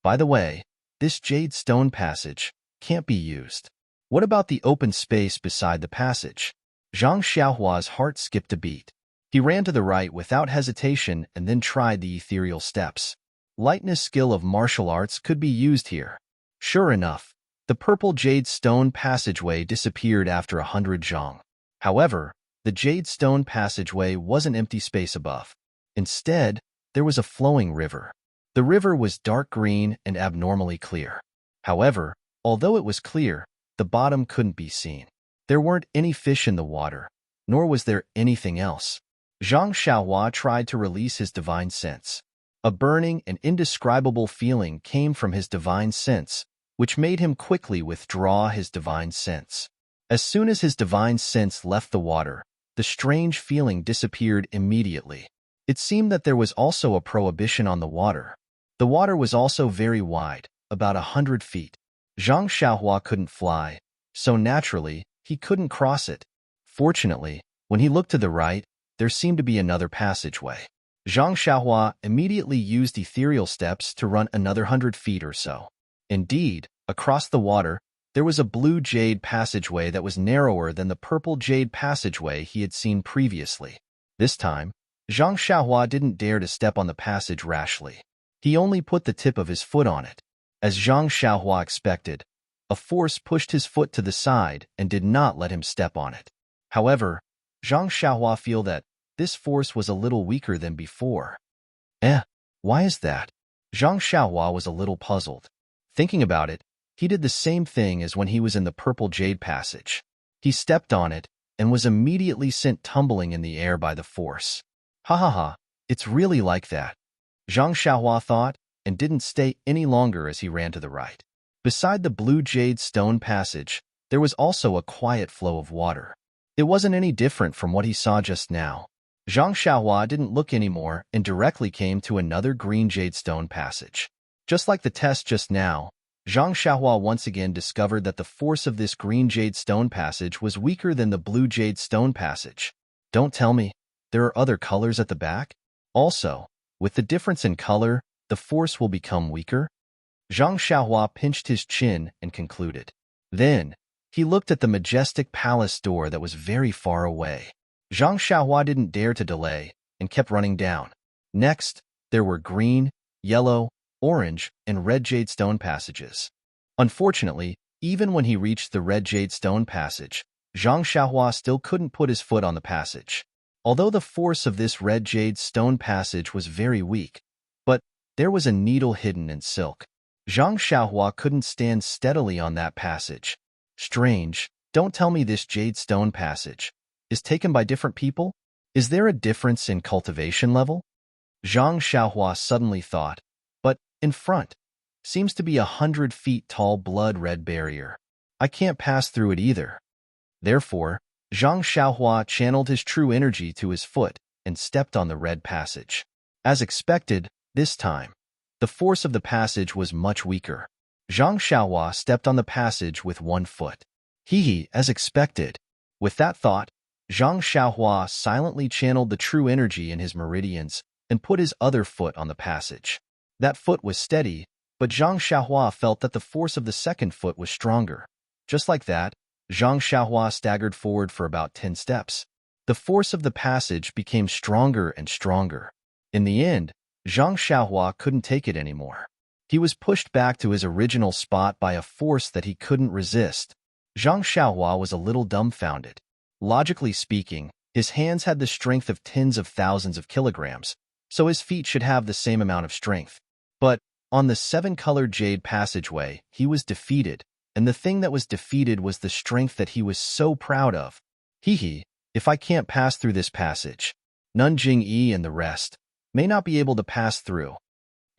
By the way, this jade stone passage can't be used. What about the open space beside the passage? Zhang Xiaohua's heart skipped a beat. He ran to the right without hesitation and then tried the ethereal steps. Lightness skill of martial arts could be used here. Sure enough, the purple jade stone passageway disappeared after 100 zhang. However, the jade stone passageway wasn't empty space above. Instead, there was a flowing river. The river was dark green and abnormally clear. However, although it was clear, the bottom couldn't be seen. There weren't any fish in the water, nor was there anything else. Zhang Xiaohua tried to release his divine sense. A burning and indescribable feeling came from his divine sense, which made him quickly withdraw his divine sense. As soon as his divine sense left the water, the strange feeling disappeared immediately. It seemed that there was also a prohibition on the water. The water was also very wide, about 100 feet. Zhang Xiaohua couldn't fly, so naturally, he couldn't cross it. Fortunately, when he looked to the right, there seemed to be another passageway. Zhang Xiaohua immediately used ethereal steps to run another 100 feet or so. Indeed, across the water, there was a blue jade passageway that was narrower than the purple jade passageway he had seen previously. This time, Zhang Xiaohua didn't dare to step on the passage rashly. He only put the tip of his foot on it. As Zhang Xiaohua expected, a force pushed his foot to the side and did not let him step on it. However, Zhang Xiaohua felt that this force was a little weaker than before. Why is that? Zhang Xiaohua was a little puzzled. Thinking about it, he did the same thing as when he was in the purple jade passage. He stepped on it and was immediately sent tumbling in the air by the force. Ha ha ha, it's really like that. Zhang Xiaohua thought, and didn't stay any longer as he ran to the right. Beside the blue jade stone passage, There was also a quiet flow of water. It wasn't any different from what he saw just now. Zhang Xiaohua didn't look anymore and directly came to another green jadestone passage. Just like the test just now, Zhang Xiaohua once again discovered that the force of this green jade stone passage was weaker than the blue jade stone passage. Don't tell me, there are other colors at the back? Also, with the difference in color, the force will become weaker? Zhang Xiaohua pinched his chin and concluded. Then, he looked at the majestic palace door that was very far away. Zhang Xiaohua didn't dare to delay and kept running down. Next, there were green, yellow, orange, and red jade stone passages. Unfortunately, even when he reached the red jade stone passage, Zhang Xiaohua still couldn't put his foot on the passage. Although the force of this red jade stone passage was very weak, but there was a needle hidden in silk. Zhang Xiaohua couldn't stand steadily on that passage. Strange, don't tell me this jade stone passage is taken by different people? Is there a difference in cultivation level? Zhang Xiaohua suddenly thought, but in front seems to be 100 feet tall blood-red barrier. I can't pass through it either. Therefore, Zhang Xiaohua channeled his true energy to his foot and stepped on the red passage. As expected, this time, the force of the passage was much weaker. Zhang Xiaohua stepped on the passage with one foot. As expected. With that thought, Zhang Xiaohua silently channeled the true energy in his meridians and put his other foot on the passage. That foot was steady, but Zhang Xiaohua felt that the force of the second foot was stronger. Just like that, Zhang Xiaohua staggered forward for about 10 steps. The force of the passage became stronger and stronger. In the end, Zhang Xiaohua couldn't take it anymore. He was pushed back to his original spot by a force that he couldn't resist. Zhang Xiaohua was a little dumbfounded. Logically speaking, his hands had the strength of tens of thousands of kilograms, so his feet should have the same amount of strength. But on the seven-colored jade passageway, he was defeated, and the thing that was defeated was the strength that he was so proud of. If I can't pass through this passage, Nun Jingyi and the rest may not be able to pass through.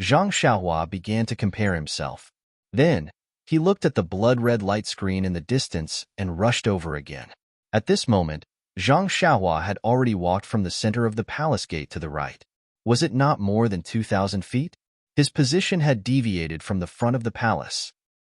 Zhang Xiaohua began to compare himself. Then, he looked at the blood-red light screen in the distance and rushed over again. At this moment, Zhang Xiaohua had already walked from the center of the palace gate to the right. Was it not more than 2,000 feet? His position had deviated from the front of the palace.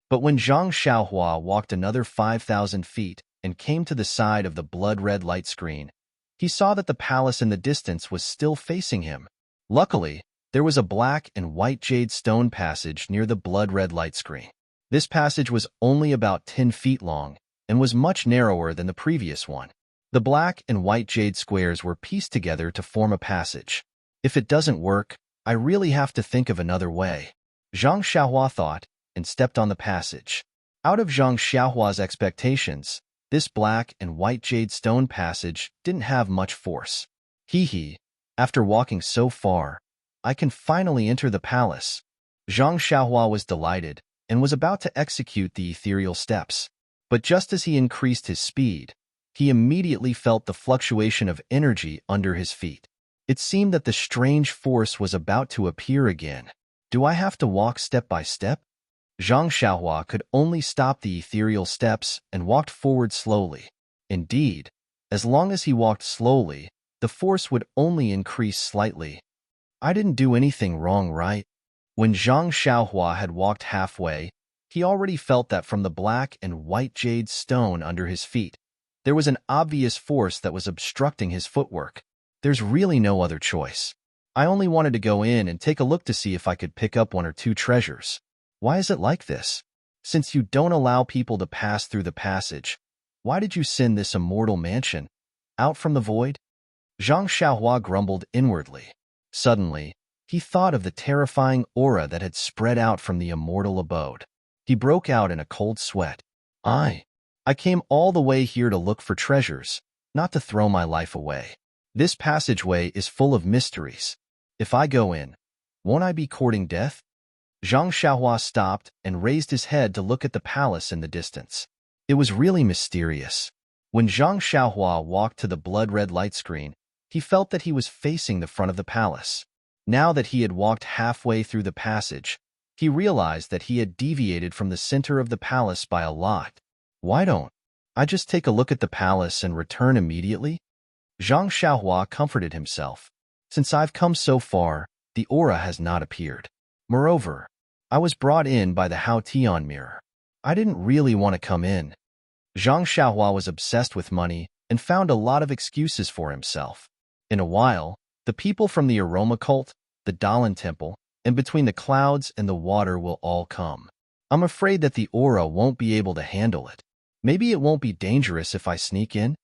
But when Zhang Xiaohua walked another 5,000 feet and came to the side of the blood-red light screen, he saw that the palace in the distance was still facing him. Luckily, there was a black and white jade stone passage near the blood-red light screen. This passage was only about 10 feet long and was much narrower than the previous one. The black and white jade squares were pieced together to form a passage. If it doesn't work, I really have to think of another way. Zhang Xiaohua thought and stepped on the passage. Out of Zhang Xiaohua's expectations, this black and white jade stone passage didn't have much force. After walking so far, I can finally enter the palace. Zhang Xiaohua was delighted and was about to execute the ethereal steps. But just as he increased his speed, he immediately felt the fluctuation of energy under his feet. It seemed that the strange force was about to appear again. Do I have to walk step by step? Zhang Xiaohua could only stop the ethereal steps and walked forward slowly. Indeed, as long as he walked slowly, the force would only increase slightly. I didn't do anything wrong, right? When Zhang Xiaohua had walked halfway, he already felt that from the black and white jade stone under his feet, there was an obvious force that was obstructing his footwork. There's really no other choice. I only wanted to go in and take a look to see if I could pick up one or two treasures. Why is it like this? Since you don't allow people to pass through the passage, why did you send this immortal mansion out from the void? Zhang Xiaohua grumbled inwardly. Suddenly, he thought of the terrifying aura that had spread out from the immortal abode. He broke out in a cold sweat. I came all the way here to look for treasures, not to throw my life away. This passageway is full of mysteries. If I go in, won't I be courting death? Zhang Xiaohua stopped and raised his head to look at the palace in the distance. It was really mysterious. When Zhang Xiaohua walked to the blood-red light screen, he felt that he was facing the front of the palace. Now that he had walked halfway through the passage, he realized that he had deviated from the center of the palace by a lot. Why don't I just take a look at the palace and return immediately? Zhang Xiaohua comforted himself. Since I've come so far, the aura has not appeared. Moreover, I was brought in by the Hao Tian mirror. I didn't really want to come in. Zhang Xiaohua was obsessed with money and found a lot of excuses for himself. In a while, the people from the aroma cult, the Dalan temple, and between the clouds and the water will all come. I'm afraid that the aura won't be able to handle it. Maybe it won't be dangerous if I sneak in?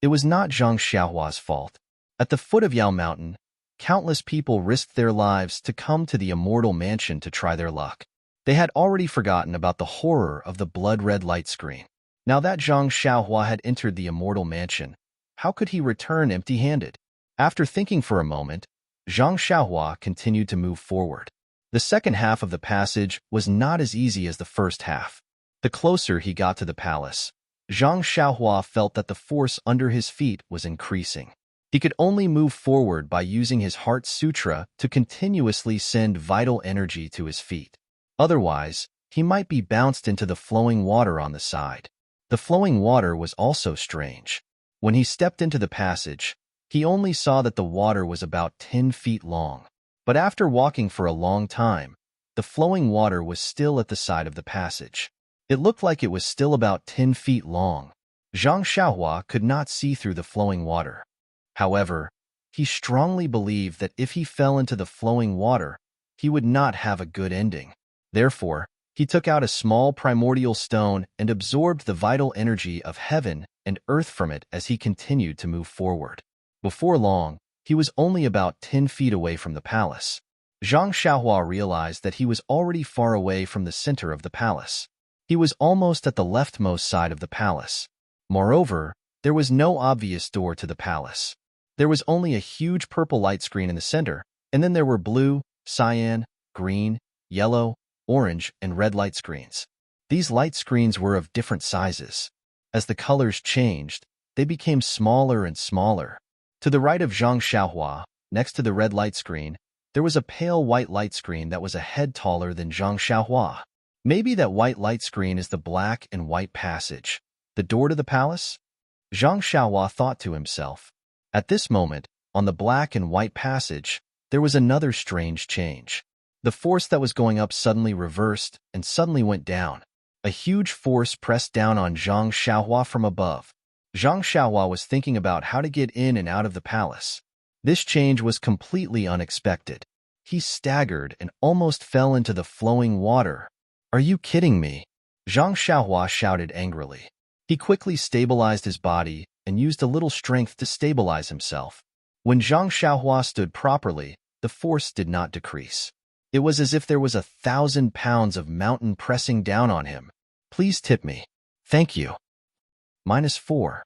It was not Zhang Xiaohua's fault. At the foot of Yao Mountain, countless people risked their lives to come to the immortal mansion to try their luck. They had already forgotten about the horror of the blood-red light screen. Now that Zhang Xiaohua had entered the immortal mansion, how could he return empty-handed? After thinking for a moment, Zhang Xiaohua continued to move forward. The second half of the passage was not as easy as the first half. The closer he got to the palace, Zhang Xiaohua felt that the force under his feet was increasing. He could only move forward by using his heart sutra to continuously send vital energy to his feet. Otherwise, he might be bounced into the flowing water on the side. The flowing water was also strange. When he stepped into the passage, he only saw that the water was about 10 feet long. But after walking for a long time, the flowing water was still at the side of the passage. It looked like it was still about 10 feet long. Zhang Xiaohua could not see through the flowing water. However, he strongly believed that if he fell into the flowing water, he would not have a good ending. Therefore, he took out a small primordial stone and absorbed the vital energy of heaven and earth from it as he continued to move forward. Before long, he was only about 10 feet away from the palace. Zhang Xiaohua realized that he was already far away from the center of the palace. He was almost at the leftmost side of the palace. Moreover, there was no obvious door to the palace. There was only a huge purple light screen in the center, and then there were blue, cyan, green, yellow, orange, and red light screens. These light screens were of different sizes. As the colors changed, they became smaller and smaller. To the right of Zhang Xiaohua, next to the red light screen, there was a pale white light screen that was a head taller than Zhang Xiaohua. Maybe that white light screen is the black and white passage, the door to the palace? Zhang Xiaohua thought to himself. At this moment, on the black and white passage, there was another strange change. The force that was going up suddenly reversed and suddenly went down. A huge force pressed down on Zhang Xiaohua from above. Zhang Xiaohua was thinking about how to get in and out of the palace. This change was completely unexpected. He staggered and almost fell into the flowing water. Are you kidding me? Zhang Xiaohua shouted angrily. He quickly stabilized his body and used a little strength to stabilize himself. When Zhang Xiaohua stood properly, the force did not decrease. It was as if there was 1,000 pounds of mountain pressing down on him. Please tip me. Thank you. -4.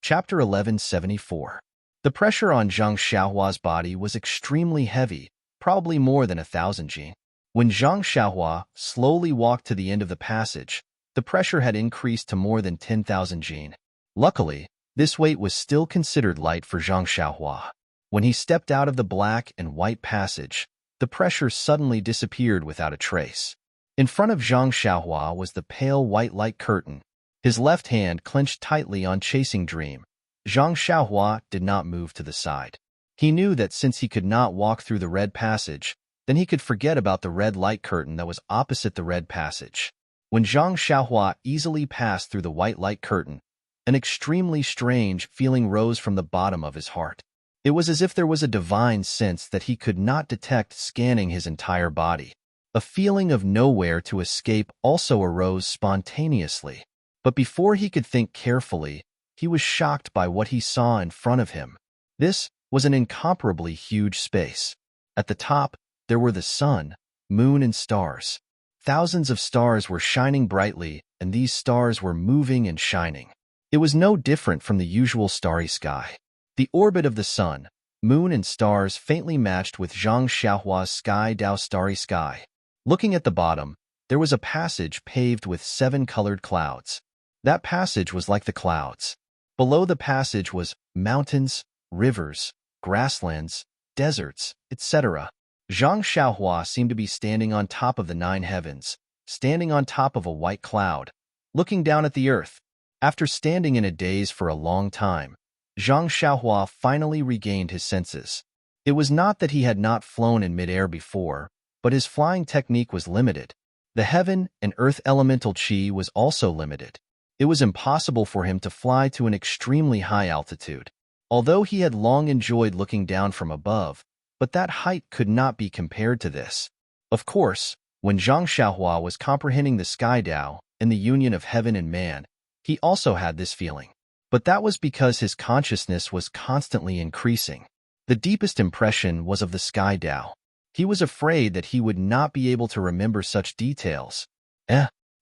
Chapter 1174. The pressure on Zhang Xiaohua's body was extremely heavy, probably more than 1,000 jin. When Zhang Xiaohua slowly walked to the end of the passage, the pressure had increased to more than 10,000 jin. Luckily, this weight was still considered light for Zhang Xiaohua. When he stepped out of the black and white passage, the pressure suddenly disappeared without a trace. In front of Zhang Xiaohua was the pale white light curtain. His left hand clenched tightly on Chasing Dream. Zhang Xiaohua did not move to the side. He knew that since he could not walk through the red passage, then he could forget about the red light curtain that was opposite the red passage. When Zhang Xiaohua easily passed through the white light curtain, an extremely strange feeling rose from the bottom of his heart. It was as if there was a divine sense that he could not detect scanning his entire body. A feeling of nowhere to escape also arose spontaneously. But before he could think carefully, he was shocked by what he saw in front of him. This was an incomparably huge space. At the top, there were the sun, moon, and stars. Thousands of stars were shining brightly, and these stars were moving and shining. It was no different from the usual starry sky. The orbit of the sun, moon, and stars faintly matched with Zhang Xiaohua's sky Dao starry sky. Looking at the bottom, there was a passage paved with 7 colored clouds. That passage was like the clouds. Below the passage was mountains, rivers, grasslands, deserts, etc. Zhang Xiaohua seemed to be standing on top of the 9 heavens, standing on top of a white cloud, looking down at the earth. After standing in a daze for a long time, Zhang Xiaohua finally regained his senses. It was not that he had not flown in midair before, but his flying technique was limited. The heaven and earth elemental qi was also limited. It was impossible for him to fly to an extremely high altitude. Although he had long enjoyed looking down from above, but that height could not be compared to this. Of course, when Zhang Xiaohua was comprehending the sky Tao and the union of heaven and man, he also had this feeling. But that was because his consciousness was constantly increasing. The deepest impression was of the sky Tao. He was afraid that he would not be able to remember such details.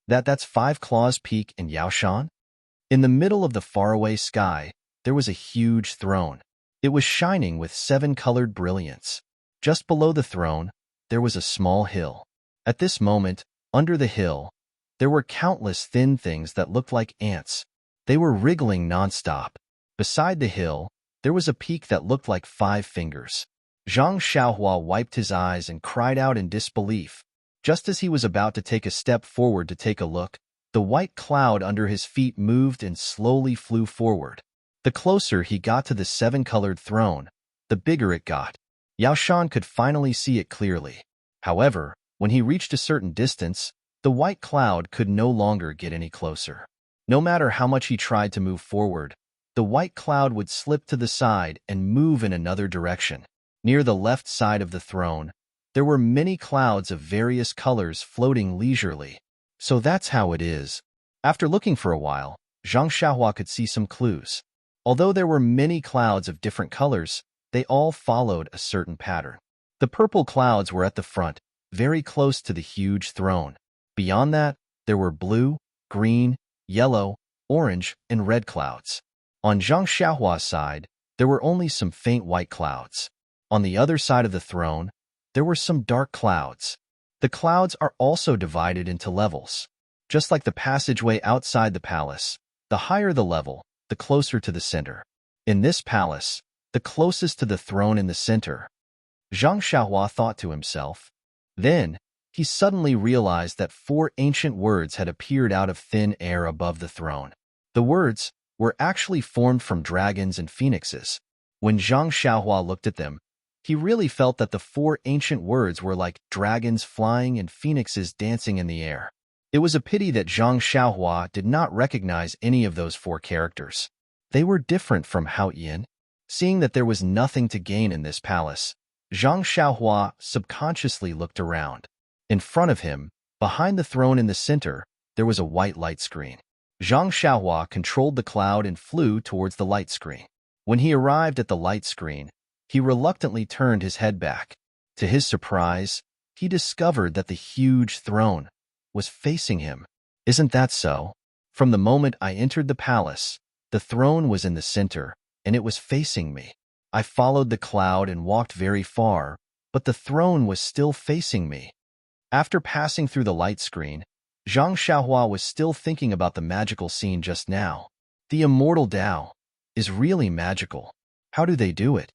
That's 5 Claws Peak in Yaoshan? In the middle of the faraway sky, there was a huge throne. It was shining with 7-colored brilliance. Just below the throne, there was a small hill. At this moment, under the hill, there were countless thin things that looked like ants. They were wriggling nonstop. Beside the hill, there was a peak that looked like 5 fingers. Zhang Xiaohua wiped his eyes and cried out in disbelief. Just as he was about to take a step forward to take a look, the white cloud under his feet moved and slowly flew forward. The closer he got to the 7-colored throne, the bigger it got. Yaoshan could finally see it clearly. However, when he reached a certain distance, the white cloud could no longer get any closer. No matter how much he tried to move forward, the white cloud would slip to the side and move in another direction. Near the left side of the throne, there were many clouds of various colors floating leisurely. So that's how it is. After looking for a while, Zhang Xiaohua could see some clues. Although there were many clouds of different colors, they all followed a certain pattern. The purple clouds were at the front, very close to the huge throne. Beyond that, there were blue, green, yellow, orange, and red clouds. On Zhang Xiaohua's side, there were only some faint white clouds. On the other side of the throne, there were some dark clouds. The clouds are also divided into levels. Just like the passageway outside the palace, the higher the level, the closer to the center. In this palace, the closest to the throne in the center, Zhang Xiaohua thought to himself. Then, he suddenly realized that 4 ancient words had appeared out of thin air above the throne. The words were actually formed from dragons and phoenixes. When Zhang Xiaohua looked at them, he really felt that the 4 ancient words were like dragons flying and phoenixes dancing in the air. It was a pity that Zhang Xiaohua did not recognize any of those 4 characters. They were different from Hao Yin. Seeing that there was nothing to gain in this palace, Zhang Xiaohua subconsciously looked around. In front of him, behind the throne in the center, there was a white light screen. Zhang Xiaohua controlled the cloud and flew towards the light screen. When he arrived at the light screen, he reluctantly turned his head back. To his surprise, he discovered that the huge throne was facing him. Isn't that so? From the moment I entered the palace, the throne was in the center, and it was facing me. I followed the cloud and walked very far, but the throne was still facing me. After passing through the light screen, Zhang Xiaohua was still thinking about the magical scene just now. The immortal Tao is really magical. How do they do it?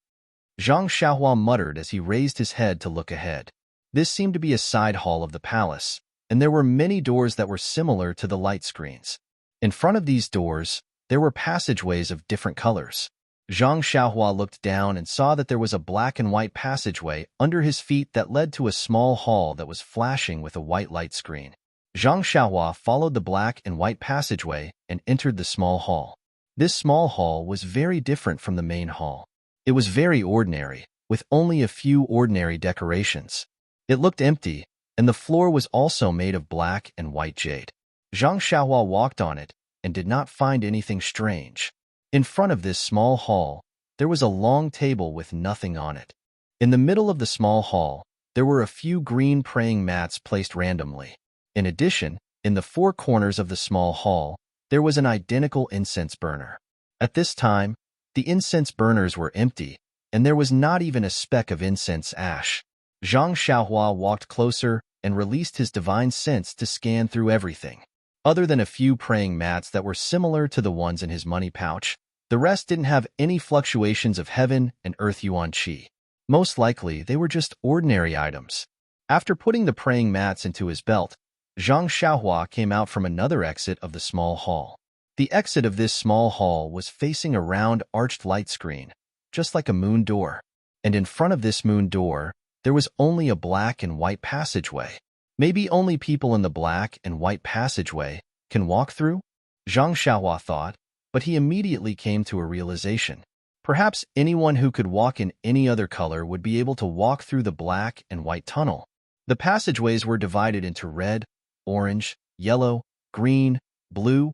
Zhang Xiaohua muttered as he raised his head to look ahead. This seemed to be a side hall of the palace, and there were many doors that were similar to the light screens. In front of these doors, there were passageways of different colors. Zhang Xiaohua looked down and saw that there was a black and white passageway under his feet that led to a small hall that was flashing with a white light screen. Zhang Xiaohua followed the black and white passageway and entered the small hall. This small hall was very different from the main hall. It was very ordinary, with only a few ordinary decorations. It looked empty, and the floor was also made of black and white jade. Zhang Xiaohua walked on it and did not find anything strange. In front of this small hall, there was a long table with nothing on it. In the middle of the small hall, there were a few green praying mats placed randomly. In addition, in the 4 corners of the small hall, there was an identical incense burner. At this time, the incense burners were empty, and there was not even a speck of incense ash. Zhang Xiaohua walked closer and released his divine sense to scan through everything. Other than a few praying mats that were similar to the ones in his money pouch, the rest didn't have any fluctuations of heaven and earth yuan qi. Most likely, they were just ordinary items. After putting the praying mats into his belt, Zhang Xiaohua came out from another exit of the small hall. The exit of this small hall was facing a round arched light screen, just like a moon door. And in front of this moon door, there was only a black and white passageway. Maybe only people in the black and white passageway can walk through? Zhang Xiaohua thought, but he immediately came to a realization. Perhaps anyone who could walk in any other color would be able to walk through the black and white tunnel. The passageways were divided into red, orange, yellow, green, blue,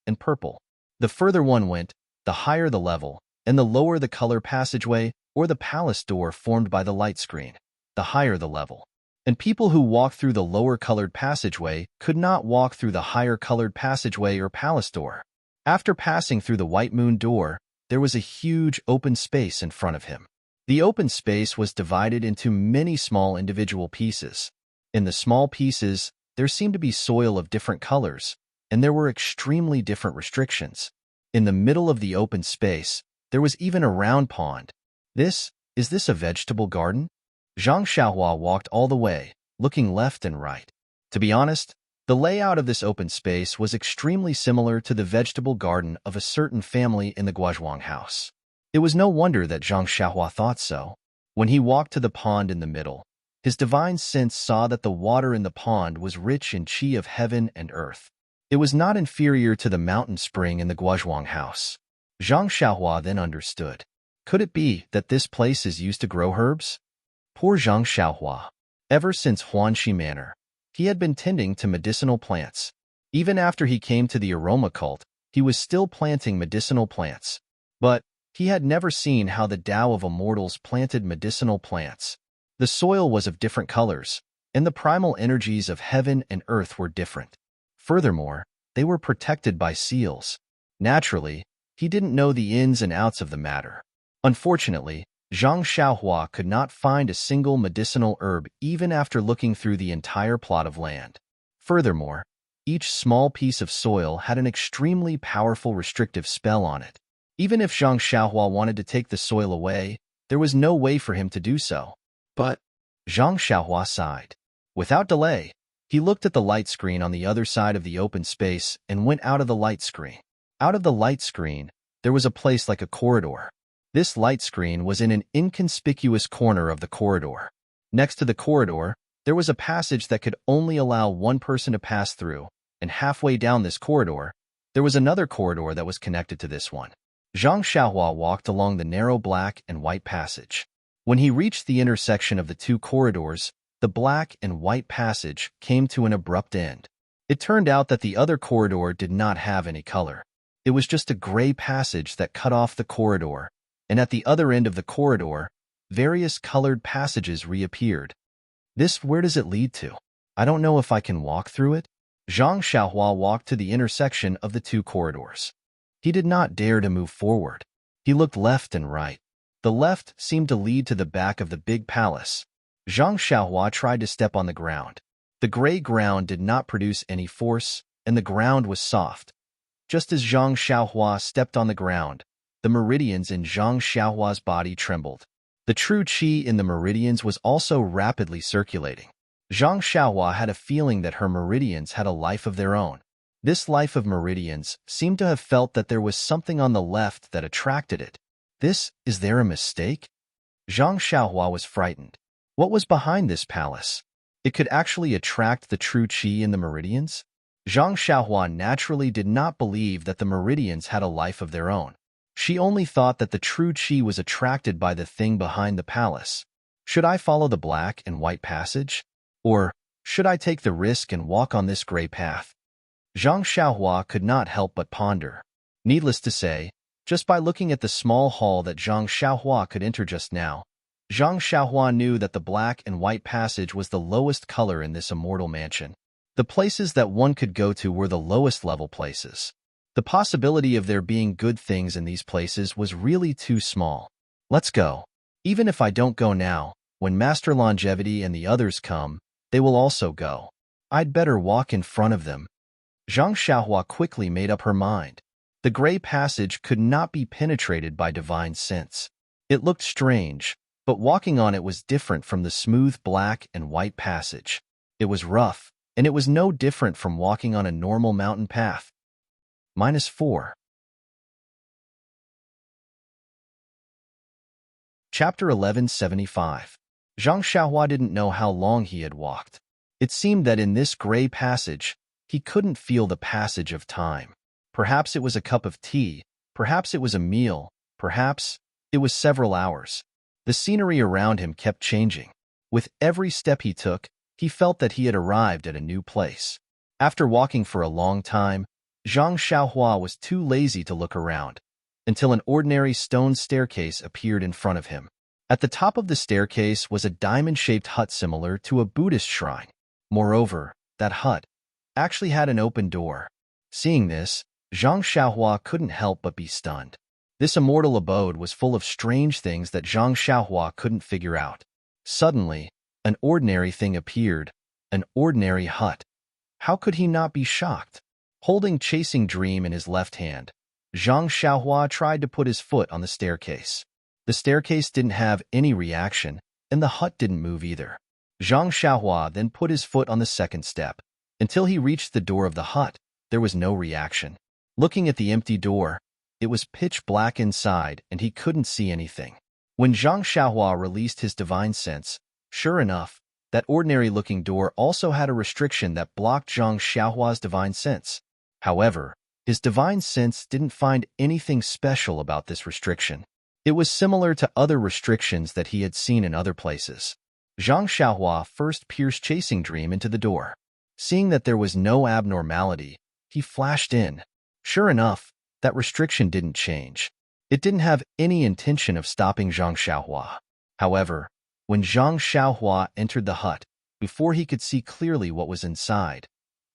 and purple. The further one went, the higher the level, and the lower the color passageway or the palace door formed by the light screen, the higher the level. And people who walked through the lower colored passageway could not walk through the higher colored passageway or palace door. After passing through the white moon door, there was a huge open space in front of him. The open space was divided into many small individual pieces. In the small pieces, there seemed to be soil of different colors, and there were extremely different restrictions. In the middle of the open space, there was even a round pond. Is this a vegetable garden? Zhang Xiaohua walked all the way, looking left and right. To be honest, the layout of this open space was extremely similar to the vegetable garden of a certain family in the Guozhuang house. It was no wonder that Zhang Xiaohua thought so. When he walked to the pond in the middle, his divine sense saw that the water in the pond was rich in qi of heaven and earth. It was not inferior to the mountain spring in the Guozhuang house. Zhang Xiaohua then understood. Could it be that this place is used to grow herbs? Poor Zhang Xiaohua. Ever since Huanxi Manor, he had been tending to medicinal plants. Even after he came to the aroma cult, he was still planting medicinal plants. But he had never seen how the Tao of Immortals planted medicinal plants. The soil was of different colors, and the primal energies of heaven and earth were different. Furthermore, they were protected by seals. Naturally, he didn't know the ins and outs of the matter. Unfortunately, Zhang Xiaohua could not find a single medicinal herb even after looking through the entire plot of land. Furthermore, each small piece of soil had an extremely powerful restrictive spell on it. Even if Zhang Xiaohua wanted to take the soil away, there was no way for him to do so. But Zhang Xiaohua sighed. Without delay, he looked at the light screen on the other side of the open space and went out of the light screen. Out of the light screen, there was a place like a corridor. This light screen was in an inconspicuous corner of the corridor. Next to the corridor, there was a passage that could only allow one person to pass through, and halfway down this corridor, there was another corridor that was connected to this one. Zhang Xiaohua walked along the narrow black and white passage. When he reached the intersection of the two corridors, the black and white passage came to an abrupt end. It turned out that the other corridor did not have any color. It was just a gray passage that cut off the corridor, and at the other end of the corridor, various colored passages reappeared. Where does it lead to? I don't know if I can walk through it. Zhang Xiaohua walked to the intersection of the two corridors. He did not dare to move forward. He looked left and right. The left seemed to lead to the back of the big palace. Zhang Xiaohua tried to step on the ground. The gray ground did not produce any force, and the ground was soft. Just as Zhang Xiaohua stepped on the ground, the meridians in Zhang Xiaohua's body trembled. The true qi in the meridians was also rapidly circulating. Zhang Xiaohua had a feeling that her meridians had a life of their own. This life of meridians seemed to have felt that there was something on the left that attracted it. Is there a mistake? Zhang Xiaohua was frightened. What was behind this palace? It could actually attract the true qi in the meridians? Zhang Xiaohua naturally did not believe that the meridians had a life of their own. She only thought that the true qi was attracted by the thing behind the palace. Should I follow the black and white passage? Or should I take the risk and walk on this gray path? Zhang Xiaohua could not help but ponder. Needless to say, just by looking at the small hall that Zhang Xiaohua could enter just now, Zhang Xiaohua knew that the black and white passage was the lowest color in this immortal mansion. The places that one could go to were the lowest level places. The possibility of there being good things in these places was really too small. Let's go. Even if I don't go now, when Master Longevity and the others come, they will also go. I'd better walk in front of them. Zhang Xiaohua quickly made up her mind. The gray passage could not be penetrated by divine sense. It looked strange, But walking on it was different from the smooth black and white passage. It was rough, and it was no different from walking on a normal mountain path. -4. Chapter 1175. Zhang Xiaohua didn't know how long he had walked. It seemed that in this gray passage, he couldn't feel the passage of time. Perhaps it was a cup of tea, perhaps it was a meal, perhaps it was several hours. The scenery around him kept changing. With every step he took, he felt that he had arrived at a new place. After walking for a long time, Zhang Xiaohua was too lazy to look around, until an ordinary stone staircase appeared in front of him. At the top of the staircase was a diamond-shaped hut similar to a Buddhist shrine. Moreover, that hut actually had an open door. Seeing this, Zhang Xiaohua couldn't help but be stunned. This immortal abode was full of strange things that Zhang Xiaohua couldn't figure out. Suddenly, an ordinary thing appeared, an ordinary hut. How could he not be shocked? Holding Chasing Dream in his left hand, Zhang Xiaohua tried to put his foot on the staircase. The staircase didn't have any reaction, and the hut didn't move either. Zhang Xiaohua then put his foot on the second step. Until he reached the door of the hut, there was no reaction. Looking at the empty door, it was pitch black inside, and he couldn't see anything. When Zhang Xiaohua released his divine sense, sure enough, that ordinary-looking door also had a restriction that blocked Zhang Xiaohua's divine sense. However, his divine sense didn't find anything special about this restriction. It was similar to other restrictions that he had seen in other places. Zhang Xiaohua first pierced Chasing Dream into the door. Seeing that there was no abnormality, he flashed in. Sure enough, that restriction didn't change. It didn't have any intention of stopping Zhang Xiaohua. However, when Zhang Xiaohua entered the hut, before he could see clearly what was inside,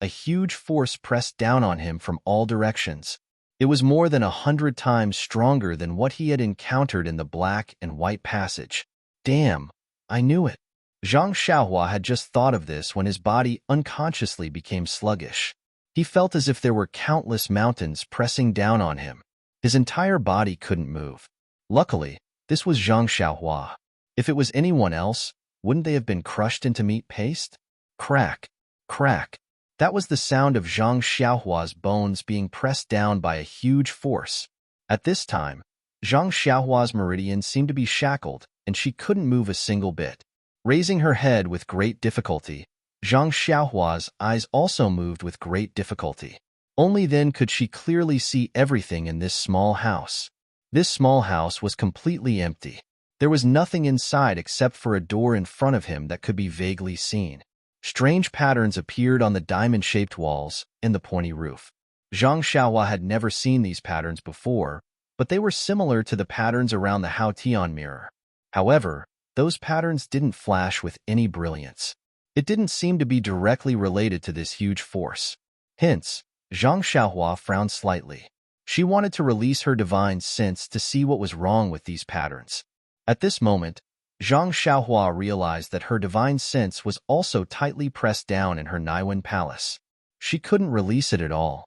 a huge force pressed down on him from all directions. It was more than 100 times stronger than what he had encountered in the black and white passage. Damn, I knew it. Zhang Xiaohua had just thought of this when his body unconsciously became sluggish. He felt as if there were countless mountains pressing down on him. His entire body couldn't move. Luckily, this was Zhang Xiaohua. If it was anyone else, wouldn't they have been crushed into meat paste? Crack, crack. That was the sound of Zhang Xiaohua's bones being pressed down by a huge force. At this time, Zhang Xiaohua's meridian seemed to be shackled, and she couldn't move a single bit. Raising her head with great difficulty, Zhang Xiaohua's eyes also moved with great difficulty. Only then could she clearly see everything in this small house. This small house was completely empty. There was nothing inside except for a door in front of him that could be vaguely seen. Strange patterns appeared on the diamond-shaped walls and the pointy roof. Zhang Xiaohua had never seen these patterns before, but they were similar to the patterns around the Haotian mirror. However, those patterns didn't flash with any brilliance. It didn't seem to be directly related to this huge force. Hence, Zhang Xiaohua frowned slightly. She wanted to release her divine sense to see what was wrong with these patterns. At this moment, Zhang Xiaohua realized that her divine sense was also tightly pressed down in her Naiwen palace. She couldn't release it at all.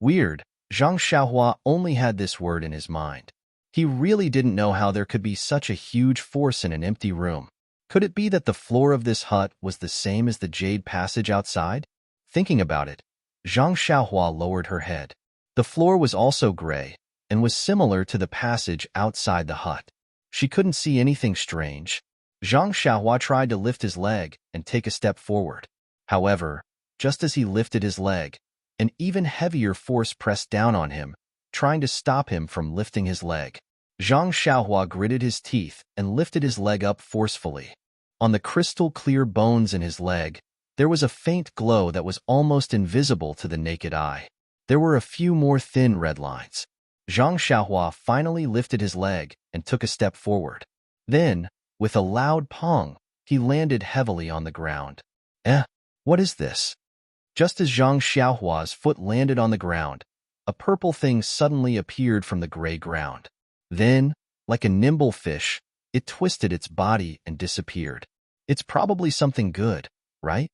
Weird, Zhang Xiaohua only had this word in his mind. He really didn't know how there could be such a huge force in an empty room. Could it be that the floor of this hut was the same as the jade passage outside? Thinking about it, Zhang Xiaohua lowered her head. The floor was also gray, and was similar to the passage outside the hut. She couldn't see anything strange. Zhang Xiaohua tried to lift his leg and take a step forward. However, just as he lifted his leg, an even heavier force pressed down on him, trying to stop him from lifting his leg. Zhang Xiaohua gritted his teeth and lifted his leg up forcefully. On the crystal-clear bones in his leg, there was a faint glow that was almost invisible to the naked eye. There were a few more thin red lines. Zhang Xiaohua finally lifted his leg and took a step forward. Then, with a loud pong, he landed heavily on the ground. What is this? Just as Zhang Xiaohua's foot landed on the ground, a purple thing suddenly appeared from the gray ground. Then, like a nimble fish, it twisted its body and disappeared. It's probably something good, right?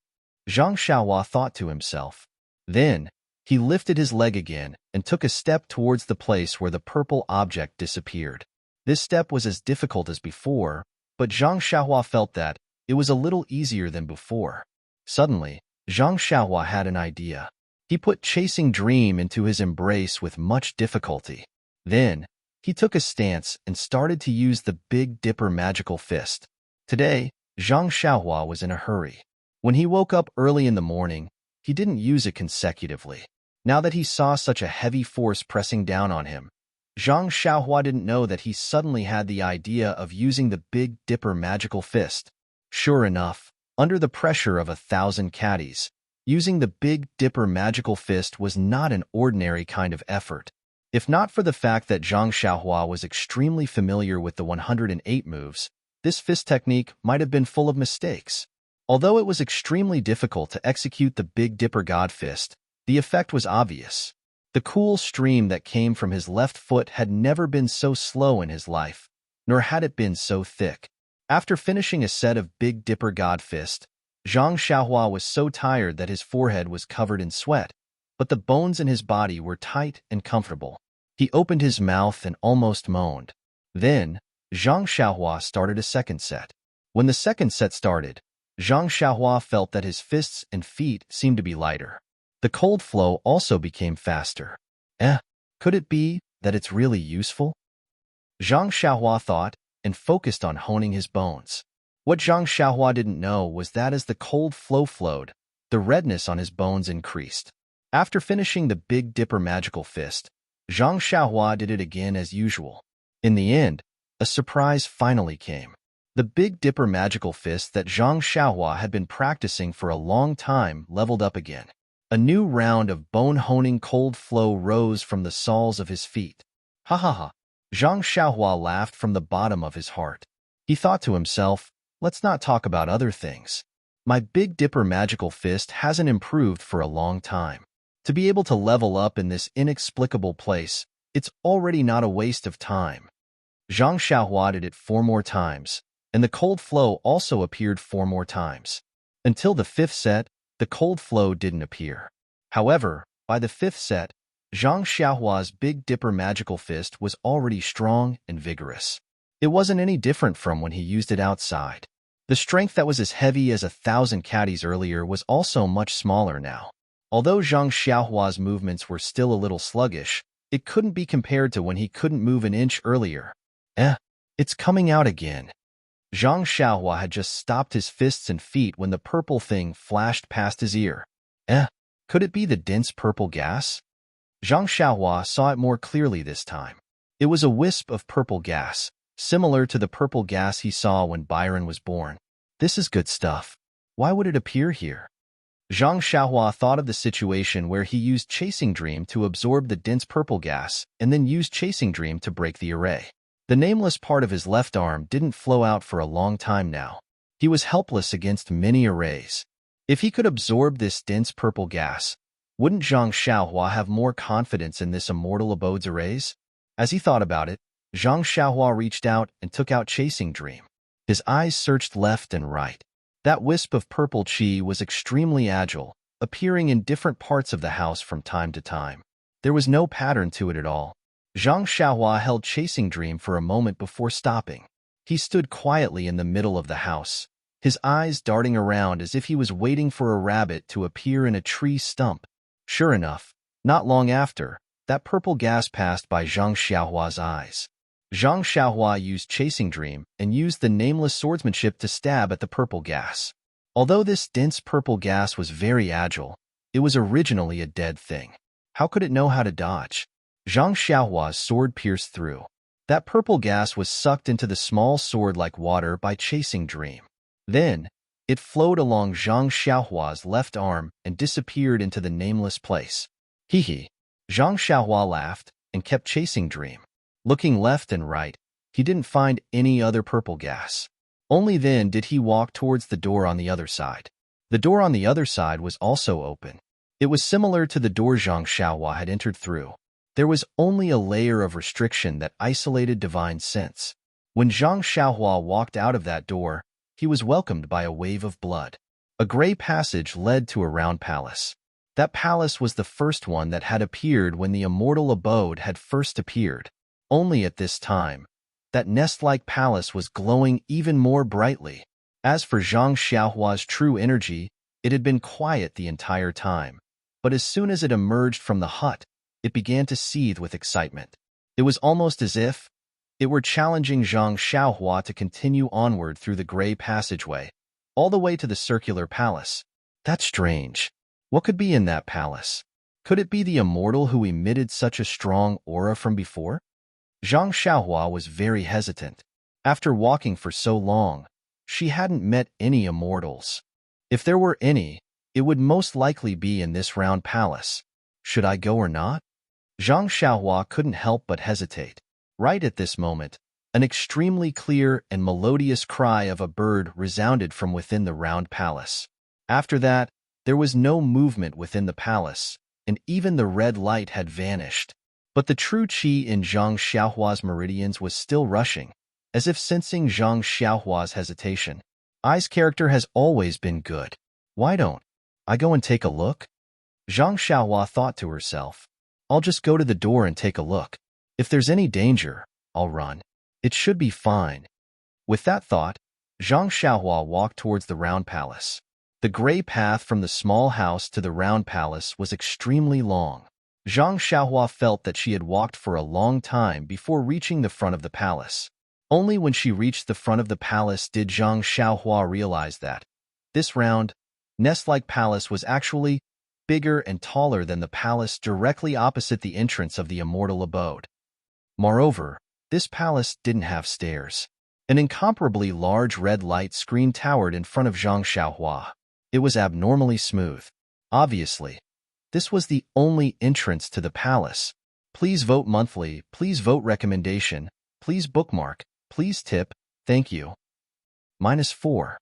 Zhang Xiaohua thought to himself. Then, he lifted his leg again and took a step towards the place where the purple object disappeared. This step was as difficult as before, but Zhang Xiaohua felt that it was a little easier than before. Suddenly, Zhang Xiaohua had an idea. He put Chasing Dream into his embrace with much difficulty. Then, he took a stance and started to use the Big Dipper magical fist. Today, Zhang Xiaohua was in a hurry. When he woke up early in the morning, he didn't use it consecutively. Now that he saw such a heavy force pressing down on him, Zhang Xiaohua didn't know that he suddenly had the idea of using the Big Dipper magical fist. Sure enough, under the pressure of 1,000 caddies, using the Big Dipper magical fist was not an ordinary kind of effort. If not for the fact that Zhang Xiaohua was extremely familiar with the 108 moves, this fist technique might have been full of mistakes. Although it was extremely difficult to execute the Big Dipper God Fist, the effect was obvious. The cool stream that came from his left foot had never been so slow in his life, nor had it been so thick. After finishing a set of Big Dipper God Fist, Zhang Xiaohua was so tired that his forehead was covered in sweat, but the bones in his body were tight and comfortable. He opened his mouth and almost moaned. Then, Zhang Xiaohua started a second set. When the second set started, Zhang Xiaohua felt that his fists and feet seemed to be lighter. The cold flow also became faster. Could it be that it's really useful? Zhang Xiaohua thought and focused on honing his bones. What Zhang Xiaohua didn't know was that as the cold flow flowed, the redness on his bones increased. After finishing the Big Dipper magical fist, Zhang Xiaohua did it again as usual. In the end, a surprise finally came. The Big Dipper magical fist that Zhang Xiaohua had been practicing for a long time leveled up again. A new round of bone-honing cold flow rose from the soles of his feet. Ha ha ha! Zhang Xiaohua laughed from the bottom of his heart. He thought to himself, let's not talk about other things. My Big Dipper magical fist hasn't improved for a long time. To be able to level up in this inexplicable place, it's already not a waste of time. Zhang Xiaohua did it 4 more times, and the cold flow also appeared 4 more times. Until the 5th set, the cold flow didn't appear. However, by the 5th set, Zhang Xiaohua's Big Dipper magical fist was already strong and vigorous. It wasn't any different from when he used it outside. The strength that was as heavy as 1,000 caddies earlier was also much smaller now. Although Zhang Xiaohua's movements were still a little sluggish, it couldn't be compared to when he couldn't move an inch earlier. It's coming out again. Zhang Xiaohua had just stopped his fists and feet when the purple thing flashed past his ear. Could it be the dense purple gas? Zhang Xiaohua saw it more clearly this time. It was a wisp of purple gas, similar to the purple gas he saw when Byron was born. This is good stuff. Why would it appear here? Zhang Xiaohua thought of the situation where he used Chasing Dream to absorb the dense purple gas and then used Chasing Dream to break the array. The nameless part of his left arm didn't flow out for a long time now. He was helpless against many arrays. If he could absorb this dense purple gas, wouldn't Zhang Xiaohua have more confidence in this Immortal Abode's arrays? As he thought about it, Zhang Xiaohua reached out and took out Chasing Dream. His eyes searched left and right. That wisp of purple chi was extremely agile, appearing in different parts of the house from time to time. There was no pattern to it at all. Zhang Xiaohua held Chasing Dream for a moment before stopping. He stood quietly in the middle of the house, his eyes darting around as if he was waiting for a rabbit to appear in a tree stump. Sure enough, not long after, that purple gas passed by Zhang Xiaohua's eyes. Zhang Xiaohua used Chasing Dream and used the nameless swordsmanship to stab at the purple gas. Although this dense purple gas was very agile, it was originally a dead thing. How could it know how to dodge? Zhang Xiaohua's sword pierced through. That purple gas was sucked into the small sword like water by Chasing Dream. Then, it flowed along Zhang Xiaohua's left arm and disappeared into the nameless place. Hee hee. Zhang Xiaohua laughed and kept Chasing Dream. Looking left and right, he didn't find any other purple gas. Only then did he walk towards the door on the other side. The door on the other side was also open. It was similar to the door Zhang Xiaohua had entered through. There was only a layer of restriction that isolated divine sense. When Zhang Xiaohua walked out of that door, he was welcomed by a wave of blood. A gray passage led to a round palace. That palace was the first one that had appeared when the Immortal Abode had first appeared. Only at this time, That nest-like palace was glowing even more brightly. As for Zhang Xiaohua's true energy, it had been quiet the entire time. But as soon as it emerged from the hut, it began to seethe with excitement. It was almost as if it were challenging Zhang Xiaohua to continue onward through the gray passageway, all the way to the circular palace. That's strange. What could be in that palace? Could it be the immortal who emitted such a strong aura from before? Zhang Xiaohua was very hesitant. After walking for so long, she hadn't met any immortals. If there were any, it would most likely be in this round palace. Should I go or not? Zhang Xiaohua couldn't help but hesitate. Right at this moment, an extremely clear and melodious cry of a bird resounded from within the round palace. After that, there was no movement within the palace, and even the red light had vanished. But the true qi in Zhang Xiaohua's meridians was still rushing, as if sensing Zhang Xiaohua's hesitation. Ai's character has always been good. Why don't I go and take a look? Zhang Xiaohua thought to herself. I'll just go to the door and take a look. If there's any danger, I'll run. It should be fine. With that thought, Zhang Xiaohua walked towards the round palace. The gray path from the small house to the round palace was extremely long. Zhang Xiaohua felt that she had walked for a long time before reaching the front of the palace. Only when she reached the front of the palace did Zhang Xiaohua realize that this round, nest-like palace was actually bigger and taller than the palace directly opposite the entrance of the immortal abode. Moreover, this palace didn't have stairs. An incomparably large red light screen towered in front of Zhang Xiaohua. It was abnormally smooth. Obviously, this was the only entrance to the palace. Please vote monthly, please vote recommendation, please bookmark, please tip, thank you. -4.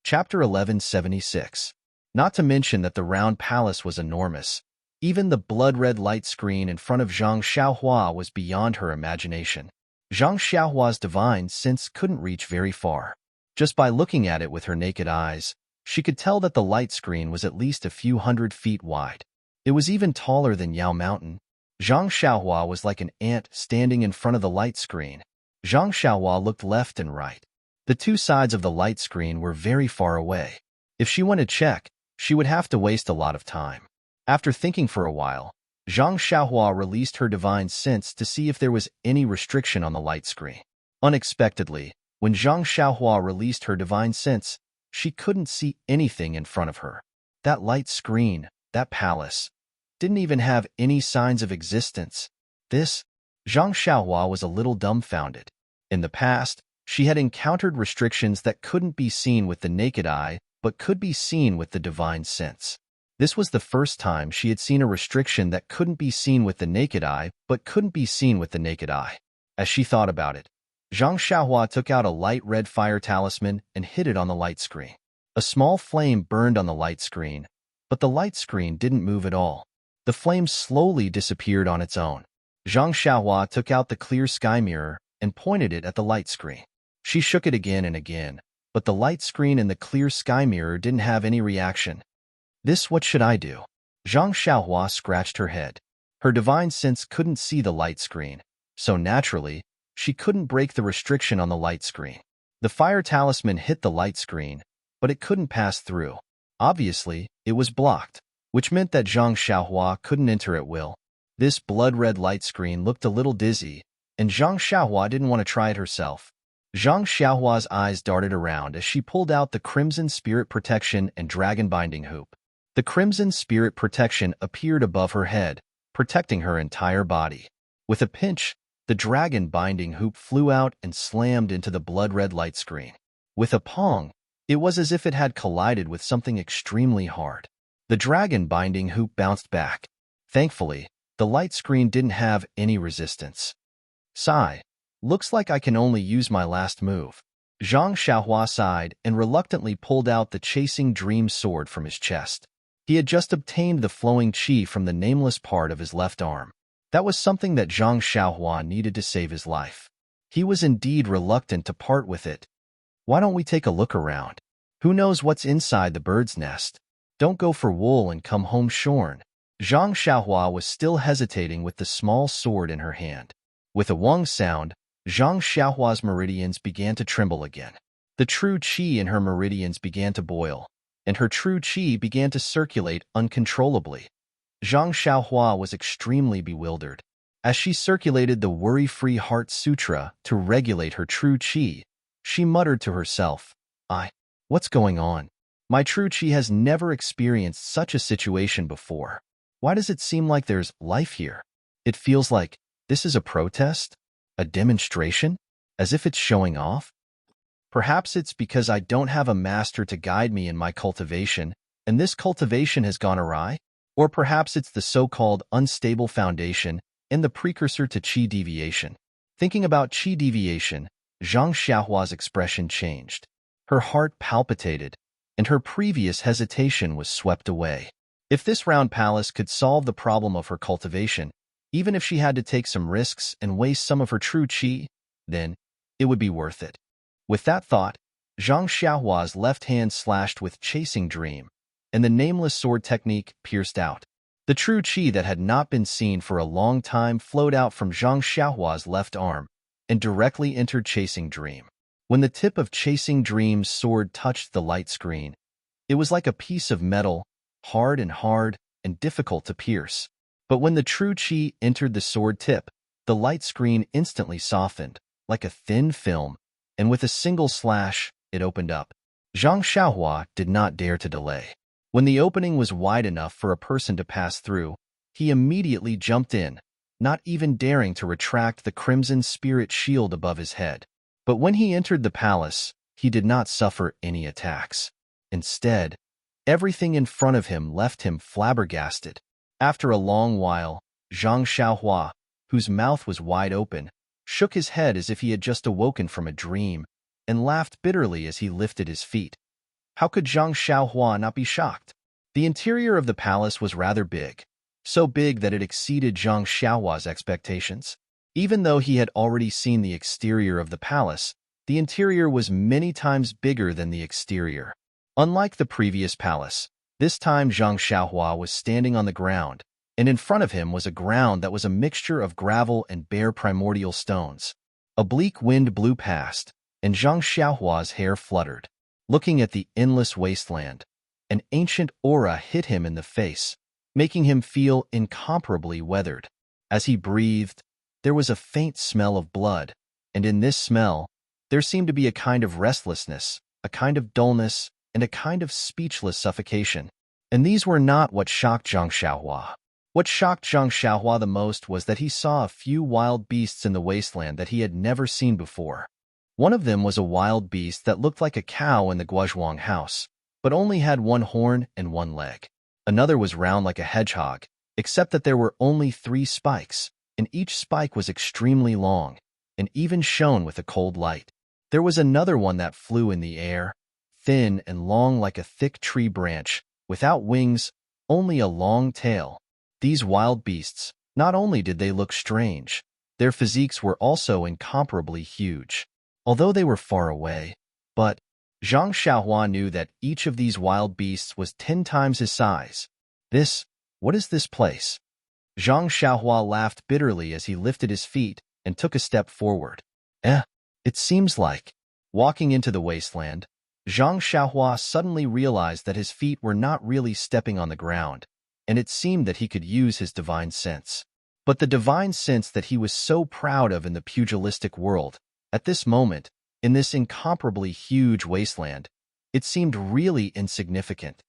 Chapter 1176. Not to mention that the round palace was enormous. Even the blood-red light screen in front of Zhang Xiaohua was beyond her imagination. Zhang Xiaohua's divine sense couldn't reach very far. Just by looking at it with her naked eyes, she could tell that the light screen was at least a few hundred feet wide. It was even taller than Yao Mountain. Zhang Xiaohua was like an ant standing in front of the light screen. Zhang Xiaohua looked left and right. The two sides of the light screen were very far away. If she went to check, she would have to waste a lot of time. After thinking for a while, Zhang Xiaohua released her divine sense to see if there was any restriction on the light screen. Unexpectedly, when Zhang Xiaohua released her divine sense, she couldn't see anything in front of her. That light screen, that palace, didn't even have any signs of existence. Zhang Xiaohua was a little dumbfounded. In the past, she had encountered restrictions that couldn't be seen with the naked eye, but could be seen with the divine sense. This was the first time she had seen a restriction that couldn't be seen with the naked eye, but couldn't be seen with the naked eye. As she thought about it, Zhang Xiaohua took out a light red fire talisman and hid it on the light screen. A small flame burned on the light screen, but the light screen didn't move at all. The flame slowly disappeared on its own. Zhang Xiaohua took out the clear sky mirror and pointed it at the light screen. She shook it again and again, but the light screen and the clear sky mirror didn't have any reaction. What should I do? Zhang Xiaohua scratched her head. Her divine sense couldn't see the light screen, so naturally, she couldn't break the restriction on the light screen. The fire talisman hit the light screen, but it couldn't pass through. Obviously, it was blocked, which meant that Zhang Xiaohua couldn't enter at will. This blood-red light screen looked a little dizzy, and Zhang Xiaohua didn't want to try it herself. Zhang Xiaohua's eyes darted around as she pulled out the Crimson Spirit Protection and Dragon Binding Hoop. The Crimson Spirit Protection appeared above her head, protecting her entire body. With a pinch, the Dragon Binding Hoop flew out and slammed into the blood-red light screen. With a pong, it was as if it had collided with something extremely hard. The Dragon Binding Hoop bounced back. Thankfully, the light screen didn't have any resistance. Sigh. Looks like I can only use my last move. Zhang Xiaohua sighed and reluctantly pulled out the Chasing Dream sword from his chest. He had just obtained the flowing qi from the nameless part of his left arm. That was something that Zhang Xiaohua needed to save his life. He was indeed reluctant to part with it. Why don't we take a look around? Who knows what's inside the bird's nest? Don't go for wool and come home shorn. Zhang Xiaohua was still hesitating with the small sword in her hand. With a wong sound, Zhang Xiaohua's meridians began to tremble again. The true qi in her meridians began to boil, and her true qi began to circulate uncontrollably. Zhang Xiaohua was extremely bewildered. As she circulated the Worry-Free Heart Sutra to regulate her true qi, she muttered to herself, What's going on? My true qi has never experienced such a situation before. Why does it seem like there's life here? It feels like this is a protest? A demonstration? As if it's showing off? Perhaps it's because I don't have a master to guide me in my cultivation, and this cultivation has gone awry? Or perhaps it's the so-called unstable foundation and the precursor to qi deviation. Thinking about qi deviation, Zhang Xiaohua's expression changed. Her heart palpitated, and her previous hesitation was swept away. If this round palace could solve the problem of her cultivation, even if she had to take some risks and waste some of her true qi, then it would be worth it. With that thought, Zhang Xiaohua's left hand slashed with Chasing Dream, and the nameless sword technique pierced out. The true qi that had not been seen for a long time flowed out from Zhang Xiaohua's left arm and directly entered Chasing Dream. When the tip of Chasing Dream's sword touched the light screen, it was like a piece of metal, hard and difficult to pierce. But when the true qi entered the sword tip, the light screen instantly softened, like a thin film, and with a single slash, it opened up. Zhang Xiaohua did not dare to delay. When the opening was wide enough for a person to pass through, he immediately jumped in, not even daring to retract the crimson spirit shield above his head. But when he entered the palace, he did not suffer any attacks. Instead, everything in front of him left him flabbergasted. After a long while, Zhang Xiaohua, whose mouth was wide open, shook his head as if he had just awoken from a dream, and laughed bitterly as he lifted his feet. How could Zhang Xiaohua not be shocked? The interior of the palace was rather big, so big that it exceeded Zhang Xiaohua's expectations. Even though he had already seen the exterior of the palace, the interior was many times bigger than the exterior. Unlike the previous palace, this time Zhang Xiaohua was standing on the ground, and in front of him was a ground that was a mixture of gravel and bare primordial stones. A bleak wind blew past, and Zhang Xiaohua's hair fluttered. Looking at the endless wasteland, an ancient aura hit him in the face, making him feel incomparably weathered. As he breathed, there was a faint smell of blood, and in this smell, there seemed to be a kind of restlessness, a kind of dullness, and a kind of speechless suffocation. And these were not what shocked Zhang Xiaohua. What shocked Zhang Xiaohua the most was that he saw a few wild beasts in the wasteland that he had never seen before. One of them was a wild beast that looked like a cow in the Guozhuang house, but only had one horn and one leg. Another was round like a hedgehog, except that there were only 3 spikes, and each spike was extremely long, and even shone with a cold light. There was another one that flew in the air, thin and long like a thick tree branch, without wings, only a long tail. These wild beasts, not only did they look strange, their physiques were also incomparably huge. Although they were far away, but Zhang Xiaohua knew that each of these wild beasts was 10 times his size. What is this place? Zhang Xiaohua laughed bitterly as he lifted his feet and took a step forward. It seems like. Walking into the wasteland, Zhang Xiaohua suddenly realized that his feet were not really stepping on the ground, and it seemed that he could use his divine sense. But the divine sense that he was so proud of in the pugilistic world, at this moment, in this incomparably huge wasteland, it seemed really insignificant.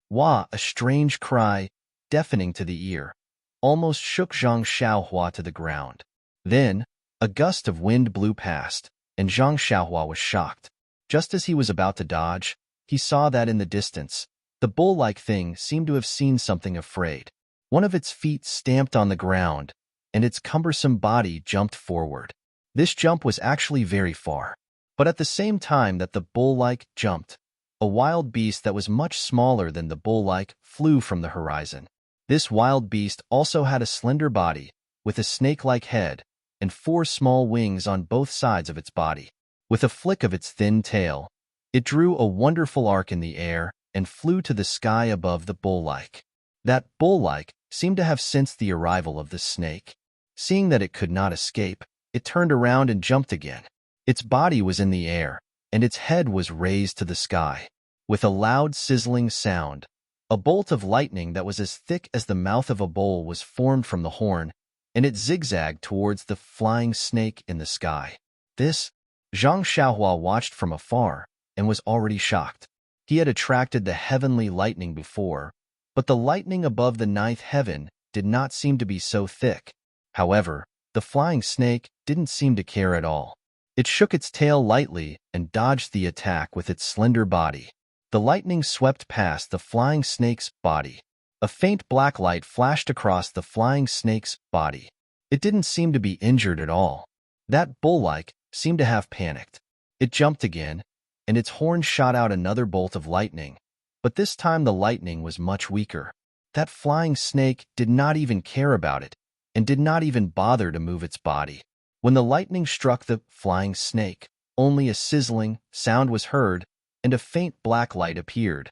Wah! A strange cry, deafening to the ear, almost shook Zhang Xiaohua to the ground. Then, a gust of wind blew past, and Zhang Xiaohua was shocked. Just as he was about to dodge, he saw that in the distance, the bull-like thing seemed to have seen something afraid. One of its feet stamped on the ground, and its cumbersome body jumped forward. This jump was actually very far. But at the same time that the bull-like jumped, a wild beast that was much smaller than the bull-like flew from the horizon. This wild beast also had a slender body, with a snake-like head, and 4 small wings on both sides of its body. With a flick of its thin tail, it drew a wonderful arc in the air and flew to the sky above the bull-like. That bull-like seemed to have sensed the arrival of the snake. Seeing that it could not escape, it turned around and jumped again. Its body was in the air, and its head was raised to the sky. With a loud sizzling sound, a bolt of lightning that was as thick as the mouth of a bowl was formed from the horn, and it zigzagged towards the flying snake in the sky. This, Zhang Xiaohua watched from afar and was already shocked. He had attracted the heavenly lightning before, but the lightning above the ninth heaven did not seem to be so thick. However, the flying snake didn't seem to care at all. It shook its tail lightly and dodged the attack with its slender body. The lightning swept past the flying snake's body. A faint black light flashed across the flying snake's body. It didn't seem to be injured at all. That bull-like seemed to have panicked. It jumped again, and its horn shot out another bolt of lightning, but this time the lightning was much weaker. That flying snake did not even care about it, and did not even bother to move its body. When the lightning struck the flying snake, only a sizzling sound was heard, and a faint black light appeared,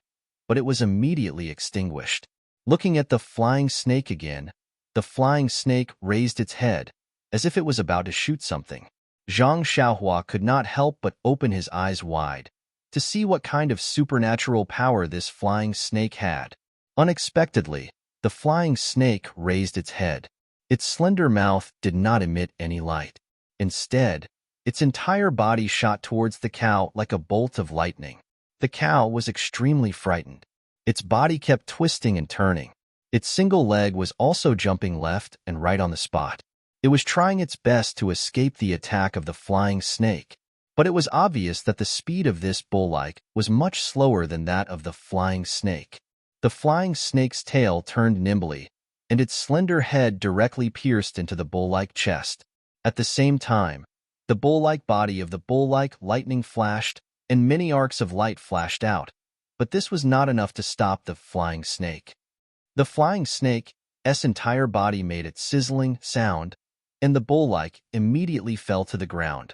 but it was immediately extinguished. Looking at the flying snake again, the flying snake raised its head, as if it was about to shoot something. Zhang Xiaohua could not help but open his eyes wide, to see what kind of supernatural power this flying snake had. Unexpectedly, the flying snake raised its head. Its slender mouth did not emit any light. Instead, its entire body shot towards the cow like a bolt of lightning. The cow was extremely frightened. Its body kept twisting and turning. Its single leg was also jumping left and right on the spot. It was trying its best to escape the attack of the flying snake, but it was obvious that the speed of this bull-like was much slower than that of the flying snake. The flying snake's tail turned nimbly, and its slender head directly pierced into the bull-like chest. At the same time, the bull-like body of the bull-like lightning flashed, and many arcs of light flashed out, but this was not enough to stop the flying snake. The flying snake's entire body made its sizzling sound, and the bull-like immediately fell to the ground,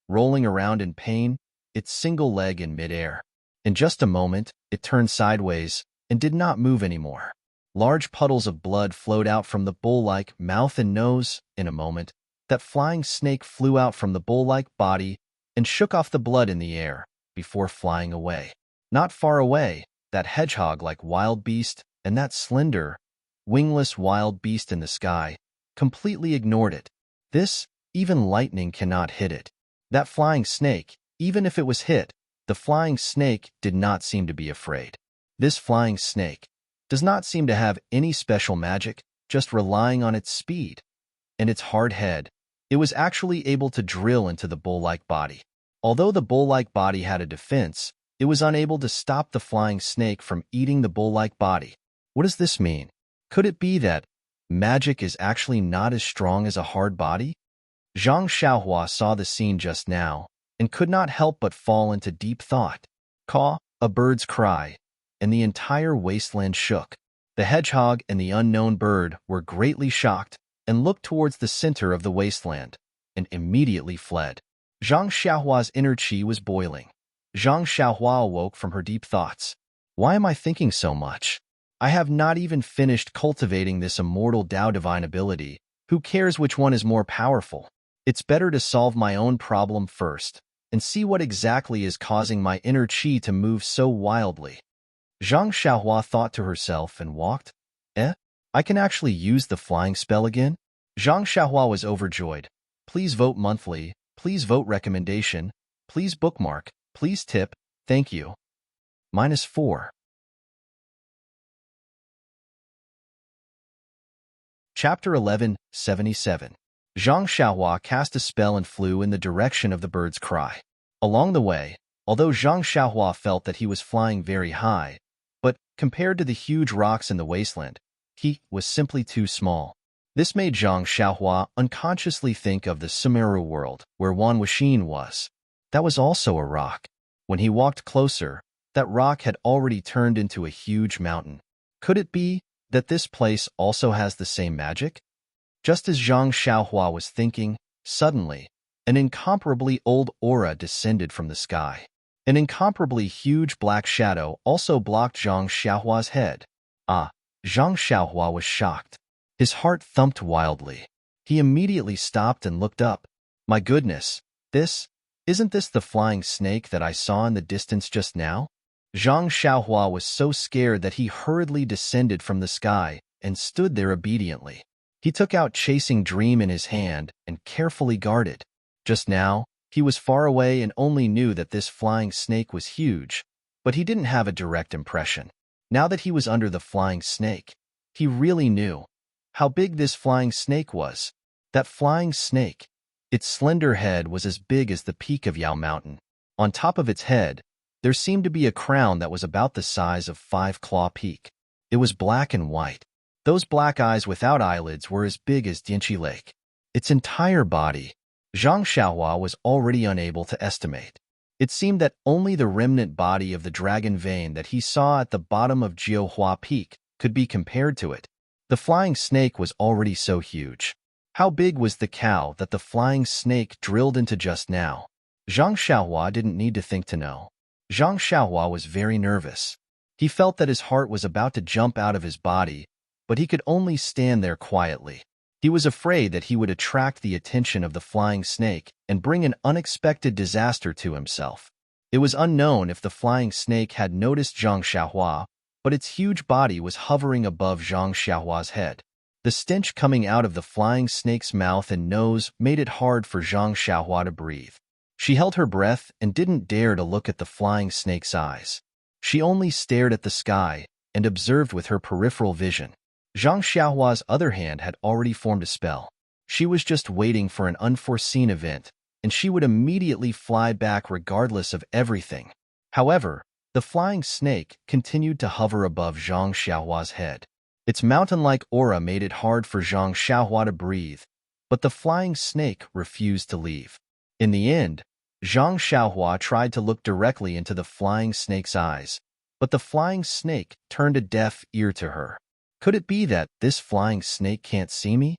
rolling around in pain, its single leg in midair. In just a moment, it turned sideways and did not move anymore. Large puddles of blood flowed out from the bull-like mouth and nose. In a moment, that flying snake flew out from the bull-like body and shook off the blood in the air before flying away. Not far away, that hedgehog-like wild beast and that slender, wingless wild beast in the sky completely ignored it. This, even lightning cannot hit it. That flying snake, even if it was hit, the flying snake did not seem to be afraid. This flying snake does not seem to have any special magic, just relying on its speed and its hard head. It was actually able to drill into the bull-like body. Although the bull-like body had a defense, it was unable to stop the flying snake from eating the bull-like body. What does this mean? Could it be that magic is actually not as strong as a hard body? Zhang Xiaohua saw the scene just now and could not help but fall into deep thought. Caw, a bird's cry, and the entire wasteland shook. The hedgehog and the unknown bird were greatly shocked and looked towards the center of the wasteland and immediately fled. Zhang Xiaohua's inner qi was boiling. Zhang Xiaohua awoke from her deep thoughts. Why am I thinking so much? I have not even finished cultivating this immortal Tao divine ability. Who cares which one is more powerful? It's better to solve my own problem first and see what exactly is causing my inner qi to move so wildly. Zhang Xiaohua thought to herself and walked. I can actually use the flying spell again? Zhang Xiaohua was overjoyed. Please vote monthly. Please vote recommendation. Please bookmark. Please tip. Thank you. -4. Chapter 11, 77. Zhang Xiaohua cast a spell and flew in the direction of the bird's cry. Along the way, although Zhang Xiaohua felt that he was flying very high, but compared to the huge rocks in the wasteland, he was simply too small. This made Zhang Xiaohua unconsciously think of the Sumeru world where Wan Wuxin was. That was also a rock. When he walked closer, that rock had already turned into a huge mountain. Could it be that this place also has the same magic? Just as Zhang Xiaohua was thinking, suddenly, an incomparably old aura descended from the sky. An incomparably huge black shadow also blocked Zhang Xiaohua's head. Zhang Xiaohua was shocked. His heart thumped wildly. He immediately stopped and looked up. My goodness, isn't this the flying snake that I saw in the distance just now? Zhang Xiaohua was so scared that he hurriedly descended from the sky and stood there obediently. He took out Chasing Dream in his hand and carefully guarded. Just now, he was far away and only knew that this flying snake was huge, but he didn't have a direct impression. Now that he was under the flying snake, he really knew how big this flying snake was. That flying snake, its slender head was as big as the peak of Yao Mountain. On top of its head, there seemed to be a crown that was about the size of Five Claw Peak. It was black and white. Those black eyes without eyelids were as big as Dianchi Lake. Its entire body, Zhang Xiaohua was already unable to estimate. It seemed that only the remnant body of the dragon vein that he saw at the bottom of Jiuhua Peak could be compared to it. The flying snake was already so huge. How big was the cow that the flying snake drilled into just now? Zhang Xiaohua didn't need to think to know. Zhang Xiaohua was very nervous. He felt that his heart was about to jump out of his body, but he could only stand there quietly. He was afraid that he would attract the attention of the flying snake and bring an unexpected disaster to himself. It was unknown if the flying snake had noticed Zhang Xiaohua, but its huge body was hovering above Zhang Xiaohua's head. The stench coming out of the flying snake's mouth and nose made it hard for Zhang Xiaohua to breathe. She held her breath and didn't dare to look at the flying snake's eyes. She only stared at the sky and observed with her peripheral vision. Zhang Xiaohua's other hand had already formed a spell. She was just waiting for an unforeseen event, and she would immediately fly back regardless of everything. However, the flying snake continued to hover above Zhang Xiaohua's head. Its mountain-like aura made it hard for Zhang Xiaohua to breathe, but the flying snake refused to leave. In the end, Zhang Xiaohua tried to look directly into the flying snake's eyes, but the flying snake turned a deaf ear to her. Could it be that this flying snake can't see me?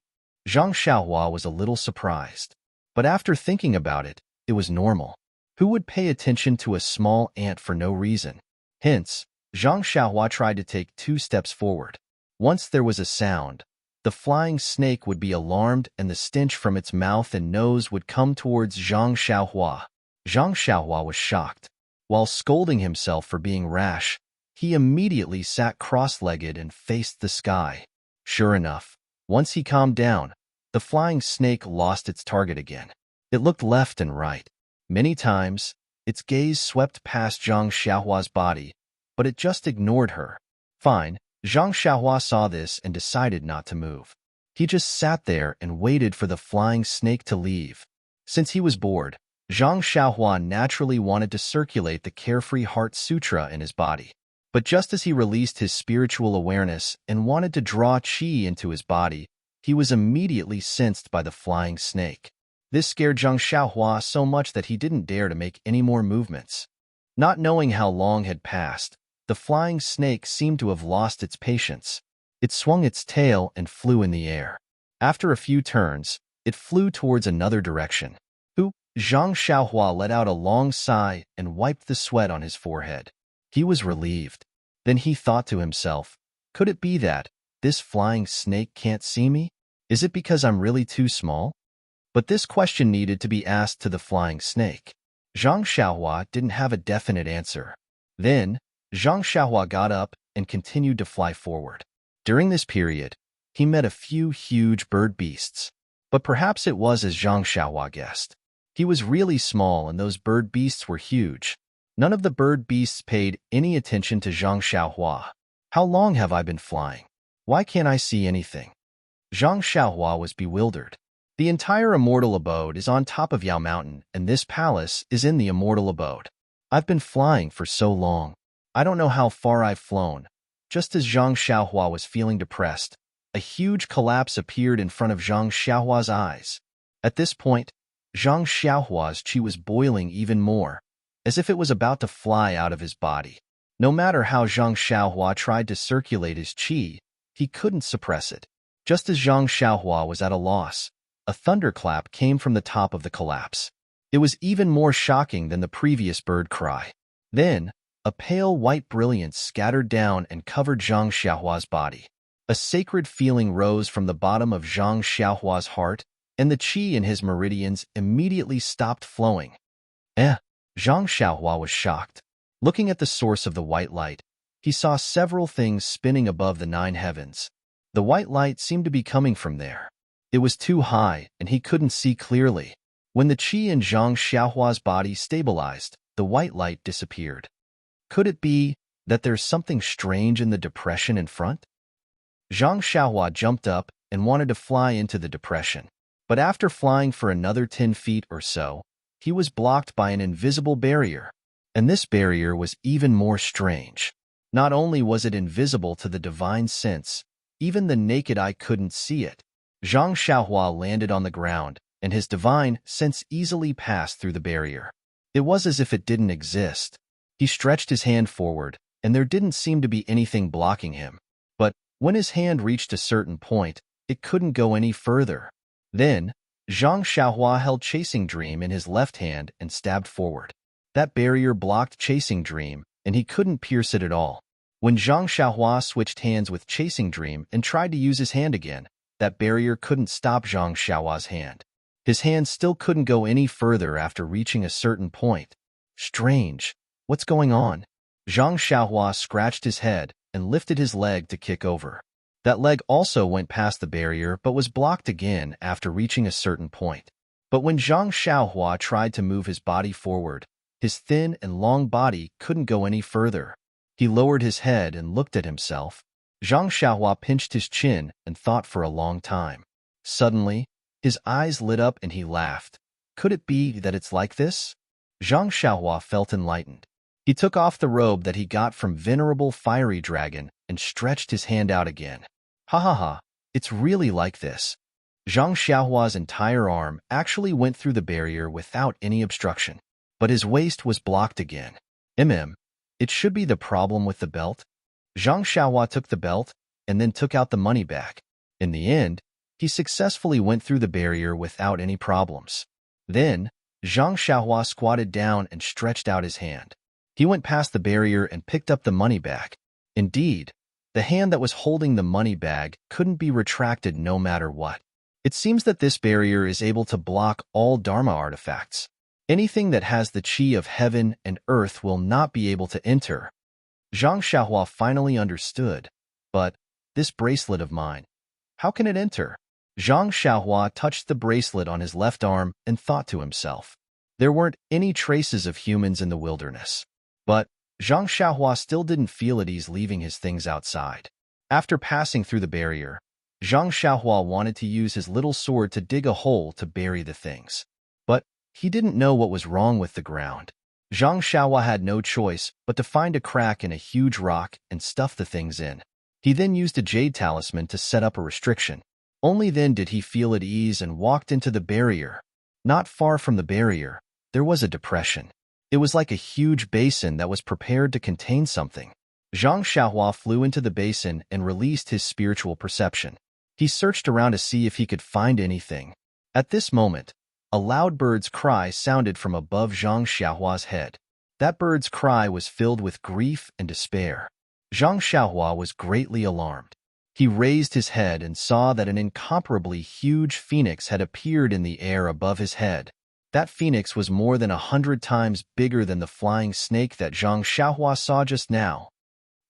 Zhang Xiaohua was a little surprised, but after thinking about it, it was normal. Who would pay attention to a small ant for no reason? Hence, Zhang Xiaohua tried to take 2 steps forward. Once there was a sound, the flying snake would be alarmed and the stench from its mouth and nose would come towards Zhang Xiaohua. Zhang Xiaohua was shocked. While scolding himself for being rash, he immediately sat cross-legged and faced the sky. Sure enough, once he calmed down, the flying snake lost its target again. It looked left and right. Many times, its gaze swept past Zhang Xiaohua's body, but it just ignored her. Fine, Zhang Xiaohua saw this and decided not to move. He just sat there and waited for the flying snake to leave. Since he was bored, Zhang Xiaohua naturally wanted to circulate the Carefree Heart Sutra in his body. But just as he released his spiritual awareness and wanted to draw qi into his body, he was immediately sensed by the flying snake. This scared Zhang Xiaohua so much that he didn't dare to make any more movements. Not knowing how long had passed, the flying snake seemed to have lost its patience. It swung its tail and flew in the air. After a few turns, it flew towards another direction. Zhang Xiaohua let out a long sigh and wiped the sweat on his forehead. He was relieved. Then he thought to himself, could it be that this flying snake can't see me? Is it because I'm really too small? But this question needed to be asked to the flying snake. Zhang Xiaohua didn't have a definite answer. Then, Zhang Xiaohua got up and continued to fly forward. During this period, he met a few huge bird beasts. But perhaps it was as Zhang Xiaohua guessed. He was really small and those bird beasts were huge. None of the bird beasts paid any attention to Zhang Xiaohua. How long have I been flying? Why can't I see anything? Zhang Xiaohua was bewildered. The entire immortal abode is on top of Yao Mountain, and this palace is in the immortal abode. I've been flying for so long. I don't know how far I've flown. Just as Zhang Xiaohua was feeling depressed, a huge collapse appeared in front of Zhang Xiaohua's eyes. At this point, Zhang Xiaohua's qi was boiling even more, as if it was about to fly out of his body. No matter how Zhang Xiaohua tried to circulate his qi, he couldn't suppress it. Just as Zhang Xiaohua was at a loss, a thunderclap came from the top of the collapse. It was even more shocking than the previous bird cry. Then, a pale white brilliance scattered down and covered Zhang Xiaohua's body. A sacred feeling rose from the bottom of Zhang Xiaohua's heart, and the qi in his meridians immediately stopped flowing. Zhang Xiaohua was shocked. Looking at the source of the white light, he saw several things spinning above the 9 heavens. The white light seemed to be coming from there. It was too high, and he couldn't see clearly. When the qi in Zhang Xiaohua's body stabilized, the white light disappeared. Could it be that there's something strange in the depression in front? Zhang Xiaohua jumped up and wanted to fly into the depression. But after flying for another 10 feet or so, he was blocked by an invisible barrier. And this barrier was even more strange. Not only was it invisible to the divine sense, even the naked eye couldn't see it. Zhang Xiaohua landed on the ground, and his divine sense easily passed through the barrier. It was as if it didn't exist. He stretched his hand forward, and there didn't seem to be anything blocking him. But when his hand reached a certain point, it couldn't go any further. Then, Zhang Xiaohua held Chasing Dream in his left hand and stabbed forward. That barrier blocked Chasing Dream, and he couldn't pierce it at all. When Zhang Xiaohua switched hands with Chasing Dream and tried to use his hand again, that barrier couldn't stop Zhang Xiaohua's hand. His hand still couldn't go any further after reaching a certain point. Strange. What's going on? Zhang Xiaohua scratched his head and lifted his leg to kick over. That leg also went past the barrier but was blocked again after reaching a certain point. But when Zhang Xiaohua tried to move his body forward, his thin and long body couldn't go any further. He lowered his head and looked at himself. Zhang Xiaohua pinched his chin and thought for a long time. Suddenly, his eyes lit up and he laughed. Could it be that it's like this? Zhang Xiaohua felt enlightened. He took off the robe that he got from Venerable Fiery Dragon and stretched his hand out again. Ha ha ha, it's really like this. Zhang Xiaohua's entire arm actually went through the barrier without any obstruction. But his waist was blocked again. It should be the problem with the belt. Zhang Xiaohua took the belt and then took out the money bag. In the end, he successfully went through the barrier without any problems. Then, Zhang Xiaohua squatted down and stretched out his hand. He went past the barrier and picked up the money bag. Indeed, the hand that was holding the money bag couldn't be retracted no matter what. It seems that this barrier is able to block all Dharma artifacts. Anything that has the qi of heaven and earth will not be able to enter. Zhang Xiaohua finally understood. But this bracelet of mine, how can it enter? Zhang Xiaohua touched the bracelet on his left arm and thought to himself. There weren't any traces of humans in the wilderness. But Zhang Xiaohua still didn't feel at ease leaving his things outside. After passing through the barrier, Zhang Xiaohua wanted to use his little sword to dig a hole to bury the things. But he didn't know what was wrong with the ground. Zhang Xiaohua had no choice but to find a crack in a huge rock and stuff the things in. He then used a jade talisman to set up a restriction. Only then did he feel at ease and walked into the barrier. Not far from the barrier, there was a depression. It was like a huge basin that was prepared to contain something. Zhang Xiaohua flew into the basin and released his spiritual perception. He searched around to see if he could find anything. At this moment, a loud bird's cry sounded from above Zhang Xiaohua's head. That bird's cry was filled with grief and despair. Zhang Xiaohua was greatly alarmed. He raised his head and saw that an incomparably huge phoenix had appeared in the air above his head. That phoenix was more than 100 times bigger than the flying snake that Zhang Xiaohua saw just now.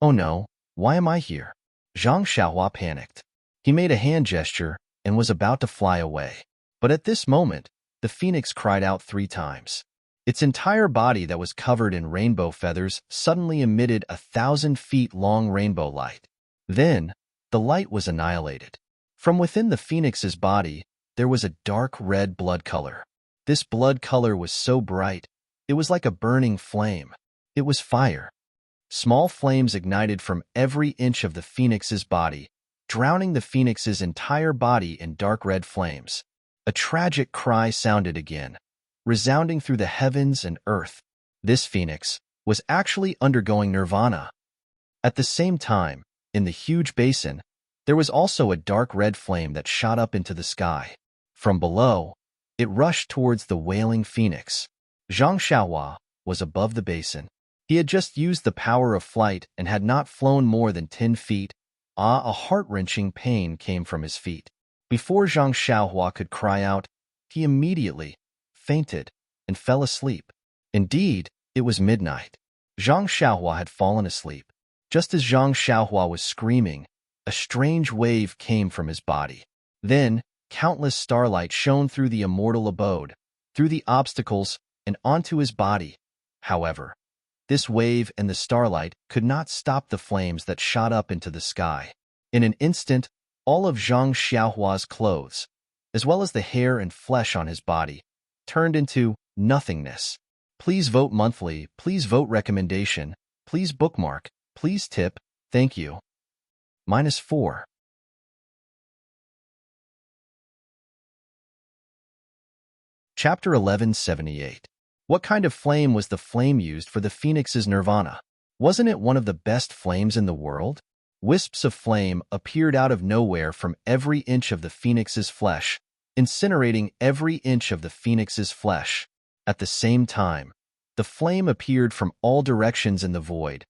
Oh no, why am I here? Zhang Xiaohua panicked. He made a hand gesture and was about to fly away. But at this moment, the phoenix cried out 3 times. Its entire body that was covered in rainbow feathers suddenly emitted 1,000 feet long rainbow light. Then, the light was annihilated. From within the phoenix's body, there was a dark red blood color. This blood color was so bright, it was like a burning flame. It was fire. Small flames ignited from every inch of the phoenix's body, drowning the phoenix's entire body in dark red flames. A tragic cry sounded again, resounding through the heavens and earth. This phoenix was actually undergoing nirvana. At the same time, in the huge basin, there was also a dark red flame that shot up into the sky. From below, it rushed towards the wailing phoenix. Zhang Xiaohua was above the basin. He had just used the power of flight and had not flown more than 10 feet a heart-wrenching pain came from his feet. Before Zhang Xiaohua could cry out, he immediately fainted and fell asleep. Indeed, it was midnight. Zhang Xiaohua had fallen asleep. Just as Zhang Xiaohua was screaming, a strange wave came from his body. Then, countless starlight shone through the immortal abode, through the obstacles, and onto his body. However, this wave and the starlight could not stop the flames that shot up into the sky. In an instant, all of Zhang Xiaohua's clothes, as well as the hair and flesh on his body, turned into nothingness. Please vote monthly, please vote recommendation, please bookmark, please tip, thank you. -4. Chapter 1178. What kind of flame was the flame used for the phoenix's nirvana? Wasn't it one of the best flames in the world? Wisps of flame appeared out of nowhere from every inch of the phoenix's flesh, incinerating every inch of the phoenix's flesh. At the same time, the flame appeared from all directions in the void,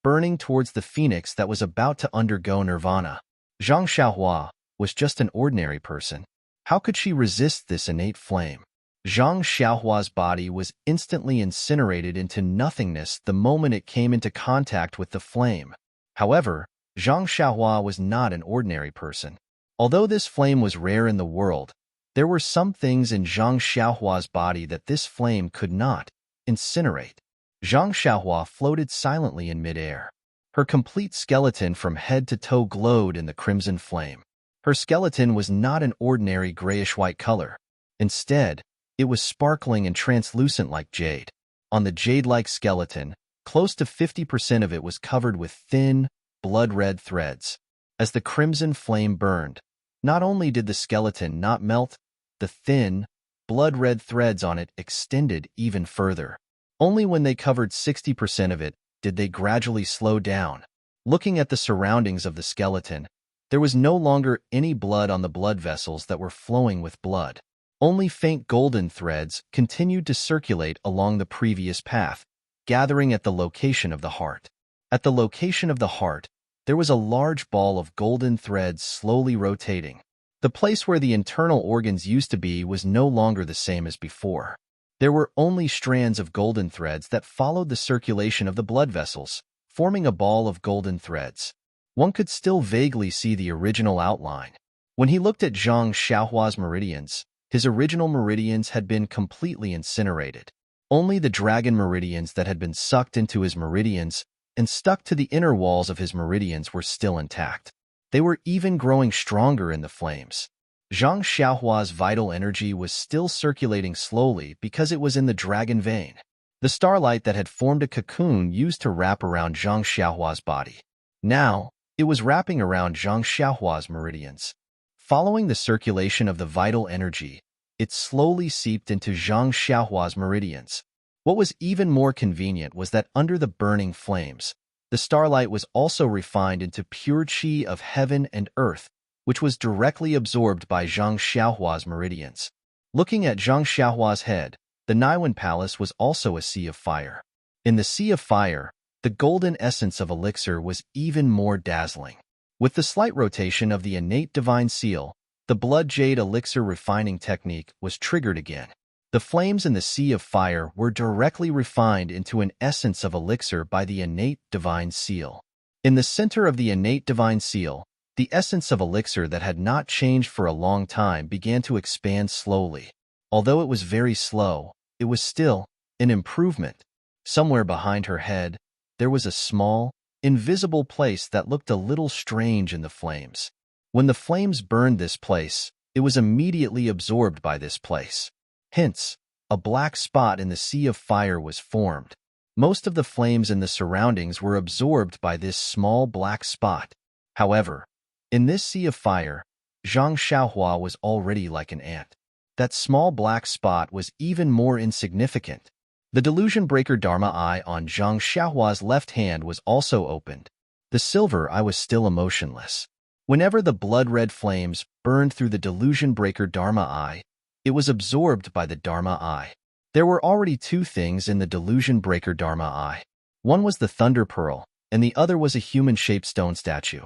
burning towards the phoenix that was about to undergo nirvana. Zhang Xiaohua was just an ordinary person. How could she resist this innate flame? Zhang Xiaohua's body was instantly incinerated into nothingness the moment it came into contact with the flame. However, Zhang Xiaohua was not an ordinary person. Although this flame was rare in the world, there were some things in Zhang Xiaohua's body that this flame could not incinerate. Zhang Xiaohua floated silently in midair. Her complete skeleton from head to toe glowed in the crimson flame. Her skeleton was not an ordinary grayish-white color. Instead, it was sparkling and translucent like jade. On the jade-like skeleton, close to 50% of it was covered with thin, blood-red threads. As the crimson flame burned, not only did the skeleton not melt, the thin, blood-red threads on it extended even further. Only when they covered 60% of it did they gradually slow down. Looking at the surroundings of the skeleton, there was no longer any blood on the blood vessels that were flowing with blood. Only faint golden threads continued to circulate along the previous path, gathering at the location of the heart. At the location of the heart, there was a large ball of golden threads slowly rotating. The place where the internal organs used to be was no longer the same as before. There were only strands of golden threads that followed the circulation of the blood vessels, forming a ball of golden threads. One could still vaguely see the original outline. When he looked at Zhang Xiaohua's meridians, his original meridians had been completely incinerated. Only the dragon meridians that had been sucked into his meridians and stuck to the inner walls of his meridians were still intact. They were even growing stronger in the flames. Zhang Xiaohua's vital energy was still circulating slowly because it was in the dragon vein. The starlight that had formed a cocoon used to wrap around Zhang Xiaohua's body. Now, it was wrapping around Zhang Xiaohua's meridians. Following the circulation of the vital energy, it slowly seeped into Zhang Xiaohua's meridians. What was even more convenient was that under the burning flames, the starlight was also refined into pure qi of heaven and earth, which was directly absorbed by Zhang Xiaohua's meridians. Looking at Zhang Xiaohua's head, the Naiwan Palace was also a sea of fire. In the sea of fire, the golden essence of elixir was even more dazzling. With the slight rotation of the innate divine seal, the blood jade elixir refining technique was triggered again. The flames in the sea of fire were directly refined into an essence of elixir by the innate divine seal. In the center of the innate divine seal, the essence of elixir that had not changed for a long time began to expand slowly. Although it was very slow, it was still an improvement. Somewhere behind her head, there was a small, invisible place that looked a little strange in the flames. When the flames burned this place, it was immediately absorbed by this place. Hence, a black spot in the sea of fire was formed. Most of the flames in the surroundings were absorbed by this small black spot. However, in this sea of fire, Zhang Xiaohua was already like an ant. That small black spot was even more insignificant. The delusion breaker Dharma eye on Zhang Xiaohua's left hand was also opened. The silver eye was still emotionless. Whenever the blood-red flames burned through the delusion breaker Dharma eye, it was absorbed by the Dharma eye. There were already two things in the delusion breaker Dharma eye. One was the thunder pearl, and the other was a human-shaped stone statue.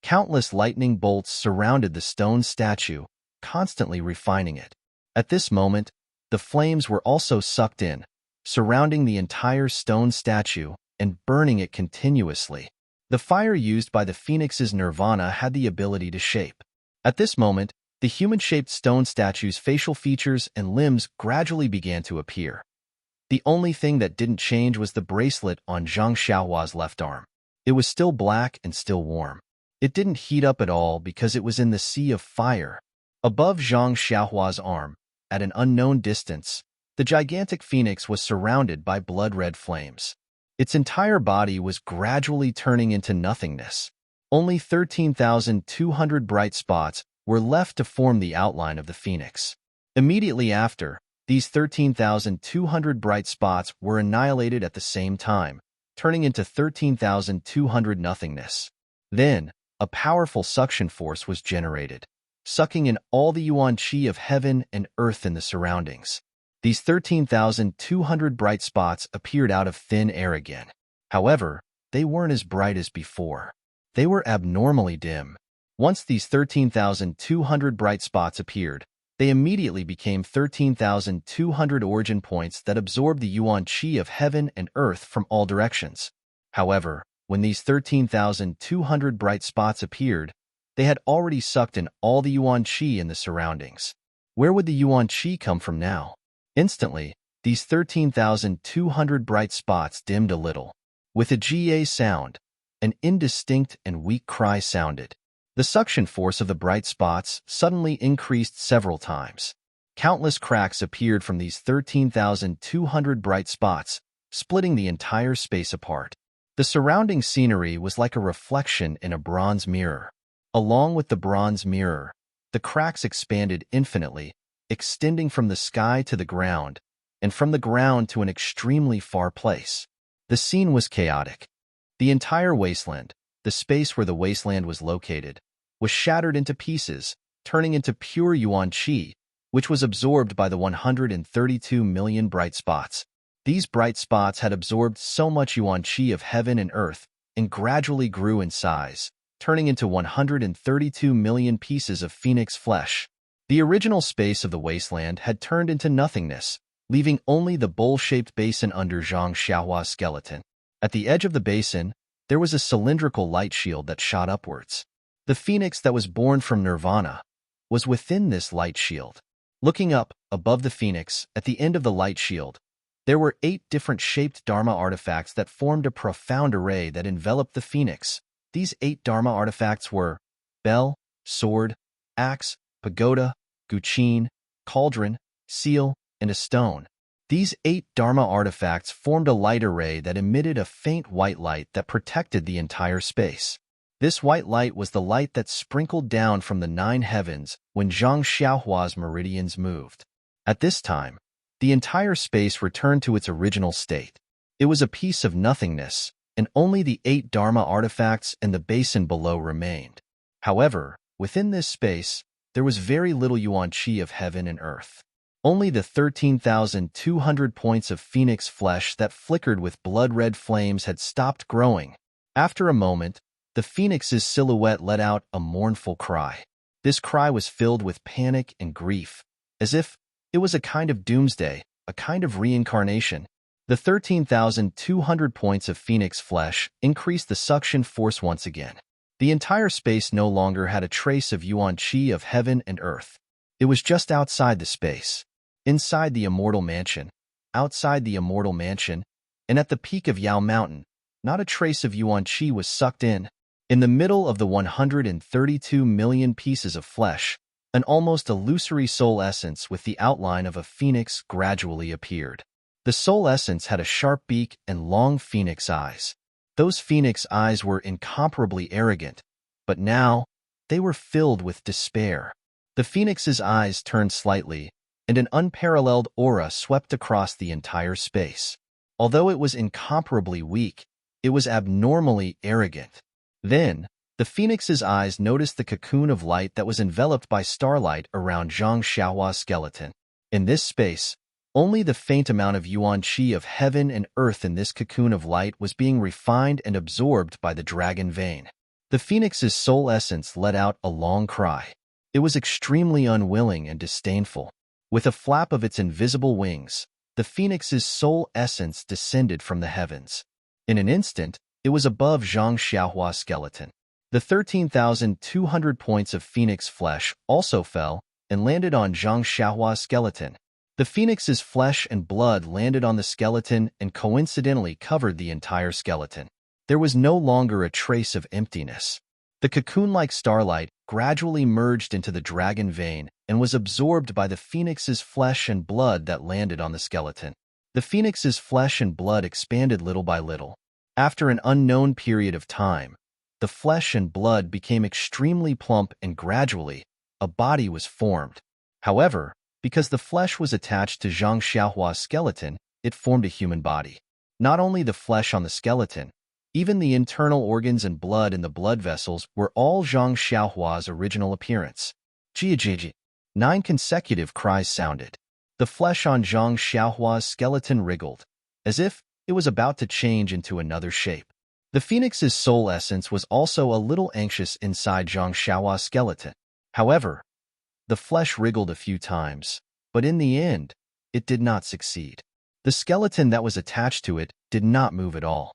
Countless lightning bolts surrounded the stone statue, constantly refining it. At this moment, the flames were also sucked in, surrounding the entire stone statue and burning it continuously. The fire used by the phoenix's nirvana had the ability to shape. At this moment, the human-shaped stone statue's facial features and limbs gradually began to appear. The only thing that didn't change was the bracelet on Zhang Xiaohua's left arm. It was still black and still warm. It didn't heat up at all because it was in the sea of fire. Above Zhang Xiaohua's arm, at an unknown distance, the gigantic phoenix was surrounded by blood-red flames. Its entire body was gradually turning into nothingness. Only 13,200 bright spots were left to form the outline of the phoenix. Immediately after, these 13,200 bright spots were annihilated at the same time, turning into 13,200 nothingness. Then, a powerful suction force was generated, sucking in all the yuan qi of heaven and earth in the surroundings. These 13,200 bright spots appeared out of thin air again. However, they weren't as bright as before. They were abnormally dim. Once these 13,200 bright spots appeared, they immediately became 13,200 origin points that absorbed the yuan qi of heaven and earth from all directions. However, when these 13,200 bright spots appeared, they had already sucked in all the yuan qi in the surroundings. Where would the yuan qi come from now? Instantly, these 13,200 bright spots dimmed a little. With a GA sound, an indistinct and weak cry sounded. The suction force of the bright spots suddenly increased several times. Countless cracks appeared from these 13,200 bright spots, splitting the entire space apart. The surrounding scenery was like a reflection in a bronze mirror. Along with the bronze mirror, the cracks expanded infinitely, extending from the sky to the ground, and from the ground to an extremely far place. The scene was chaotic. The entire wasteland, the space where the wasteland was located, was shattered into pieces, turning into pure yuan qi, which was absorbed by the 132 million bright spots. These bright spots had absorbed so much yuan qi of heaven and earth and gradually grew in size, turning into 132 million pieces of phoenix flesh. The original space of the wasteland had turned into nothingness, leaving only the bowl-shaped basin under Zhang Xiaohua's skeleton. At the edge of the basin, there was a cylindrical light shield that shot upwards. The phoenix that was born from nirvana was within this light shield. Looking up, above the phoenix, at the end of the light shield, there were 8 different shaped Dharma artifacts that formed a profound array that enveloped the phoenix. These 8 Dharma artifacts were bell, sword, axe, pagoda, guqin, cauldron, seal, and a stone. These 8 Dharma artifacts formed a light array that emitted a faint white light that protected the entire space. This white light was the light that sprinkled down from the 9 heavens when Zhang Xiaohua's meridians moved. At this time, the entire space returned to its original state. It was a piece of nothingness, and only the 8 Dharma artifacts and the basin below remained. However, within this space, there was very little yuan qi of heaven and earth. Only the 13,200 points of phoenix flesh that flickered with blood-red flames had stopped growing. After a moment, the phoenix's silhouette let out a mournful cry. This cry was filled with panic and grief, as if it was a kind of doomsday, a kind of reincarnation. The 13,200 points of phoenix flesh increased the suction force once again. The entire space no longer had a trace of yuan qi of heaven and earth. It was just outside the space. Inside the immortal mansion, outside the immortal mansion, and at the peak of Yao Mountain, not a trace of yuan qi was sucked in. In the middle of the 132 million pieces of flesh, an almost illusory soul essence with the outline of a phoenix gradually appeared. The soul essence had a sharp beak and long phoenix eyes. Those phoenix eyes were incomparably arrogant, but now they were filled with despair. The phoenix's eyes turned slightly, and an unparalleled aura swept across the entire space. Although it was incomparably weak, it was abnormally arrogant. Then, the phoenix's eyes noticed the cocoon of light that was enveloped by starlight around Zhang Xiaohua's skeleton. In this space, only the faint amount of yuan qi of heaven and earth in this cocoon of light was being refined and absorbed by the dragon vein. The phoenix's soul essence let out a long cry. It was extremely unwilling and disdainful. With a flap of its invisible wings, the phoenix's soul essence descended from the heavens. In an instant, it was above Zhang Xiaohua's skeleton. The 13,200 points of phoenix flesh also fell and landed on Zhang Xiaohua's skeleton. The phoenix's flesh and blood landed on the skeleton and coincidentally covered the entire skeleton. There was no longer a trace of emptiness. The cocoon-like starlight gradually merged into the dragon vein and was absorbed by the phoenix's flesh and blood that landed on the skeleton. The phoenix's flesh and blood expanded little by little. After an unknown period of time, the flesh and blood became extremely plump and gradually, a body was formed. However, because the flesh was attached to Zhang Xiaohua's skeleton, it formed a human body. Not only the flesh on the skeleton, even the internal organs and blood in the blood vessels were all Zhang Xiaohua's original appearance. Jia. 9 consecutive cries sounded. The flesh on Zhang Xiaohua's skeleton wriggled, as if it was about to change into another shape. The phoenix's soul essence was also a little anxious inside Zhang Xiaohua's skeleton. However, the flesh wriggled a few times, but in the end, it did not succeed. The skeleton that was attached to it did not move at all.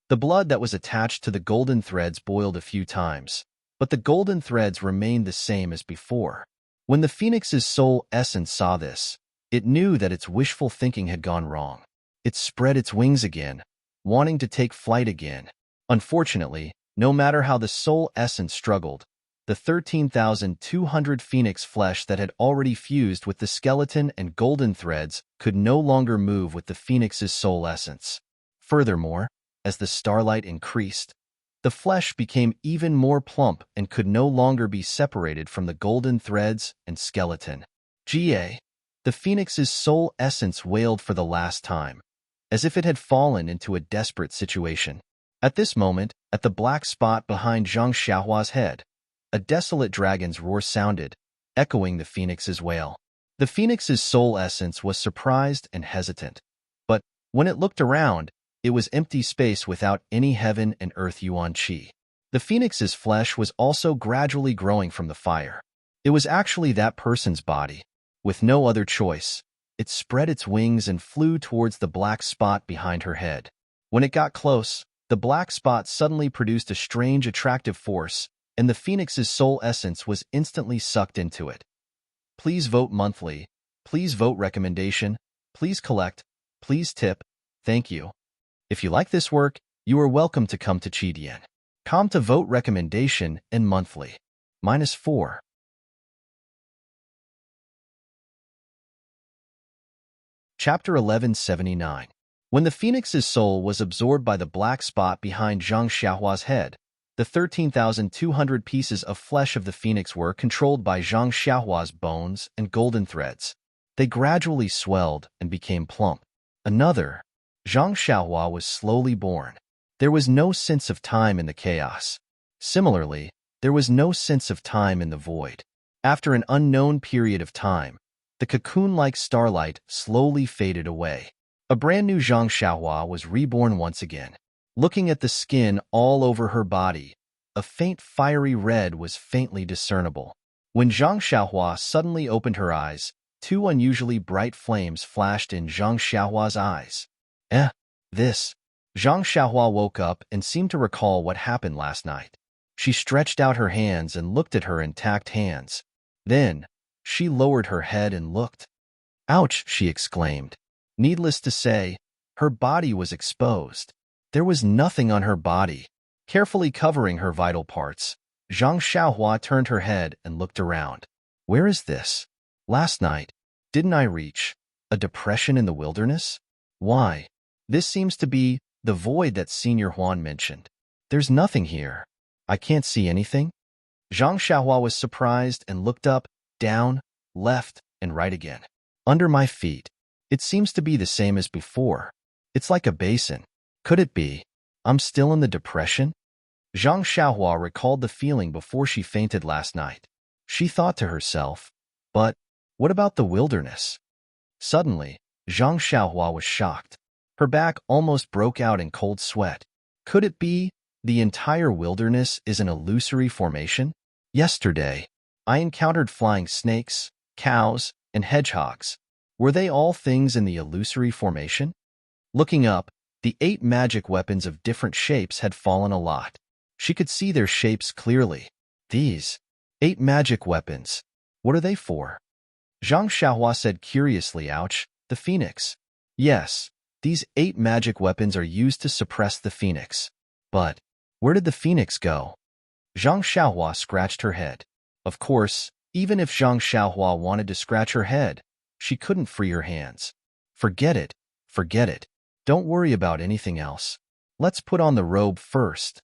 The blood that was attached to the golden threads boiled a few times, but the golden threads remained the same as before. When the phoenix's soul essence saw this, it knew that its wishful thinking had gone wrong. It spread its wings again, wanting to take flight again. Unfortunately, no matter how the soul essence struggled, the 13,200 phoenix flesh that had already fused with the skeleton and golden threads could no longer move with the phoenix's soul essence. Furthermore, as the starlight increased, the flesh became even more plump and could no longer be separated from the golden threads and skeleton. The phoenix's soul essence wailed for the last time, as if it had fallen into a desperate situation. At this moment, at the black spot behind Zhang Xiaohua's head, a desolate dragon's roar sounded, echoing the phoenix's wail. The phoenix's soul essence was surprised and hesitant, but when it looked around, it was empty space without any heaven and earth yuan qi. The phoenix's flesh was also gradually growing from the fire. It was actually that person's body. With no other choice, it spread its wings and flew towards the black spot behind her head. When it got close, the black spot suddenly produced a strange attractive force, and the phoenix's soul essence was instantly sucked into it. Please vote monthly. Please vote recommendation. Please collect. Please tip. Thank you. If you like this work, you are welcome to come to Qidian. Come to vote recommendation and monthly. -4. Chapter 1179. When the phoenix's soul was absorbed by the black spot behind Zhang Xiaohua's head, the 13,200 pieces of flesh of the phoenix were controlled by Zhang Xiaohua's bones and golden threads. They gradually swelled and became plump. Another, Zhang Xiaohua was slowly born. There was no sense of time in the chaos. Similarly, there was no sense of time in the void. After an unknown period of time, the cocoon-like starlight slowly faded away. A brand new Zhang Xiaohua was reborn once again. Looking at the skin all over her body, a faint fiery red was faintly discernible. When Zhang Xiaohua suddenly opened her eyes, 2 unusually bright flames flashed in Zhang Xiaohua's eyes. This. Zhang Xiaohua woke up and seemed to recall what happened last night. She stretched out her hands and looked at her intact hands. Then, she lowered her head and looked. Ouch, she exclaimed. Needless to say, her body was exposed. There was nothing on her body. Carefully covering her vital parts, Zhang Xiaohua turned her head and looked around. Where is this? Last night, didn't I reach a depression in the wilderness? Why? This seems to be the void that Senior Huan mentioned. There's nothing here. I can't see anything. Zhang Xiaohua was surprised and looked up, down, left, and right again. Under my feet. It seems to be the same as before. It's like a basin. Could it be? I'm still in the depression? Zhang Xiaohua recalled the feeling before she fainted last night. She thought to herself, but what about the wilderness? Suddenly, Zhang Xiaohua was shocked. Her back almost broke out in cold sweat. Could it be The entire wilderness is an illusory formation? Yesterday, I encountered flying snakes, cows, and hedgehogs. Were they all things in the illusory formation? Looking up, the 8 magic weapons of different shapes had fallen a lot. She could see their shapes clearly. These 8 magic weapons, what are they for? Zhang Xiaohua said curiously, ouch, the phoenix. Yes, these 8 magic weapons are used to suppress the phoenix. But where did the phoenix go? Zhang Xiaohua scratched her head. Of course, even if Zhang Xiaohua wanted to scratch her head, she couldn't free her hands. Forget it, forget it. Don't worry about anything else. Let's put on the robe first.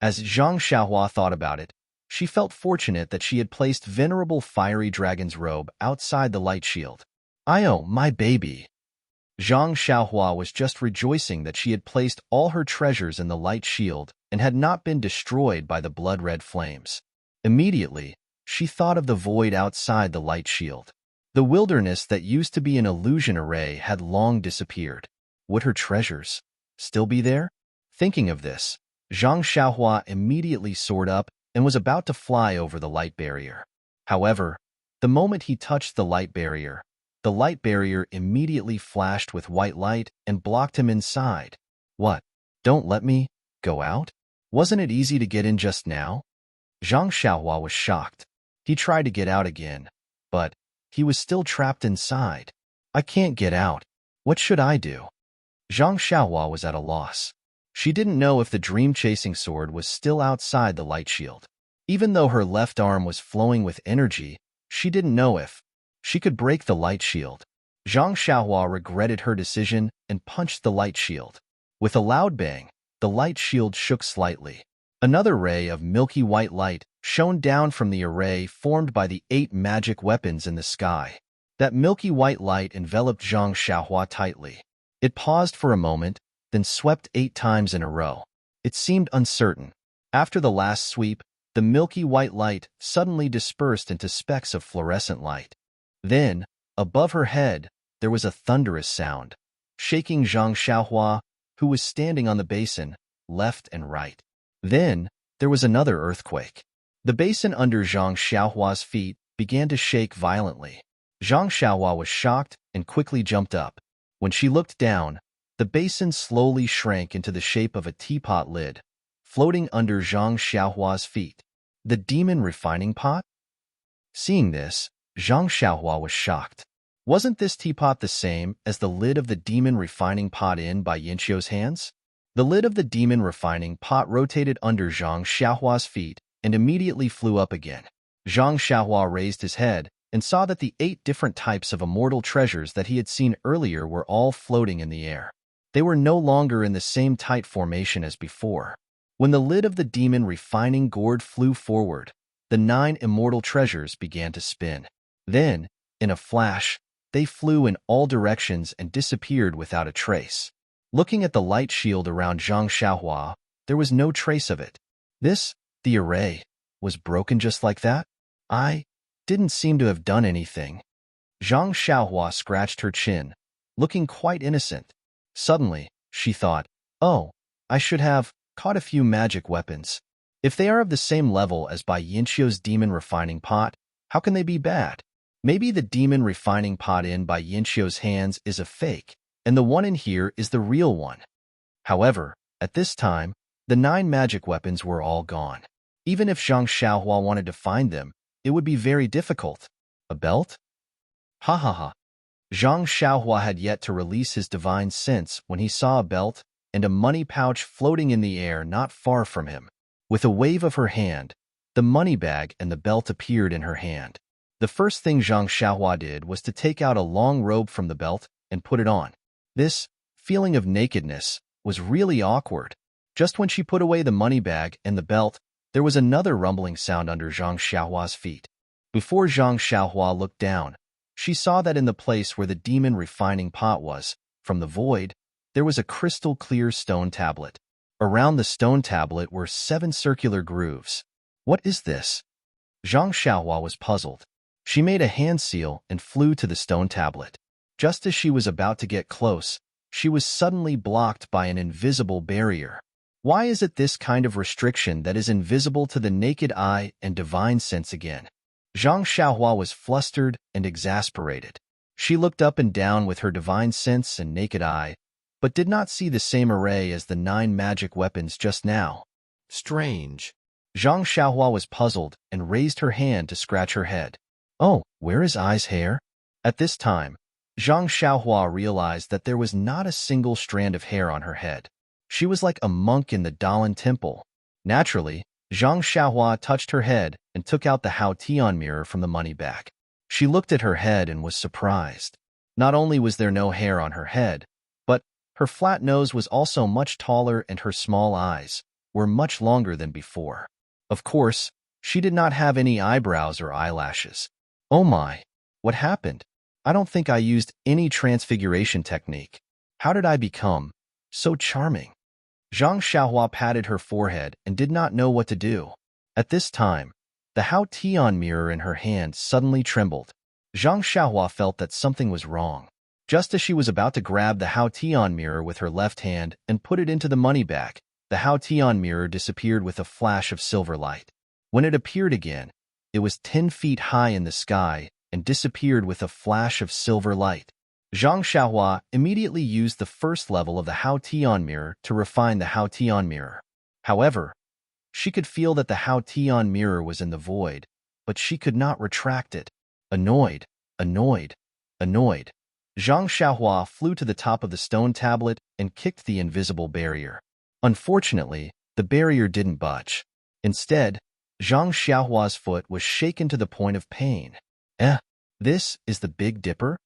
As Zhang Xiaohua thought about it, she felt fortunate that she had placed venerable fiery dragon's robe outside the light shield. "Oh, my baby." Zhang Xiaohua was just rejoicing that she had placed all her treasures in the light shield and had not been destroyed by the blood-red flames. Immediately, she thought of the void outside the light shield. The wilderness that used to be an illusion array had long disappeared. Would her treasures still be there? Thinking of this, Zhang Xiaohua immediately soared up and was about to fly over the light barrier. However, the moment he touched the light barrier immediately flashed with white light and blocked him inside. What? Don't let me go out? Wasn't it easy to get in just now? Zhang Xiaohua was shocked. He tried to get out again, but he was still trapped inside. I can't get out. What should I do? Zhang Xiaohua was at a loss. She didn't know if the dream-chasing sword was still outside the light shield. Even though her left arm was flowing with energy, she didn't know if she could break the light shield. Zhang Xiaohua regretted her decision and punched the light shield. With a loud bang, the light shield shook slightly. Another ray of milky white light shone down from the array formed by the 8 magic weapons in the sky. That milky white light enveloped Zhang Xiaohua tightly. It paused for a moment, then swept 8 times in a row. It seemed uncertain. After the last sweep, the milky white light suddenly dispersed into specks of fluorescent light. Then, above her head, there was a thunderous sound, shaking Zhang Xiaohua, who was standing on the basin, left and right. Then, there was another earthquake. The basin under Zhang Xiaohua's feet began to shake violently. Zhang Xiaohua was shocked and quickly jumped up. When she looked down, the basin slowly shrank into the shape of a teapot lid, floating under Zhang Xiaohua's feet. The demon refining pot? Seeing this, Zhang Xiaohua was shocked. Wasn't this teapot the same as the lid of the demon refining pot in by Yinqiu's hands? The lid of the demon refining pot rotated under Zhang Xiaohua's feet and immediately flew up again. Zhang Xiaohua raised his head and saw that the 8 different types of immortal treasures that he had seen earlier were all floating in the air. They were no longer in the same tight formation as before. When the lid of the demon refining gourd flew forward, the 9 immortal treasures began to spin. Then, in a flash, they flew in all directions and disappeared without a trace. Looking at the light shield around Zhang Xiaohua, there was no trace of it. The array, was broken just like that? I didn't seem to have done anything. Zhang Xiaohua scratched her chin, looking quite innocent. Suddenly, she thought, oh, I should have caught a few magic weapons. If they are of the same level as by Yinqiu's demon refining pot, how can they be bad? Maybe the demon refining pot in by Yinqiu's hands is a fake, and the one in here is the real one. However, at this time, the 9 magic weapons were all gone. Even if Zhang Xiaohua wanted to find them, it would be very difficult. A belt? Ha ha ha. Zhang Xiaohua had yet to release his divine sense when he saw a belt and a money pouch floating in the air not far from him. With a wave of her hand, the money bag and the belt appeared in her hand. The first thing Zhang Xiaohua did was to take out a long robe from the belt and put it on. This feeling of nakedness was really awkward. Just when she put away the money bag and the belt, there was another rumbling sound under Zhang Xiaohua's feet. Before Zhang Xiaohua looked down, she saw that in the place where the demon refining pot was, from the void, there was a crystal-clear stone tablet. Around the stone tablet were 7 circular grooves. What is this? Zhang Xiaohua was puzzled. She made a hand seal and flew to the stone tablet. Just as she was about to get close, she was suddenly blocked by an invisible barrier. Why is it this kind of restriction that is invisible to the naked eye and divine sense again? Zhang Xiaohua was flustered and exasperated. She looked up and down with her divine sense and naked eye, but did not see the same array as the 9 magic weapons just now. Strange. Zhang Xiaohua was puzzled and raised her hand to scratch her head. Oh, where is Ai's hair? At this time, Zhang Xiaohua realized that there was not a single strand of hair on her head. She was like a monk in the Dalan temple. Naturally, Zhang Xiaohua touched her head and took out the Hao Tian mirror from the money bag. She looked at her head and was surprised. Not only was there no hair on her head, but her flat nose was also much taller and her small eyes were much longer than before. Of course, she did not have any eyebrows or eyelashes. Oh my, what happened? I don't think I used any transfiguration technique. How did I become so charming? Zhang Xiaohua patted her forehead and did not know what to do. At this time, the Hao Tian mirror in her hand suddenly trembled. Zhang Xiaohua felt that something was wrong. Just as she was about to grab the Hao Tian mirror with her left hand and put it into the money bag, the Hao Tian mirror disappeared with a flash of silver light. When it appeared again, it was 10 feet high in the sky and disappeared with a flash of silver light. Zhang Xiaohua immediately used the first level of the Hao Tian mirror to refine the Hao Tian mirror. However, she could feel that the Hao Tian mirror was in the void, but she could not retract it. Annoyed, annoyed, annoyed, Zhang Xiaohua flew to the top of the stone tablet and kicked the invisible barrier. Unfortunately, the barrier didn't budge. Instead, Zhang Xiaohua's foot was shaken to the point of pain. This is the Big Dipper?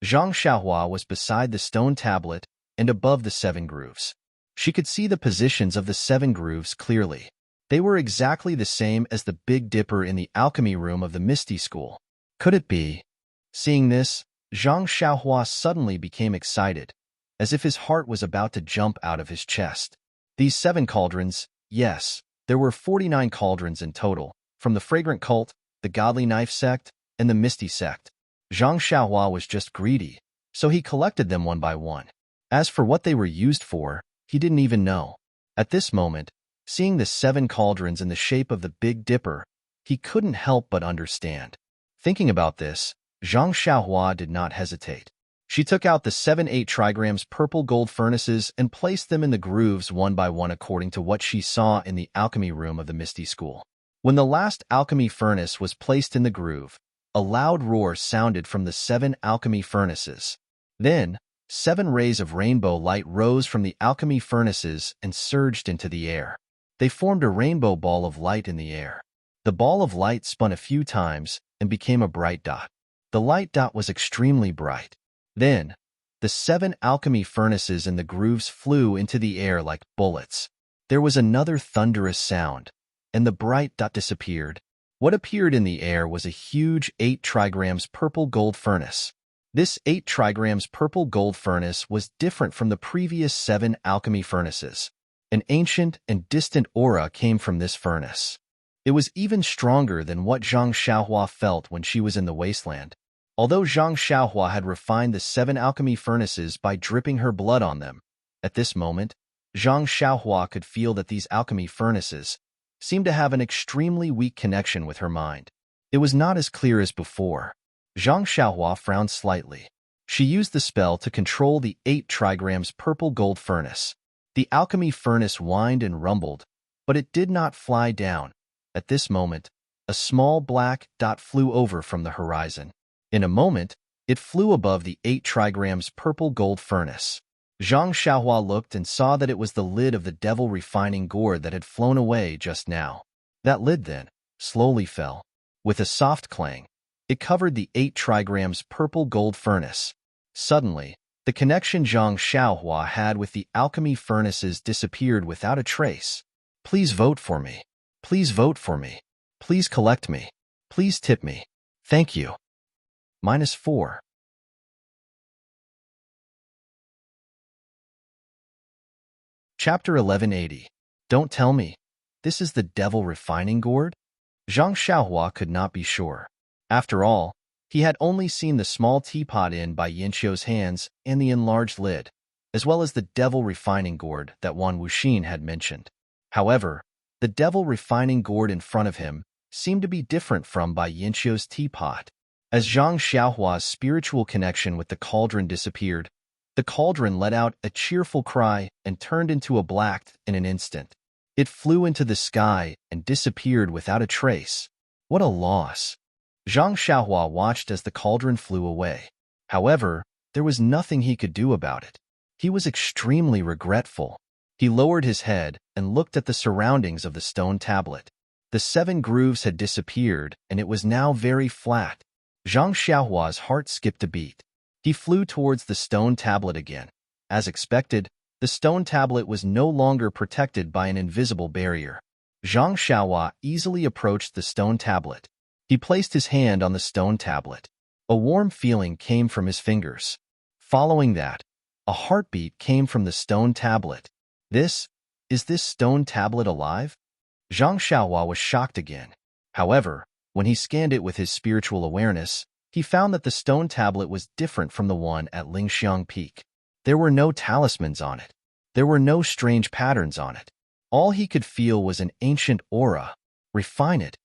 Zhang Xiaohua was beside the stone tablet and above the 7 grooves. She could see the positions of the 7 grooves clearly. They were exactly the same as the Big Dipper in the alchemy room of the Misty School. Could it be? Seeing this, Zhang Xiaohua suddenly became excited, as if his heart was about to jump out of his chest. These 7 cauldrons, yes, there were 49 cauldrons in total, from the Fragrant Cult, the Godly Knife Sect, and the Misty Sect. Zhang Xiaohua was just greedy, so he collected them one by one. As for what they were used for, he didn't even know. At this moment, seeing the 7 cauldrons in the shape of the Big Dipper, he couldn't help but understand. Thinking about this, Zhang Xiaohua did not hesitate. She took out the 7 8 trigrams purple gold furnaces and placed them in the grooves one by one according to what she saw in the alchemy room of the Misty School. When the last alchemy furnace was placed in the groove, a loud roar sounded from the 7 alchemy furnaces. Then, 7 rays of rainbow light rose from the alchemy furnaces and surged into the air. They formed a rainbow ball of light in the air. The ball of light spun a few times and became a bright dot. The light dot was extremely bright. Then, the 7 alchemy furnaces in the grooves flew into the air like bullets. There was another thunderous sound, and the bright dot disappeared. What appeared in the air was a huge 8 trigrams purple gold furnace. This 8 trigrams purple gold furnace was different from the previous 7 alchemy furnaces. An ancient and distant aura came from this furnace. It was even stronger than what Zhang Xiaohua felt when she was in the wasteland. Although Zhang Xiaohua had refined the 7 alchemy furnaces by dripping her blood on them, at this moment, Zhang Xiaohua could feel that these alchemy furnaces seemed to have an extremely weak connection with her mind. It was not as clear as before. Zhang Xiaohua frowned slightly. She used the spell to control the 8 trigrams purple gold furnace. The alchemy furnace whined and rumbled, but it did not fly down. At this moment, a small black dot flew over from the horizon. In a moment, it flew above the 8 trigrams purple gold furnace. Zhang Xiaohua looked and saw that it was the lid of the devil refining gourd that had flown away just now. That lid then slowly fell. With a soft clang, it covered the 8 trigrams purple gold furnace. Suddenly, the connection Zhang Xiaohua had with the alchemy furnaces disappeared without a trace. Please vote for me. Please vote for me. Please collect me. Please tip me. Thank you. -4. Chapter 1180. Don't tell me. This is the devil refining gourd? Zhang Xiaohua could not be sure. After all, he had only seen the small teapot in by Yanqiu's hands and the enlarged lid. as well as the devil refining gourd that Wan Wuxin had mentioned. However, the devil refining gourd in front of him seemed to be different from Bai Yinqiu's teapot. As Zhang Xiaohua's spiritual connection with the cauldron disappeared, the cauldron let out a cheerful cry and turned into a black in an instant. It flew into the sky and disappeared without a trace. What a loss! Zhang Xiaohua watched as the cauldron flew away. However, there was nothing he could do about it. He was extremely regretful. He lowered his head and looked at the surroundings of the stone tablet. The 7 grooves had disappeared, and it was now very flat. Zhang Xiaohua's heart skipped a beat. He flew towards the stone tablet again. As expected, the stone tablet was no longer protected by an invisible barrier. Zhang Xiaohua easily approached the stone tablet. He placed his hand on the stone tablet. A warm feeling came from his fingers. Following that, a heartbeat came from the stone tablet. Is this stone tablet alive? Zhang Xiaohua was shocked again. However, when he scanned it with his spiritual awareness, he found that the stone tablet was different from the one at Lingxiang Peak. There were no talismans on it. There were no strange patterns on it. All he could feel was an ancient aura. Refine it.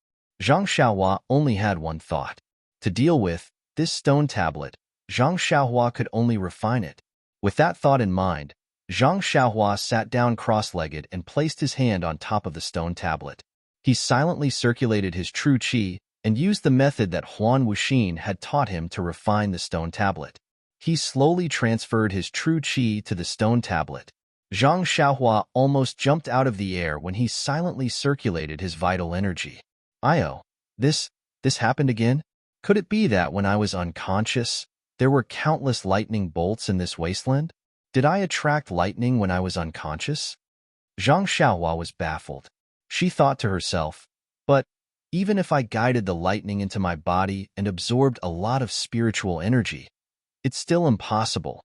Zhang Xiaohua only had one thought. To deal with this stone tablet, Zhang Xiaohua could only refine it. With that thought in mind, Zhang Xiaohua sat down cross-legged and placed his hand on top of the stone tablet. He silently circulated his true qi and used the method that Huan Wuxin had taught him to refine the stone tablet. He slowly transferred his true qi to the stone tablet. Zhang Xiaohua almost jumped out of the air when he silently circulated his vital energy. This happened again? Could it be that when I was unconscious, there were countless lightning bolts in this wasteland? Did I attract lightning when I was unconscious? Zhang Xiaohua was baffled. She thought to herself, but even if I guided the lightning into my body and absorbed a lot of spiritual energy, it's still impossible.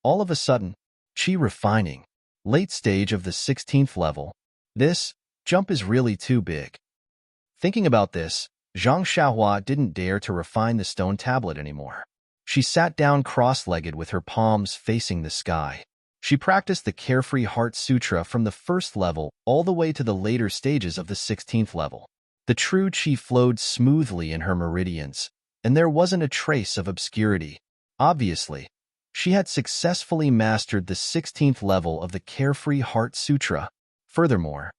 All of a sudden, qi refining. Late stage of the 16th level. This jump is really too big. Thinking about this, Zhang Xiaohua didn't dare to refine the stone tablet anymore. She sat down cross-legged with her palms facing the sky. She practiced the Carefree Heart Sutra from the first level all the way to the later stages of the 16th level. The true qi flowed smoothly in her meridians, and there wasn't a trace of obscurity. Obviously, she had successfully mastered the 16th level of the Carefree Heart Sutra. Furthermore,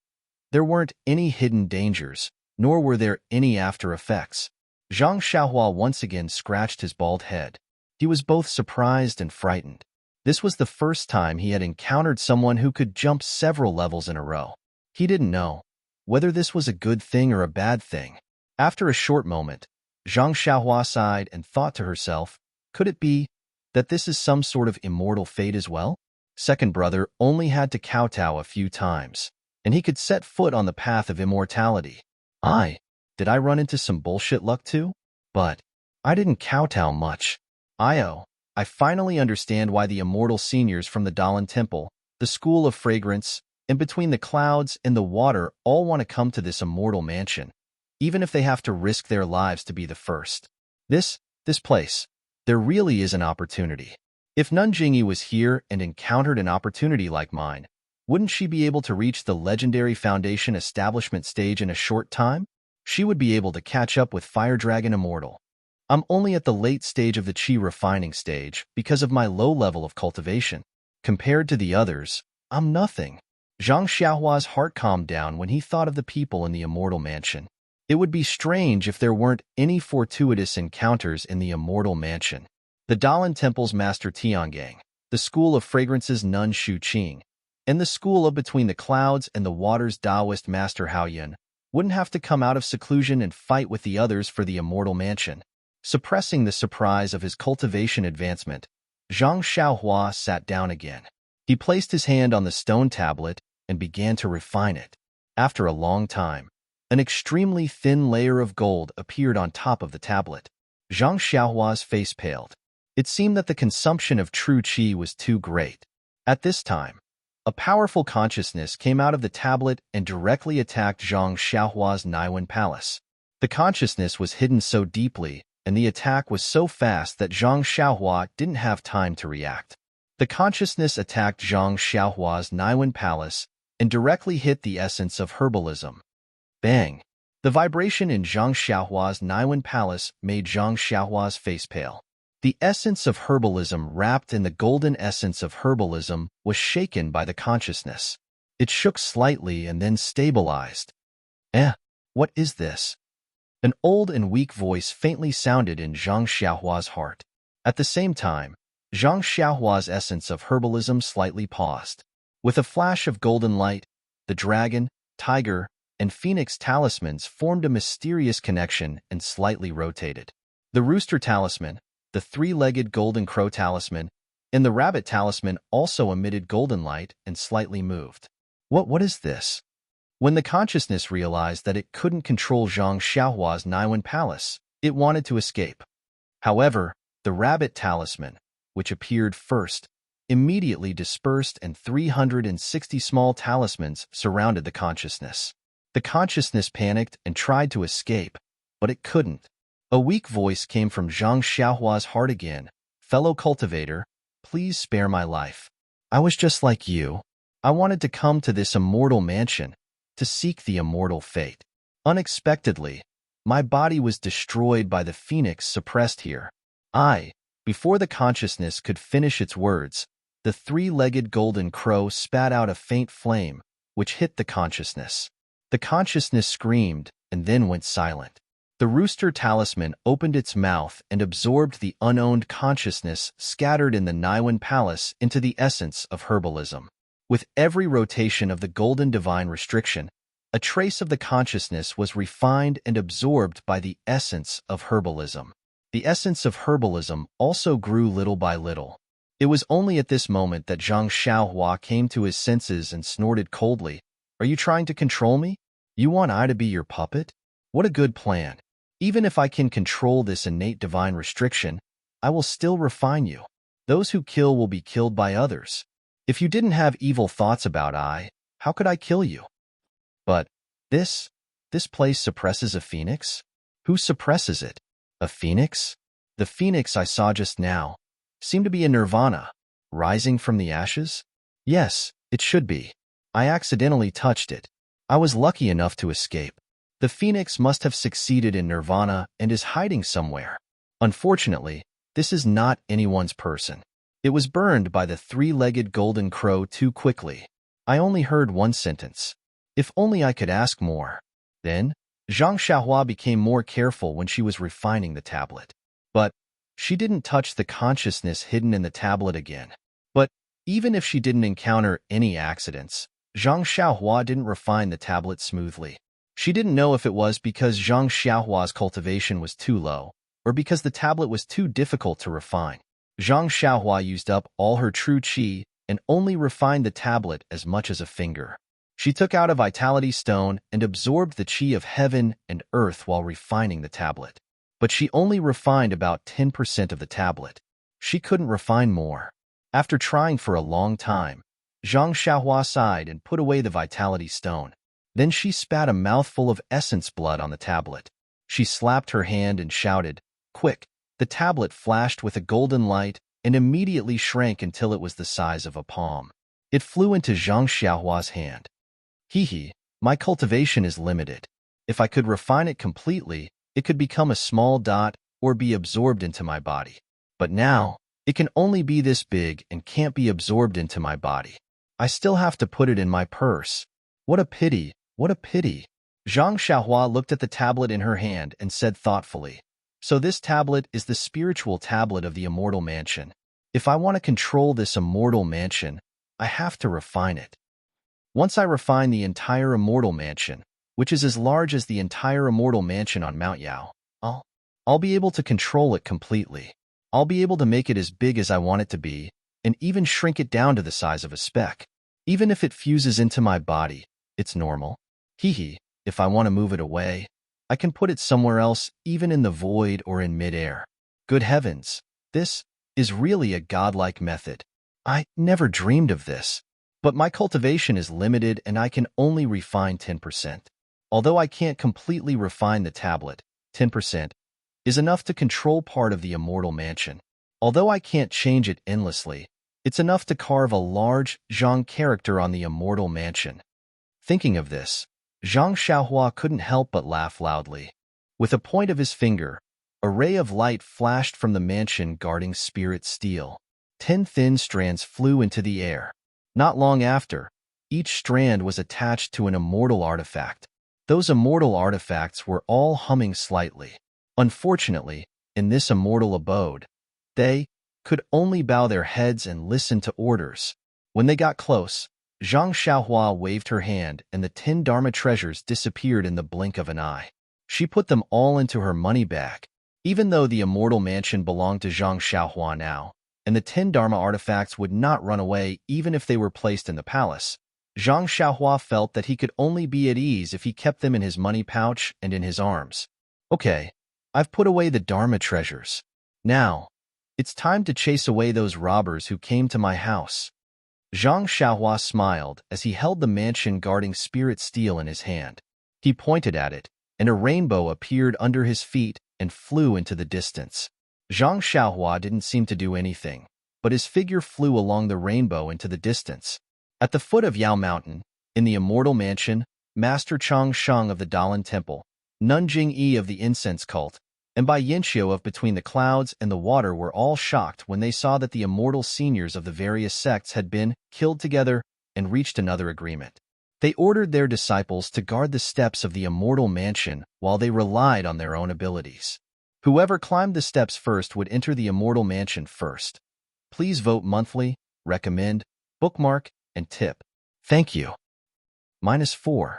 there weren't any hidden dangers, nor were there any after effects. Zhang Xiaohua once again scratched his bald head. He was both surprised and frightened. This was the first time he had encountered someone who could jump several levels in a row. He didn't know whether this was a good thing or a bad thing. After a short moment, Zhang Xiaohua sighed and thought to herself, could it be that this is some sort of immortal fate as well? Second brother only had to kowtow a few times, and he could set foot on the path of immortality. Did I run into some bullshit luck too? But I didn't kowtow much. I finally understand why the immortal seniors from the Dalan Temple, the School of Fragrance, and between the clouds and the water all want to come to this immortal mansion, even if they have to risk their lives to be the first. This place, there really is an opportunity. If Nanjingyi was here and encountered an opportunity like mine, wouldn't she be able to reach the legendary Foundation establishment stage in a short time? She would be able to catch up with Fire Dragon Immortal. I'm only at the late stage of the qi refining stage because of my low level of cultivation. Compared to the others, I'm nothing. Zhang Xiaohua's heart calmed down when he thought of the people in the immortal mansion. It would be strange if there weren't any fortuitous encounters in the immortal mansion. The Dalan Temple's Master Tiangang, the School of Fragrance's Nun Shuqing, and the School of Between the Clouds and the Water's Taoist Master Haoyun wouldn't have to come out of seclusion and fight with the others for the immortal mansion. Suppressing the surprise of his cultivation advancement, Zhang Xiaohua sat down again. He placed his hand on the stone tablet and began to refine it. After a long time, an extremely thin layer of gold appeared on top of the tablet. Zhang Xiaohua's face paled. It seemed that the consumption of true qi was too great. At this time, a powerful consciousness came out of the tablet and directly attacked Zhang Xiaohua's Naiwen Palace. The consciousness was hidden so deeply, and the attack was so fast that Zhang Xiaohua didn't have time to react. The consciousness attacked Zhang Xiaohua's Niwen Palace and directly hit the essence of herbalism. Bang! The vibration in Zhang Xiaohua's Niwen Palace made Zhang Xiaohua's face pale. The essence of herbalism wrapped in the golden essence of herbalism was shaken by the consciousness. It shook slightly and then stabilized. What is this? An old and weak voice faintly sounded in Zhang Xiaohua's heart. At the same time, Zhang Xiaohua's essence of herbalism slightly paused. With a flash of golden light, the dragon, tiger, and phoenix talismans formed a mysterious connection and slightly rotated. The rooster talisman, the three-legged golden crow talisman, and the rabbit talisman also emitted golden light and slightly moved. What is this? When the consciousness realized that it couldn't control Zhang Xiaohua's Niwen Palace, it wanted to escape. However, the rabbit talisman, which appeared first, immediately dispersed and 360 small talismans surrounded the consciousness. The consciousness panicked and tried to escape, but it couldn't. A weak voice came from Zhang Xiaohua's heart again. Fellow cultivator, please spare my life. I was just like you. I wanted to come to this immortal mansion, to seek the immortal fate. Unexpectedly, my body was destroyed by the phoenix suppressed here. Before the consciousness could finish its words, the three-legged golden crow spat out a faint flame, which hit the consciousness. The consciousness screamed and then went silent. The rooster talisman opened its mouth and absorbed the unowned consciousness scattered in the Niwen Palace into the essence of herbalism. With every rotation of the golden divine restriction, a trace of the consciousness was refined and absorbed by the essence of herbalism. The essence of herbalism also grew little by little. It was only at this moment that Zhang Xiaohua came to his senses and snorted coldly. Are you trying to control me? You want I to be your puppet? What a good plan. Even if I can control this innate divine restriction, I will still refine you. Those who kill will be killed by others. If you didn't have evil thoughts about how could I kill you? But this place suppresses a phoenix? Who suppresses it? A phoenix? The phoenix I saw just now seemed to be in nirvana, rising from the ashes? Yes, it should be. I accidentally touched it. I was lucky enough to escape. The phoenix must have succeeded in nirvana and is hiding somewhere. Unfortunately, this is not anyone's person. It was burned by the three-legged golden crow too quickly. I only heard one sentence. If only I could ask more. Then, Zhang Xiaohua became more careful when she was refining the tablet. But she didn't touch the consciousness hidden in the tablet again. But even if she didn't encounter any accidents, Zhang Xiaohua didn't refine the tablet smoothly. She didn't know if it was because Zhang Xiaohua's cultivation was too low, or because the tablet was too difficult to refine. Zhang Xiaohua used up all her true qi and only refined the tablet as much as a finger. She took out a vitality stone and absorbed the qi of heaven and earth while refining the tablet. But she only refined about 10% of the tablet. She couldn't refine more. After trying for a long time, Zhang Xiaohua sighed and put away the vitality stone. Then she spat a mouthful of essence blood on the tablet. She slapped her hand and shouted, "Quick!" The tablet flashed with a golden light and immediately shrank until it was the size of a palm. It flew into Zhang Xiaohua's hand. My cultivation is limited. If I could refine it completely, it could become a small dot or be absorbed into my body. But now, it can only be this big and can't be absorbed into my body. I still have to put it in my purse. What a pity, what a pity. Zhang Xiaohua looked at the tablet in her hand and said thoughtfully, "So this tablet is the spiritual tablet of the immortal mansion. If I want to control this immortal mansion, I have to refine it. Once I refine the entire immortal mansion, which is as large as the entire immortal mansion on Mount Yao, I'll be able to control it completely. I'll be able to make it as big as I want it to be, and even shrink it down to the size of a speck. Even if it fuses into my body, it's normal. If I want to move it away, I can put it somewhere else, even in the void or in midair. Good heavens, this is really a godlike method. I never dreamed of this. But my cultivation is limited and I can only refine 10%. Although I can't completely refine the tablet, 10% is enough to control part of the immortal mansion. Although I can't change it endlessly, It's enough to carve a large Zhang character on the immortal mansion. Thinking of this, Zhang Xiaohua couldn't help but laugh loudly. With a point of his finger, a ray of light flashed from the mansion guarding spirit steel. 10 thin strands flew into the air. Not long after, each strand was attached to an immortal artifact. Those immortal artifacts were all humming slightly. Unfortunately, in this immortal abode, they could only bow their heads and listen to orders. When they got close, Zhang Xiaohua waved her hand and the 10 Dharma treasures disappeared in the blink of an eye. She put them all into her money bag. Even though the immortal mansion belonged to Zhang Xiaohua now, and the 10 Dharma artifacts would not run away even if they were placed in the palace, Zhang Xiaohua felt that he could only be at ease if he kept them in his money pouch and in his arms. Okay, I've put away the Dharma treasures. Now, it's time to chase away those robbers who came to my house. Zhang Xiaohua smiled as he held the mansion guarding spirit steel in his hand. He pointed at it, and a rainbow appeared under his feet and flew into the distance. Zhang Xiaohua didn't seem to do anything, but his figure flew along the rainbow into the distance. At the foot of Yao Mountain, in the immortal mansion, Master Chang Sheng of the Dalan Temple, Nun Jingyi of the Incense Cult, and Bai Yinxiu of Between the Clouds and the Water were all shocked when they saw that the immortal seniors of the various sects had been killed together and reached another agreement. They ordered their disciples to guard the steps of the immortal mansion while they relied on their own abilities. Whoever climbed the steps first would enter the immortal mansion first. Please vote monthly, recommend, bookmark, and tip. Thank you. -4.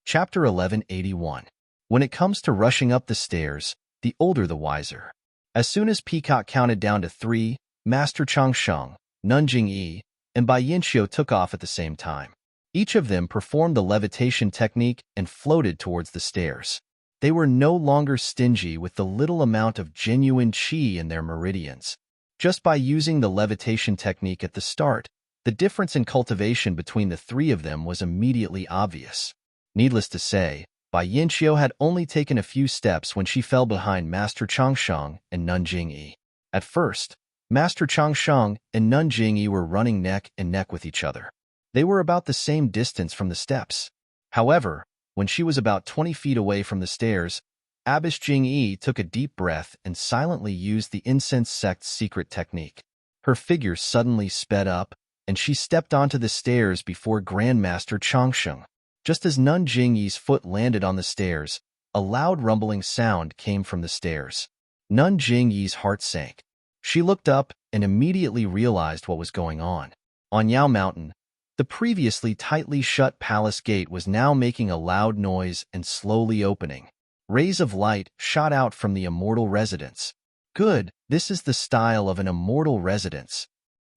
Chapter 1181. When it comes to rushing up the stairs, the older the wiser. As soon as Peacock counted down to 3, Master Chang Sheng, Nun Jingyi, and Bai Yinxiu took off at the same time. Each of them performed the levitation technique and floated towards the stairs. They were no longer stingy with the little amount of genuine qi in their meridians. Just by using the levitation technique at the start, the difference in cultivation between the three of them was immediately obvious. Needless to say, Bai Yinxiu had only taken a few steps when she fell behind Master Chang Sheng and Nun Jingyi. At first, Master Chang Sheng and Nun Jingyi were running neck and neck with each other. They were about the same distance from the steps. However, when she was about 20 feet away from the stairs, Abbess Jingyi took a deep breath and silently used the incense sect's secret technique. Her figure suddenly sped up, and she stepped onto the stairs before Grandmaster Changsheng. Just as Nun Jingyi's foot landed on the stairs, a loud rumbling sound came from the stairs. Nun Jingyi's heart sank. She looked up and immediately realized what was going on. On Yao Mountain, the previously tightly shut palace gate was now making a loud noise and slowly opening. Rays of light shot out from the immortal residence. Good, this is the style of an immortal residence.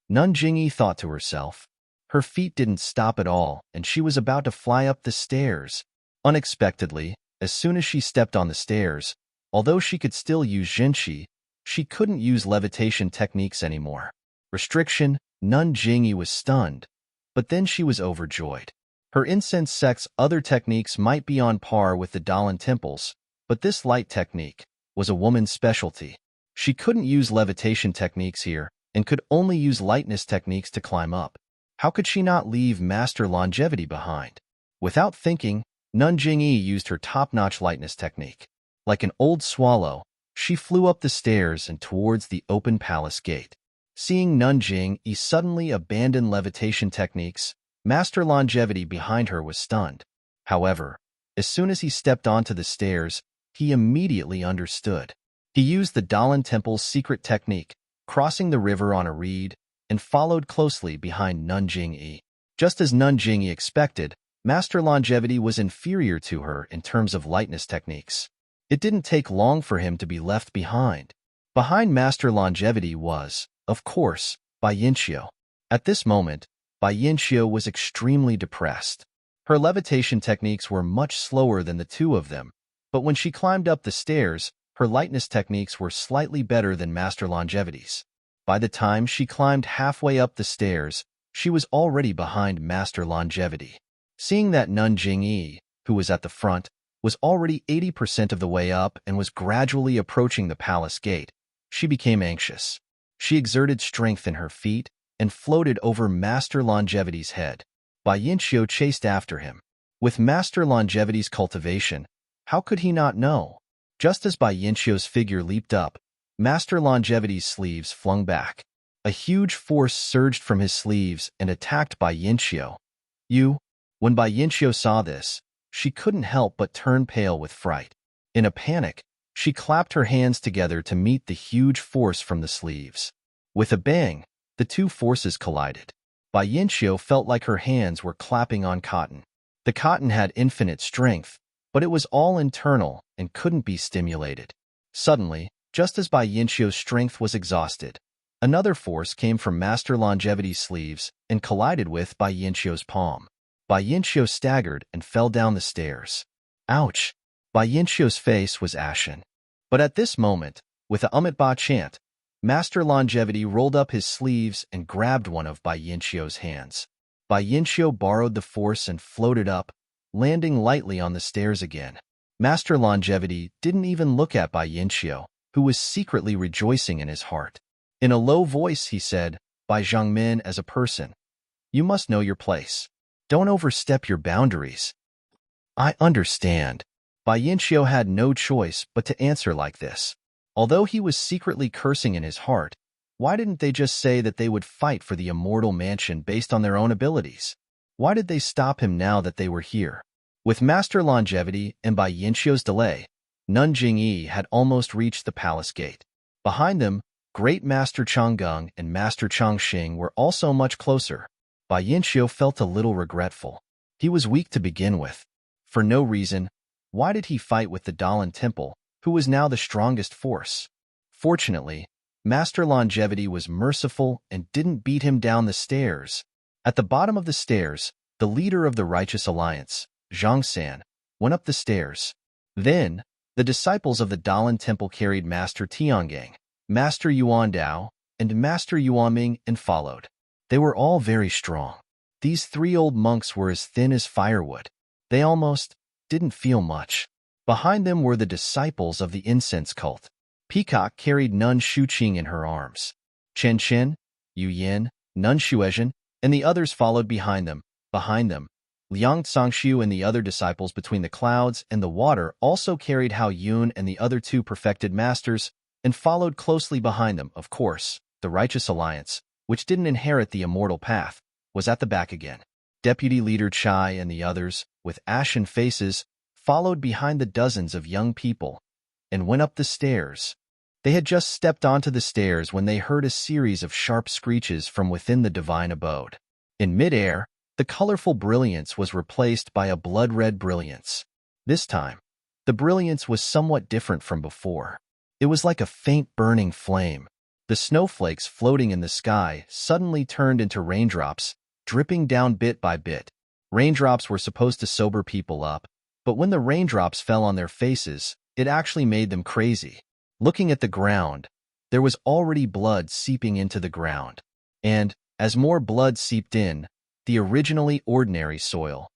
Nun Jingyi thought to herself. Her feet didn't stop at all, and she was about to fly up the stairs. Unexpectedly, as soon as she stepped on the stairs, although she could still use Zhenqi, she couldn't use levitation techniques anymore. Restriction, Nun Jingyi was stunned, but then she was overjoyed. Her incense sect's other techniques might be on par with the Dalan temples, but this light technique was a woman's specialty. She couldn't use levitation techniques here and could only use lightness techniques to climb up. How could she not leave Master Longevity behind? Without thinking, Nun Jingyi used her top-notch lightness technique. Like an old swallow, she flew up the stairs and towards the open palace gate. Seeing Nun Jingyi suddenly abandon levitation techniques, Master Longevity behind her was stunned. However, as soon as he stepped onto the stairs, he immediately understood. He used the Dalan Temple's secret technique, crossing the river on a reed, and followed closely behind Nun Jingyi. Just as Nun Jingyi expected, Master Longevity was inferior to her in terms of lightness techniques. It didn't take long for him to be left behind. Behind Master Longevity was, of course, Bai Yinxiu. At this moment, Bai Yinxiu was extremely depressed. Her levitation techniques were much slower than the two of them, but when she climbed up the stairs, her lightness techniques were slightly better than Master Longevity's. By the time she climbed halfway up the stairs, she was already behind Master Longevity. Seeing that Nun Jingyi, who was at the front, was already 80% of the way up and was gradually approaching the palace gate. She became anxious. She exerted strength in her feet and floated over Master Longevity's head. Bai Yinqiu chased after him. With Master Longevity's cultivation, how could he not know? Just as Bai Yinqiu's figure leaped up, Master Longevity's sleeves flung back. A huge force surged from his sleeves and attacked Bai Yinqiu. When Bai Yinqiu saw this, she couldn't help but turn pale with fright. In a panic, she clapped her hands together to meet the huge force from the sleeves. With a bang, the two forces collided. Bai Yinqiu felt like her hands were clapping on cotton. The cotton had infinite strength, but it was all internal and couldn't be stimulated. Suddenly, just as Bai Yinqiu's strength was exhausted, another force came from Master Longevity's sleeves and collided with Bai Yinqiu's palm. Bai Yinqiu staggered and fell down the stairs. Ouch! Bai Yinqiu's face was ashen. But at this moment, with a Ba chant, Master Longevity rolled up his sleeves and grabbed one of Bai Yinqiu's hands. Bai Yinqiu borrowed the force and floated up, landing lightly on the stairs again. Master Longevity didn't even look at Bai Yinqiu, who was secretly rejoicing in his heart. In a low voice, he said, "Bai Zhangmin, as a person, you must know your place. Don't overstep your boundaries." "I understand." Bai Yinqiu had no choice but to answer like this. Although he was secretly cursing in his heart, why didn't they just say that they would fight for the immortal mansion based on their own abilities? Why did they stop him now that they were here? With Master Longevity and Bai Yinqiu's delay, Nun Jingyi had almost reached the palace gate. Behind them, Great Master Changgung and Master Changxing were also much closer. Bai Yinqiu felt a little regretful. He was weak to begin with. For no reason, why did he fight with the Dalan Temple, who was now the strongest force? Fortunately, Master Longevity was merciful and didn't beat him down the stairs. At the bottom of the stairs, the leader of the Righteous Alliance, Zhang San, went up the stairs. Then, the disciples of the Dalan Temple carried Master Tiangang, Master Yuan Dao, and Master Yuanming and followed. They were all very strong. These three old monks were as thin as firewood. They almost didn't feel much. Behind them were the disciples of the incense cult. Peacock carried Nun Shuqing in her arms. Chen Chen, Yu Yin, Nun Shuezhen, and the others followed behind them. Liang Cangshu and the other disciples between the clouds and the water also carried Hao Yun and the other two perfected masters, and followed closely behind them. Of course, the Righteous Alliance, which didn't inherit the immortal path, was at the back again. Deputy Leader Chai and the others, with ashen faces, followed behind the dozens of young people, and went up the stairs. They had just stepped onto the stairs when they heard a series of sharp screeches from within the divine abode. In midair, the colorful brilliance was replaced by a blood-red brilliance. This time, the brilliance was somewhat different from before. It was like a faint burning flame. The snowflakes floating in the sky suddenly turned into raindrops, dripping down bit by bit. Raindrops were supposed to sober people up, but when the raindrops fell on their faces, it actually made them crazy. Looking at the ground, there was already blood seeping into the ground. And, as more blood seeped in, the originally ordinary soil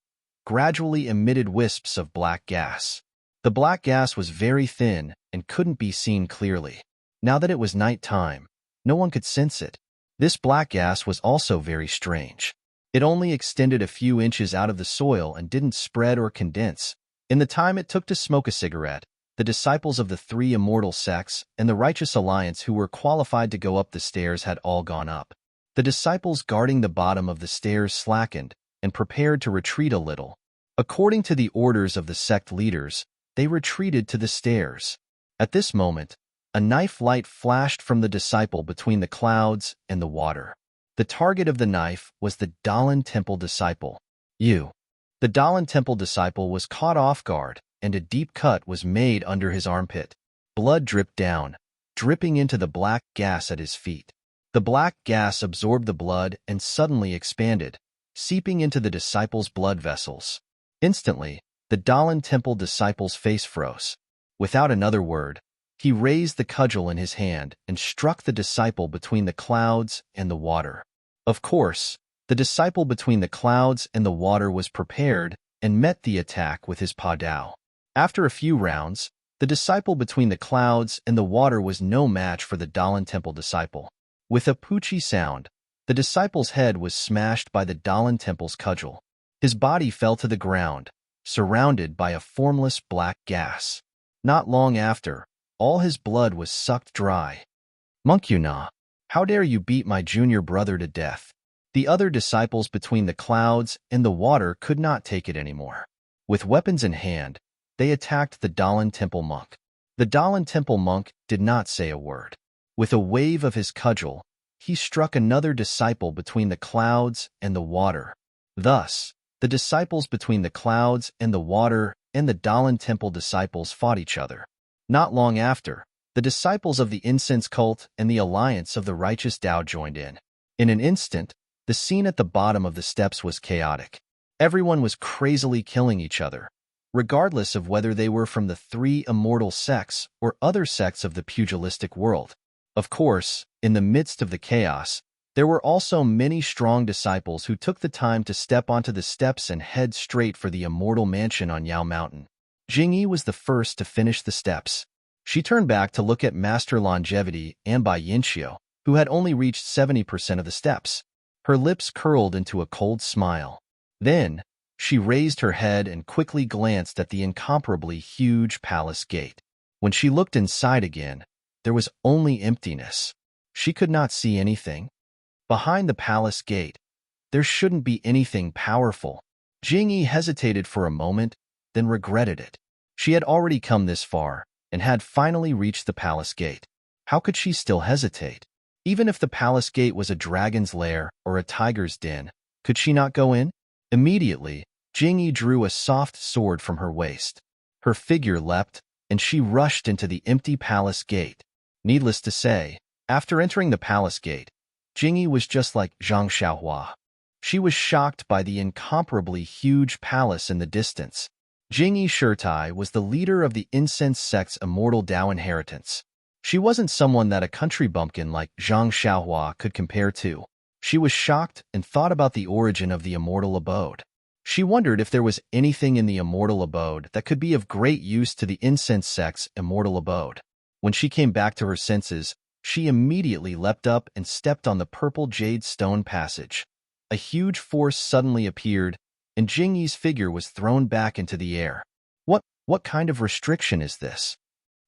gradually emitted wisps of black gas. The black gas was very thin and couldn't be seen clearly. Now that it was night time, no one could sense it. This black gas was also very strange. It only extended a few inches out of the soil and didn't spread or condense. In the time it took to smoke a cigarette, the disciples of the three immortal sects and the Righteous Alliance who were qualified to go up the stairs had all gone up. The disciples guarding the bottom of the stairs slackened and prepared to retreat a little. According to the orders of the sect leaders, they retreated to the stairs. At this moment, a knife light flashed from the disciple between the clouds and the water. The target of the knife was the Dalan Temple disciple. The Dalan Temple disciple was caught off guard, and a deep cut was made under his armpit. Blood dripped down, dripping into the black gas at his feet. The black gas absorbed the blood and suddenly expanded, seeping into the disciple's blood vessels. Instantly, the Dalan Temple disciple's face froze. Without another word, he raised the cudgel in his hand and struck the disciple between the clouds and the water. Of course, the disciple between the clouds and the water was prepared and met the attack with his Pa Dao. After a few rounds, the disciple between the clouds and the water was no match for the Dalan Temple disciple. With a poochie sound, the disciple's head was smashed by the Dalan Temple's cudgel. His body fell to the ground, surrounded by a formless black gas. Not long after, all his blood was sucked dry. Monkyuna, how dare you beat my junior brother to death? The other disciples between the clouds and the water could not take it anymore. With weapons in hand, they attacked the Dalan Temple monk. The Dalan Temple monk did not say a word. With a wave of his cudgel, he struck another disciple between the clouds and the water. Thus, the disciples between the clouds and the water and the Dalan Temple disciples fought each other. Not long after, the disciples of the incense cult and the alliance of the righteous Tao joined in. In an instant, the scene at the bottom of the steps was chaotic. Everyone was crazily killing each other, regardless of whether they were from the three immortal sects or other sects of the pugilistic world. Of course, in the midst of the chaos, there were also many strong disciples who took the time to step onto the steps and head straight for the immortal mansion on Yao Mountain. Jingyi was the first to finish the steps. She turned back to look at Master Longevity and Bai Yinxiu, who had only reached 70% of the steps. Her lips curled into a cold smile. Then, she raised her head and quickly glanced at the incomparably huge palace gate. When she looked inside again, there was only emptiness. She could not see anything. Behind the palace gate, there shouldn't be anything powerful. Jingyi hesitated for a moment, then regretted it. She had already come this far and had finally reached the palace gate. How could she still hesitate? Even if the palace gate was a dragon's lair or a tiger's den, could she not go in? Immediately, Jingyi drew a soft sword from her waist. Her figure leapt, and she rushed into the empty palace gate. Needless to say, after entering the palace gate, Jingyi was just like Zhang Xiaohua. She was shocked by the incomparably huge palace in the distance. Jingyi Shirtai was the leader of the incense sect's immortal Tao inheritance. She wasn't someone that a country bumpkin like Zhang Xiaohua could compare to. She was shocked and thought about the origin of the immortal abode. She wondered if there was anything in the immortal abode that could be of great use to the incense sect's immortal abode. When she came back to her senses, she immediately leapt up and stepped on the purple jade stone passage. A huge force suddenly appeared, and Jingyi's figure was thrown back into the air. What kind of restriction is this?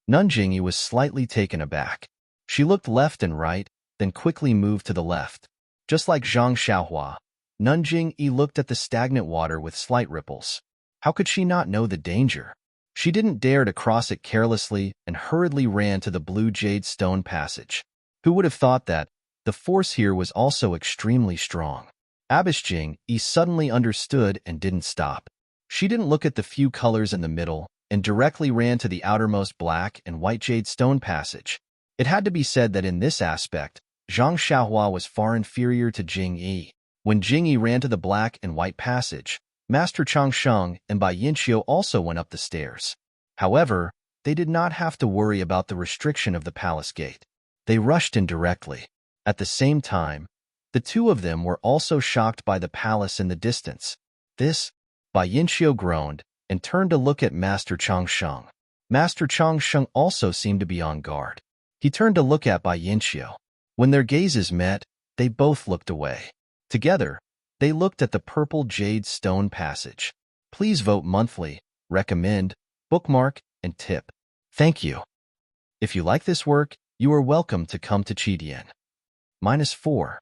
Nun Jingyi was slightly taken aback. She looked left and right, then quickly moved to the left. Just like Zhang Xiaohua, Nun Jingyi looked at the stagnant water with slight ripples. How could she not know the danger? She didn't dare to cross it carelessly and hurriedly ran to the blue jade stone passage. Who would have thought that? The force here was also extremely strong. Abbess Jingyi suddenly understood and didn't stop. She didn't look at the few colors in the middle and directly ran to the outermost black and white jade stone passage. It had to be said that in this aspect, Zhang Xiaohua was far inferior to Jingyi. When Jingyi ran to the black and white passage, Master Changsheng and Bai Yinxiu also went up the stairs. However, they did not have to worry about the restriction of the palace gate. They rushed in directly. At the same time, the two of them were also shocked by the palace in the distance. Bai Yinxiu groaned and turned to look at Master Changsheng. Master Changsheng also seemed to be on guard. He turned to look at Bai Yinxiu. When their gazes met, they both looked away. Together, they looked at the purple jade stone passage. Please vote monthly, recommend, bookmark, and tip. Thank you. If you like this work, you are welcome to come to Chidian. -4.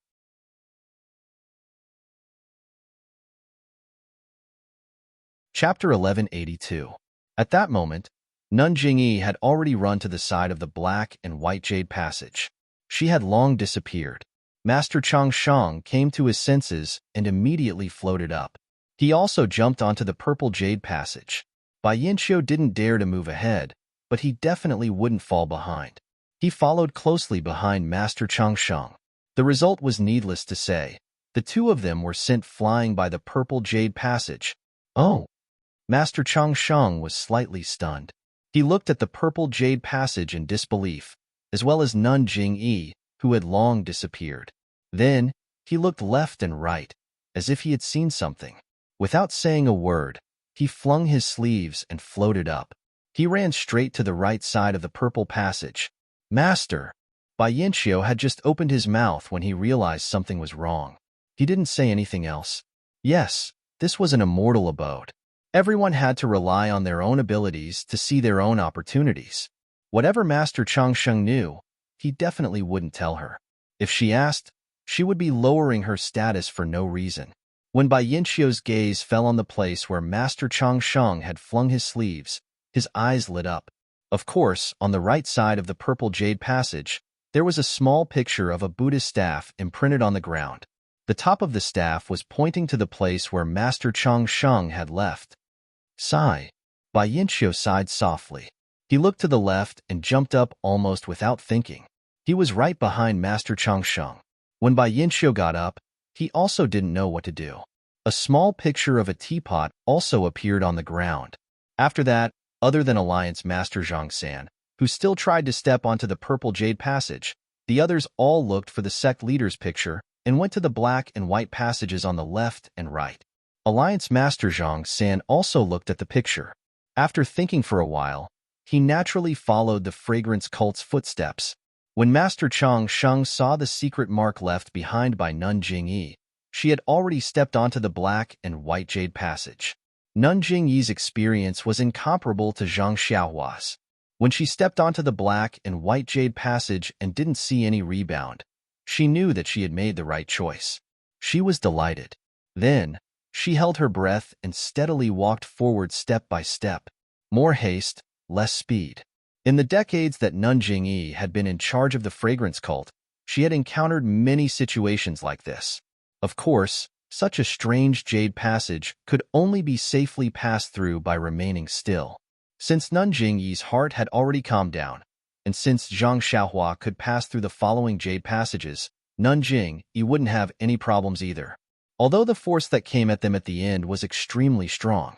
Chapter 1182. At that moment, Nun Jingyi had already run to the side of the black and white jade passage. She had long disappeared. Master Changsheng came to his senses and immediately floated up. He also jumped onto the purple jade passage. Bai Yinxiu didn't dare to move ahead, but he definitely wouldn't fall behind. He followed closely behind Master Changsheng. The result was needless to say. The two of them were sent flying by the purple jade passage. Oh! Master Changsheng was slightly stunned. He looked at the purple jade passage in disbelief, as well as Nun Jingyi, who had long disappeared. Then, he looked left and right, as if he had seen something. Without saying a word, He flung his sleeves and floated up. He ran straight to the right side of the purple passage. Master! Bai Yinqiu had just opened his mouth when he realized something was wrong. He didn't say anything else. Yes, this was an immortal abode. Everyone had to rely on their own abilities to see their own opportunities. Whatever Master Changsheng knew, he definitely wouldn't tell her. If she asked, she would be lowering her status for no reason. When Bai Yinqiu's gaze fell on the place where Master Changsheng had flung his sleeves, his eyes lit up. Of course, on the right side of the purple jade passage, there was a small picture of a Buddhist staff imprinted on the ground. The top of the staff was pointing to the place where Master Changsheng had left. Sigh. Bai Yinqiu sighed softly. He looked to the left and jumped up almost without thinking. He was right behind Master Changsheng. When Bai Yinqiu got up, he also didn't know what to do. A small picture of a teapot also appeared on the ground. After that, other than Alliance Master Zhang San, who still tried to step onto the purple jade passage, the others all looked for the sect leader's picture and went to the black and white passages on the left and right. Alliance Master Zhang San also looked at the picture. After thinking for a while, he naturally followed the fragrance cult's footsteps. When Master Changsheng saw the secret mark left behind by Nun Jingyi, she had already stepped onto the black and white jade passage. Nun Jingyi's experience was incomparable to Zhang Xiaohua's. When she stepped onto the black and white jade passage and didn't see any rebound, she knew that she had made the right choice. She was delighted. Then, she held her breath and steadily walked forward step by step. More haste, less speed. In the decades that Nun Jingyi had been in charge of the fragrance cult, she had encountered many situations like this. Of course, such a strange jade passage could only be safely passed through by remaining still. Since Nun Jingyi's heart had already calmed down, and since Zhang Xiaohua could pass through the following jade passages, Nun Jingyi wouldn't have any problems either. Although the force that came at them at the end was extremely strong,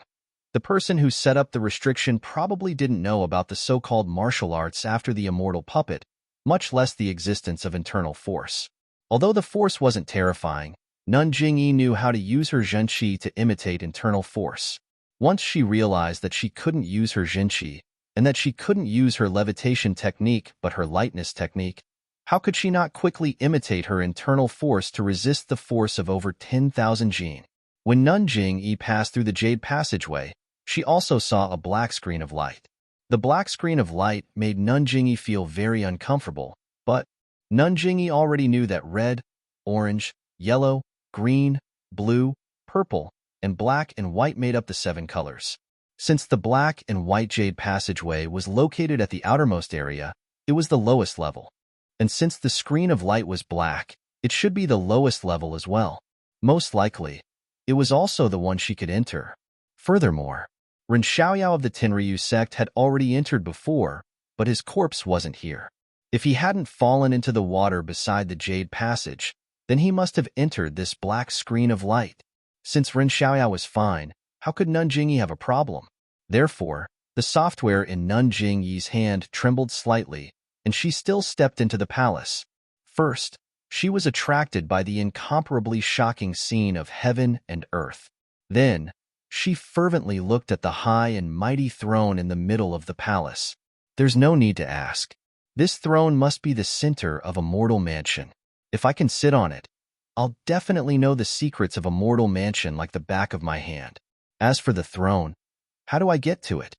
the person who set up the restriction probably didn't know about the so-called martial arts after the immortal puppet, much less the existence of internal force. Although the force wasn't terrifying, Nun Jingyi knew how to use her zhenqi to imitate internal force. Once she realized that she couldn't use her zhenqi, and that she couldn't use her levitation technique but her lightness technique, how could she not quickly imitate her internal force to resist the force of over 10,000 jin? When Nun Jingyi passed through the jade passageway, she also saw a black screen of light. The black screen of light made Nun Jingyi feel very uncomfortable, but Nun Jingyi already knew that red, orange, yellow, green, blue, purple, and black and white made up the 7 colors. Since the black and white jade passageway was located at the outermost area, it was the lowest level. And since the screen of light was black, it should be the lowest level as well. Most likely, it was also the one she could enter. Furthermore, Ren Xiaoyao of the Tenryu sect had already entered before, but his corpse wasn't here. If he hadn't fallen into the water beside the jade passage, then he must have entered this black screen of light. Since Ren Xiaoyao was fine, how could Nun Jingyi have a problem? Therefore, the software in Nun Jingyi's hand trembled slightly, and she still stepped into the palace. First, she was attracted by the incomparably shocking scene of heaven and earth. Then, she fervently looked at the high and mighty throne in the middle of the palace. There's no need to ask. This throne must be the center of a mortal mansion. If I can sit on it, I'll definitely know the secrets of a mortal mansion like the back of my hand. As for the throne, how do I get to it?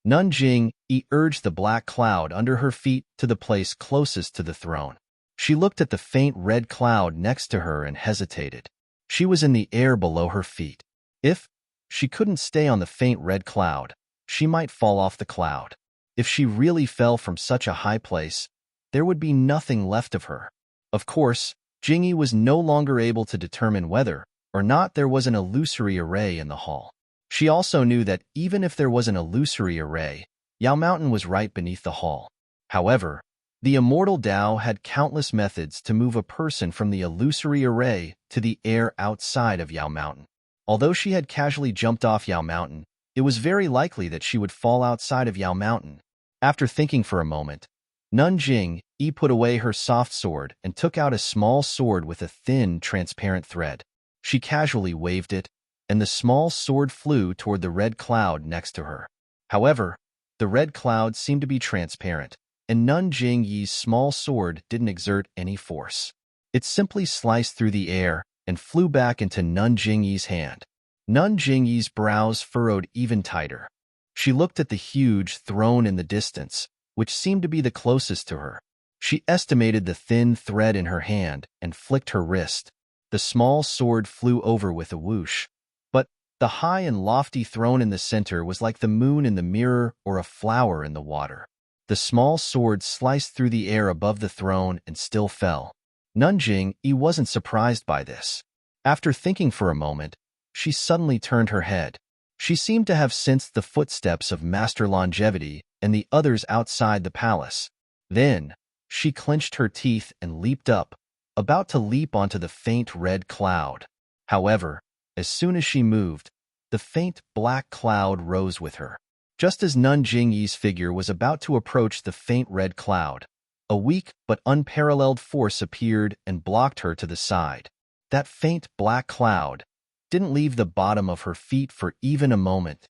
Nun Jingyi urged the black cloud under her feet to the place closest to the throne. She looked at the faint red cloud next to her and hesitated. She was in the air below her feet. If she couldn't stay on the faint red cloud, she might fall off the cloud. If she really fell from such a high place, there would be nothing left of her. Of course, Jingyi was no longer able to determine whether or not there was an illusory array in the hall. She also knew that even if there was an illusory array, Yao Mountain was right beneath the hall. However, the immortal Tao had countless methods to move a person from the illusory array to the air outside of Yao Mountain. Although she had casually jumped off Yao Mountain, it was very likely that she would fall outside of Yao Mountain. After thinking for a moment, Nun Jingyi put away her soft sword and took out a small sword with a thin, transparent thread. She casually waved it, and the small sword flew toward the red cloud next to her. However, the red cloud seemed to be transparent, and Nun Jingyi's small sword didn't exert any force. It simply sliced through the air and flew back into Nun Jingyi's hand. Nun Jingyi's brows furrowed even tighter. She looked at the huge throne in the distance, which seemed to be the closest to her. She estimated the thin thread in her hand and flicked her wrist. The small sword flew over with a whoosh. But the high and lofty throne in the center was like the moon in the mirror or a flower in the water. The small sword sliced through the air above the throne and still fell. Nun Jingyi wasn't surprised by this. After thinking for a moment, she suddenly turned her head. She seemed to have sensed the footsteps of Master Longevity and the others outside the palace. Then, she clenched her teeth and leaped up, about to leap onto the faint red cloud. However, as soon as she moved, the faint black cloud rose with her. Just as Nun Jingyi's figure was about to approach the faint red cloud, a weak but unparalleled force appeared and blocked her to the side. That faint black cloud didn't leave the bottom of her feet for even a moment.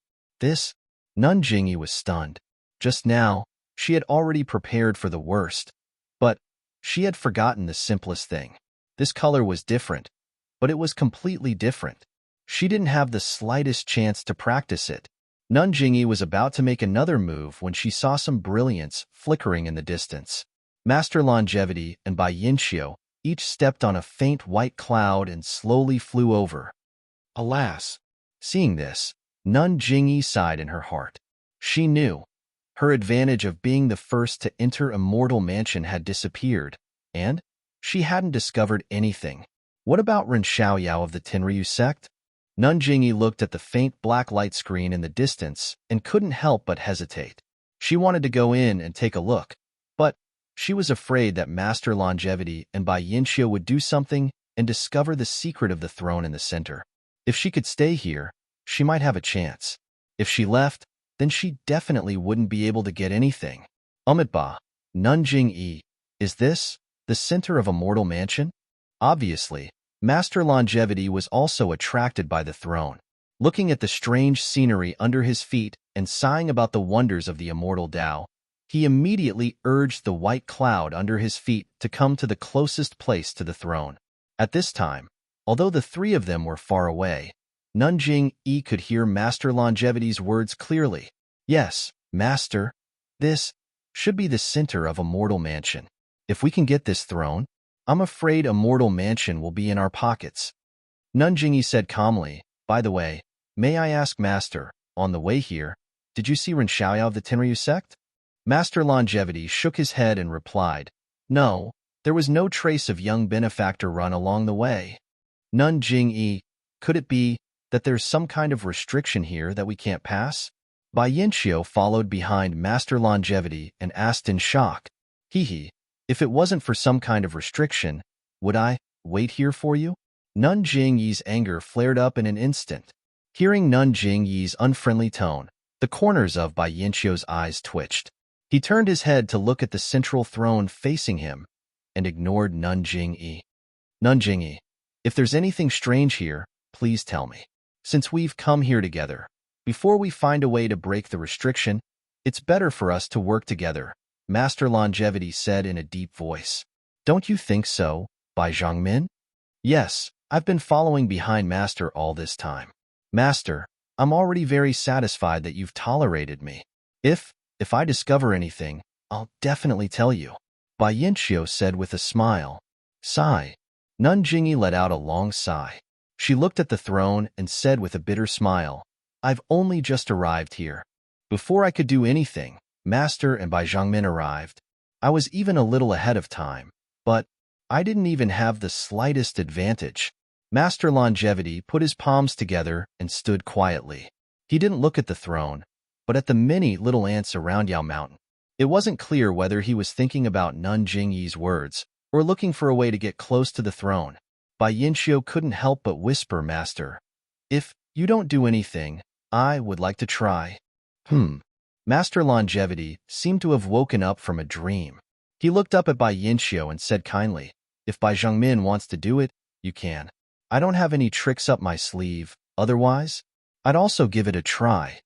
Nun Jingyi was stunned. Just now, she had already prepared for the worst, but she had forgotten the simplest thing. This color was different, but it was completely different. She didn't have the slightest chance to practice it. Nun Jingyi was about to make another move when she saw some brilliance flickering in the distance. Master Longevity and Bai Yinxiu each stepped on a faint white cloud and slowly flew over. Alas! Seeing this, Nun Jingyi sighed in her heart. She knew her advantage of being the first to enter Immortal Mansion had disappeared, and she hadn't discovered anything. What about Ren Xiaoyao of the Tenryu sect? Nun Jingyi looked at the faint black light screen in the distance and couldn't help but hesitate. She wanted to go in and take a look, but she was afraid that Master Longevity and Bai Yinxiu would do something and discover the secret of the throne in the center. If she could stay here, she might have a chance. If she left, then she definitely wouldn't be able to get anything. Ba, Nun Jingyi, is this the center of Immortal Mansion? Obviously, Master Longevity was also attracted by the throne. Looking at the strange scenery under his feet and sighing about the wonders of the immortal Tao, he immediately urged the white cloud under his feet to come to the closest place to the throne. At this time, although the three of them were far away, Nun Jingyi could hear Master Longevity's words clearly. Yes, Master, this should be the center of Immortal Mansion. If we can get this throne, I'm afraid Immortal Mansion will be in our pockets. Nun Jingyi said calmly, by the way, may I ask Master, on the way here, did you see Ren Xiaoyao of the Tenryu sect? Master Longevity shook his head and replied, no, there was no trace of young benefactor run along the way. Nun Jingyi, could it be that there's some kind of restriction here that we can't pass? Bai Yinxiu followed behind Master Longevity and asked in shock, if it wasn't for some kind of restriction, would I wait here for you? Nun Jingyi's anger flared up in an instant. Hearing Nun Jingyi's unfriendly tone, the corners of Bai Yinxiu's eyes twitched. He turned his head to look at the central throne facing him and ignored Nun Jingyi. Nun Jingyi, if there's anything strange here, please tell me. Since we've come here together, before we find a way to break the restriction, it's better for us to work together, Master Longevity said in a deep voice. Don't you think so, Bai Zhongmin? Yes, I've been following behind Master all this time. Master, I'm already very satisfied that you've tolerated me. If I discover anything, I'll definitely tell you, Bai Yinxiu said with a smile. Sigh. Nun Jingyi let out a long sigh. She looked at the throne and said with a bitter smile, I've only just arrived here. Before I could do anything, Master and Bai Zhongmin arrived. I was even a little ahead of time, but I didn't even have the slightest advantage. Master Longevity put his palms together and stood quietly. He didn't look at the throne, but at the many little ants around Yao Mountain. It wasn't clear whether he was thinking about Nun Jingyi's words or looking for a way to get close to the throne. Bai Yinxiu couldn't help but whisper, Master, if you don't do anything, I would like to try. Master Longevity seemed to have woken up from a dream. He looked up at Bai Yinxiu and said kindly, if Bai Zhongmin wants to do it, you can. I don't have any tricks up my sleeve, Otherwise, I'd also give it a try.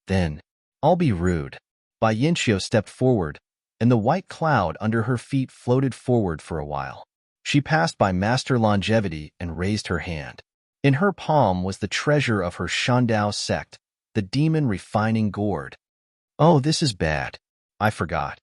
Then, I'll be rude. Bai Yinqiu stepped forward, and the white cloud under her feet floated forward for a while. She passed by Master Longevity and raised her hand. In her palm was the treasure of her Shandao sect, the demon refining gourd. Oh, this is bad. I forgot.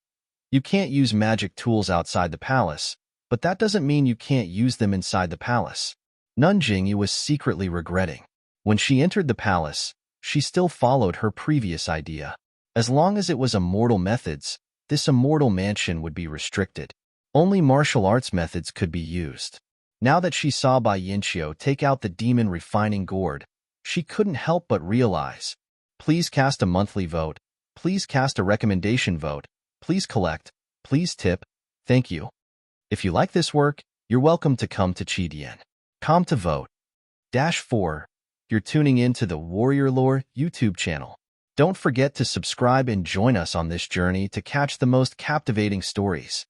You can't use magic tools outside the palace, but that doesn't mean you can't use them inside the palace. Nanjingyi was secretly regretting. When she entered the palace, she still followed her previous idea. As long as it was immortal methods, this immortal mansion would be restricted. Only martial arts methods could be used. Now that she saw Bai Yinqiu take out the demon refining gourd, she couldn't help but realize. Please cast a monthly vote. Please cast a recommendation vote. Please collect. Please tip. Thank you. If you like this work, you're welcome to come to Qidian. Come to vote. -4. You're tuning in to the Warrior Lore YouTube channel. Don't forget to subscribe and join us on this journey to catch the most captivating stories.